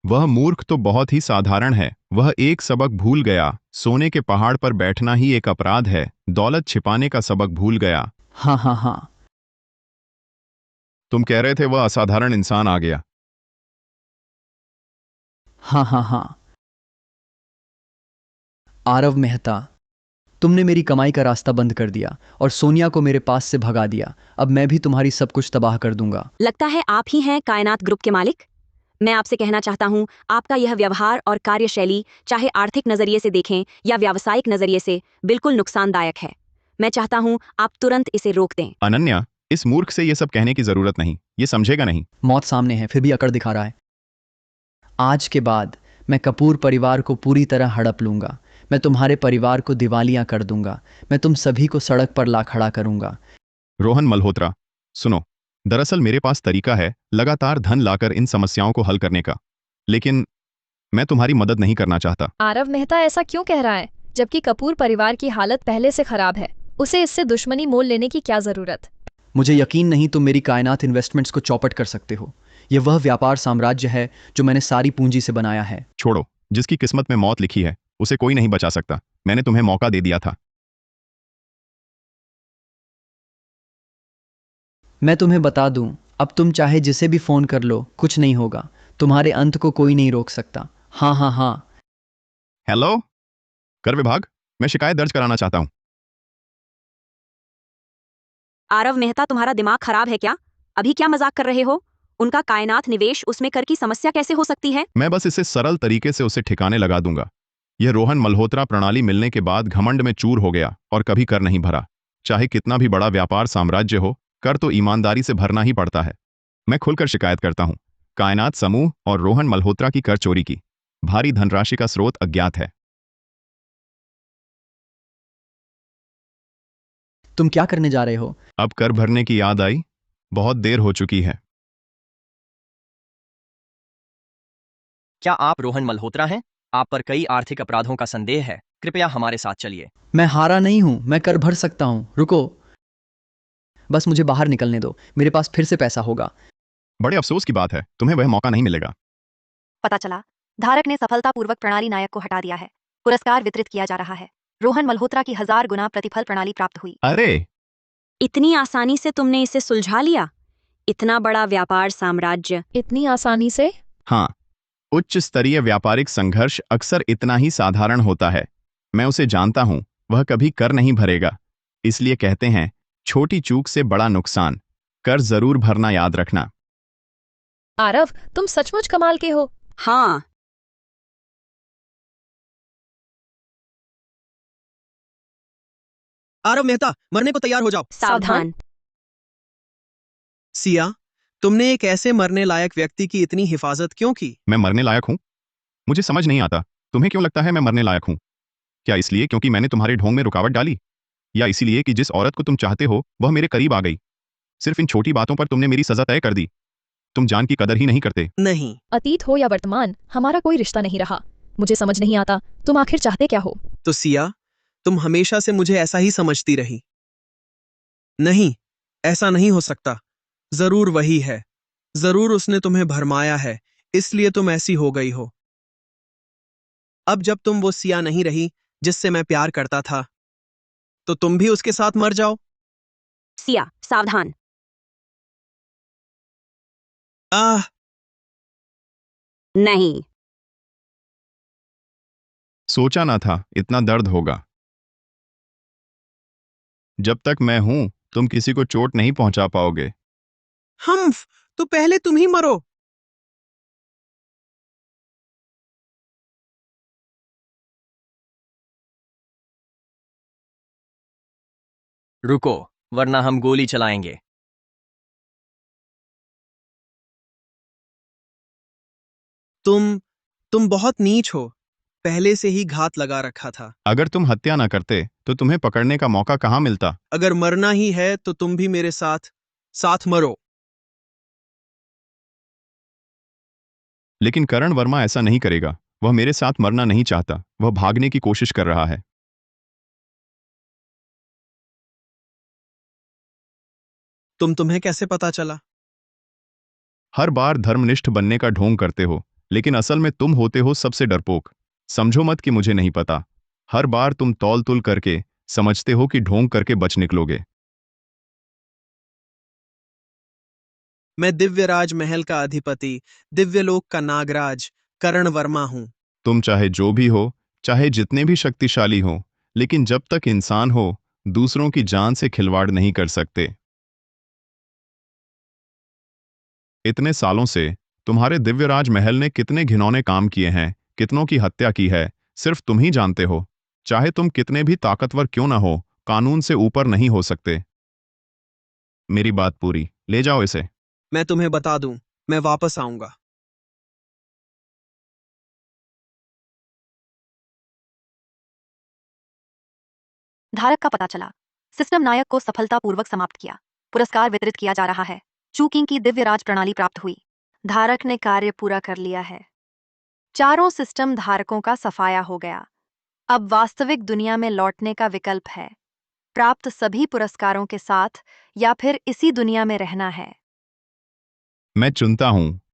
वह मूर्ख तो बहुत ही साधारण है। वह एक सबक भूल गया, सोने के पहाड़ पर बैठना ही एक अपराध है। दौलत छिपाने का सबक भूल गया। हाँ हाँ हाँ। तुम कह रहे थे वह असाधारण इंसान आ गया। हाँ हाँ हाँ। आरव मेहता, तुमने मेरी कमाई का रास्ता बंद कर दिया और सोनिया को मेरे पास से भगा दिया। अब मैं भी तुम्हारी सब कुछ तबाह कर दूंगा। लगता है आप ही हैं कायनात ग्रुप के मालिक। मैं आपसे कहना चाहता हूं, आपका यह व्यवहार और कार्यशैली, चाहे आर्थिक नजरिए से देखें या व्यावसायिक नजरिए से, बिल्कुल नुकसानदायक है। मैं चाहता हूं आप तुरंत इसे रोक दें। अनन्या, इस मूर्ख से यह सब कहने की जरूरत नहीं, ये समझेगा नहीं। मौत सामने है, फिर भी अकड़ दिखा रहा है। आज के बाद मैं कपूर परिवार को पूरी तरह हड़प लूंगा। मैं तुम्हारे परिवार को दिवालिया कर दूंगा। मैं तुम सभी को सड़क पर ला खड़ा करूंगा। रोहन मल्होत्रा, सुनो, दरअसल मेरे पास तरीका है लगातार धन लाकर इन समस्याओं को हल करने का, लेकिन मैं तुम्हारी मदद नहीं करना चाहता। आरव मेहता ऐसा क्यों कह रहा है, जबकि कपूर परिवार की हालत पहले से खराब है? उसे इससे दुश्मनी मोल लेने की क्या जरूरत? मुझे यकीन नहीं तुम मेरी कायनात इन्वेस्टमेंट्स को चौपट कर सकते हो। यह वह व्यापार साम्राज्य है जो मैंने सारी पूंजी से बनाया है। छोड़ो, जिसकी किस्मत में मौत लिखी है उसे कोई नहीं बचा सकता। मैंने तुम्हें मौका दे दिया था। मैं तुम्हें बता दूं, अब तुम चाहे जिसे भी फोन कर लो, कुछ नहीं होगा। तुम्हारे अंत को कोई नहीं रोक सकता। हाँ हाँ हाँ। हेलो, कर विभाग, मैं शिकायत दर्ज कराना चाहता हूं। आरव मेहता, तुम्हारा दिमाग खराब है क्या? अभी क्या मजाक कर रहे हो? उनका कायनात निवेश, उसमें कर की समस्या कैसे हो सकती है? मैं बस इसे सरल तरीके से उसे ठिकाने लगा दूंगा। यह रोहन मल्होत्रा प्रणाली मिलने के बाद घमंड में चूर हो गया और कभी कर नहीं भरा। चाहे कितना भी बड़ा व्यापार साम्राज्य हो, कर तो ईमानदारी से भरना ही पड़ता है। मैं खुलकर शिकायत करता हूं। कायनात समूह और रोहन मल्होत्रा की कर चोरी की भारी धनराशि का स्रोत अज्ञात है। तुम क्या करने जा रहे हो? अब कर भरने की याद आई, बहुत देर हो चुकी है। क्या आप रोहन मल्होत्रा हैं? आप पर कई आर्थिक अपराधों का संदेह है। कृपया हमारे साथ चलिए। मैं हारा नहीं हूं, मैं कर भर सकता हूं। रुको, बस मुझे बाहर निकलने दो, मेरे पास फिर से पैसा होगा। बड़े अफसोस की बात है, तुम्हें वह मौका नहीं मिलेगा। पता चला धारक ने सफलतापूर्वक प्रणाली नायक को हटा दिया है। पुरस्कार वितरित किया जा रहा है। रोहन मल्होत्रा की 1000 गुना प्रतिफल प्रणाली प्राप्त हुई। अरे इतनी आसानी से तुमने इसे सुलझा लिया? इतना बड़ा व्यापार साम्राज्य इतनी आसानी से? हाँ, उच्च स्तरीय व्यापारिक संघर्ष अक्सर इतना ही साधारण होता है। मैं उसे जानता हूं, वह कभी कर नहीं भरेगा। इसलिए कहते हैं, छोटी चूक से बड़ा नुकसान। कर जरूर भरना याद रखना। आरव, तुम सचमुच कमाल के हो। हाँ। आरव मेहता, मरने को तैयार हो जाओ। सावधान। सिया, तुमने एक ऐसे मरने लायक व्यक्ति की इतनी हिफाजत क्यों की? मैं मरने लायक हूं? मुझे समझ नहीं आता। तुम्हें क्यों लगता है मैं मरने लायक हूं? क्या इसलिए क्योंकि मैंने तुम्हारे ढोंग में रुकावट डाली, या इसीलिए कि जिस औरत को तुम चाहते हो वह मेरे करीब आ गई? सिर्फ इन छोटी बातों पर तुमने मेरी सजा तय कर दी। तुम जान की कदर ही नहीं करते। नहीं। अतीत हो या वर्तमान, हमारा कोई रिश्ता नहीं रहा। मुझे समझ नहीं आता तुम आखिर चाहते क्या हो। तो सिया, तुम हमेशा से मुझे ऐसा ही समझती रही। नहीं, ऐसा नहीं हो सकता। जरूर वही है। जरूर उसने तुम्हें भरमाया है, इसलिए तुम ऐसी हो गई हो। अब जब तुम वो सिया नहीं रही जिससे मैं प्यार करता था, तो तुम भी उसके साथ मर जाओ। सिया, सावधान। आह, नहीं। सोचा ना था इतना दर्द होगा। जब तक मैं हूं, तुम किसी को चोट नहीं पहुंचा पाओगे। हम्फ, तो पहले तुम ही मरो। रुको, वरना हम गोली चलाएंगे। तुम बहुत नीच हो। पहले से ही घात लगा रखा था। अगर तुम हत्या ना करते तो तुम्हें पकड़ने का मौका कहां मिलता? अगर मरना ही है तो तुम भी मेरे साथ साथ मरो। लेकिन करण वर्मा ऐसा नहीं करेगा। वह मेरे साथ मरना नहीं चाहता। वह भागने की कोशिश कर रहा है। तुम्हें कैसे पता चला? हर बार धर्मनिष्ठ बनने का ढोंग करते हो, लेकिन असल में तुम होते हो सबसे डरपोक। समझो मत कि मुझे नहीं पता। हर बार तुम तौल तुल करके समझते हो कि ढोंग करके बच निकलोगे। मैं दिव्यराज महल का अधिपति, दिव्यलोक का नागराज करण वर्मा हूं। तुम चाहे जो भी हो, चाहे जितने भी शक्तिशाली हो, लेकिन जब तक इंसान हो, दूसरों की जान से खिलवाड़ नहीं कर सकते। इतने सालों से तुम्हारे दिव्यराज महल ने कितने घिनौने काम किए हैं, कितनों की हत्या की है, सिर्फ तुम ही जानते हो। चाहे तुम कितने भी ताकतवर क्यों ना हो, कानून से ऊपर नहीं हो सकते। मेरी बात पूरी, ले जाओ इसे। मैं तुम्हें बता दूं, मैं वापस आऊंगा। धारक का पता चला सिस्टम नायक को सफलतापूर्वक समाप्त किया। पुरस्कार वितरित किया जा रहा है। चूकिंग की दिव्यराज प्रणाली प्राप्त हुई। धारक ने कार्य पूरा कर लिया है। चारों सिस्टम धारकों का सफाया हो गया। अब वास्तविक दुनिया में लौटने का विकल्प है। प्राप्त सभी पुरस्कारों के साथ या फिर इसी दुनिया में रहना है। मैं चुनता हूं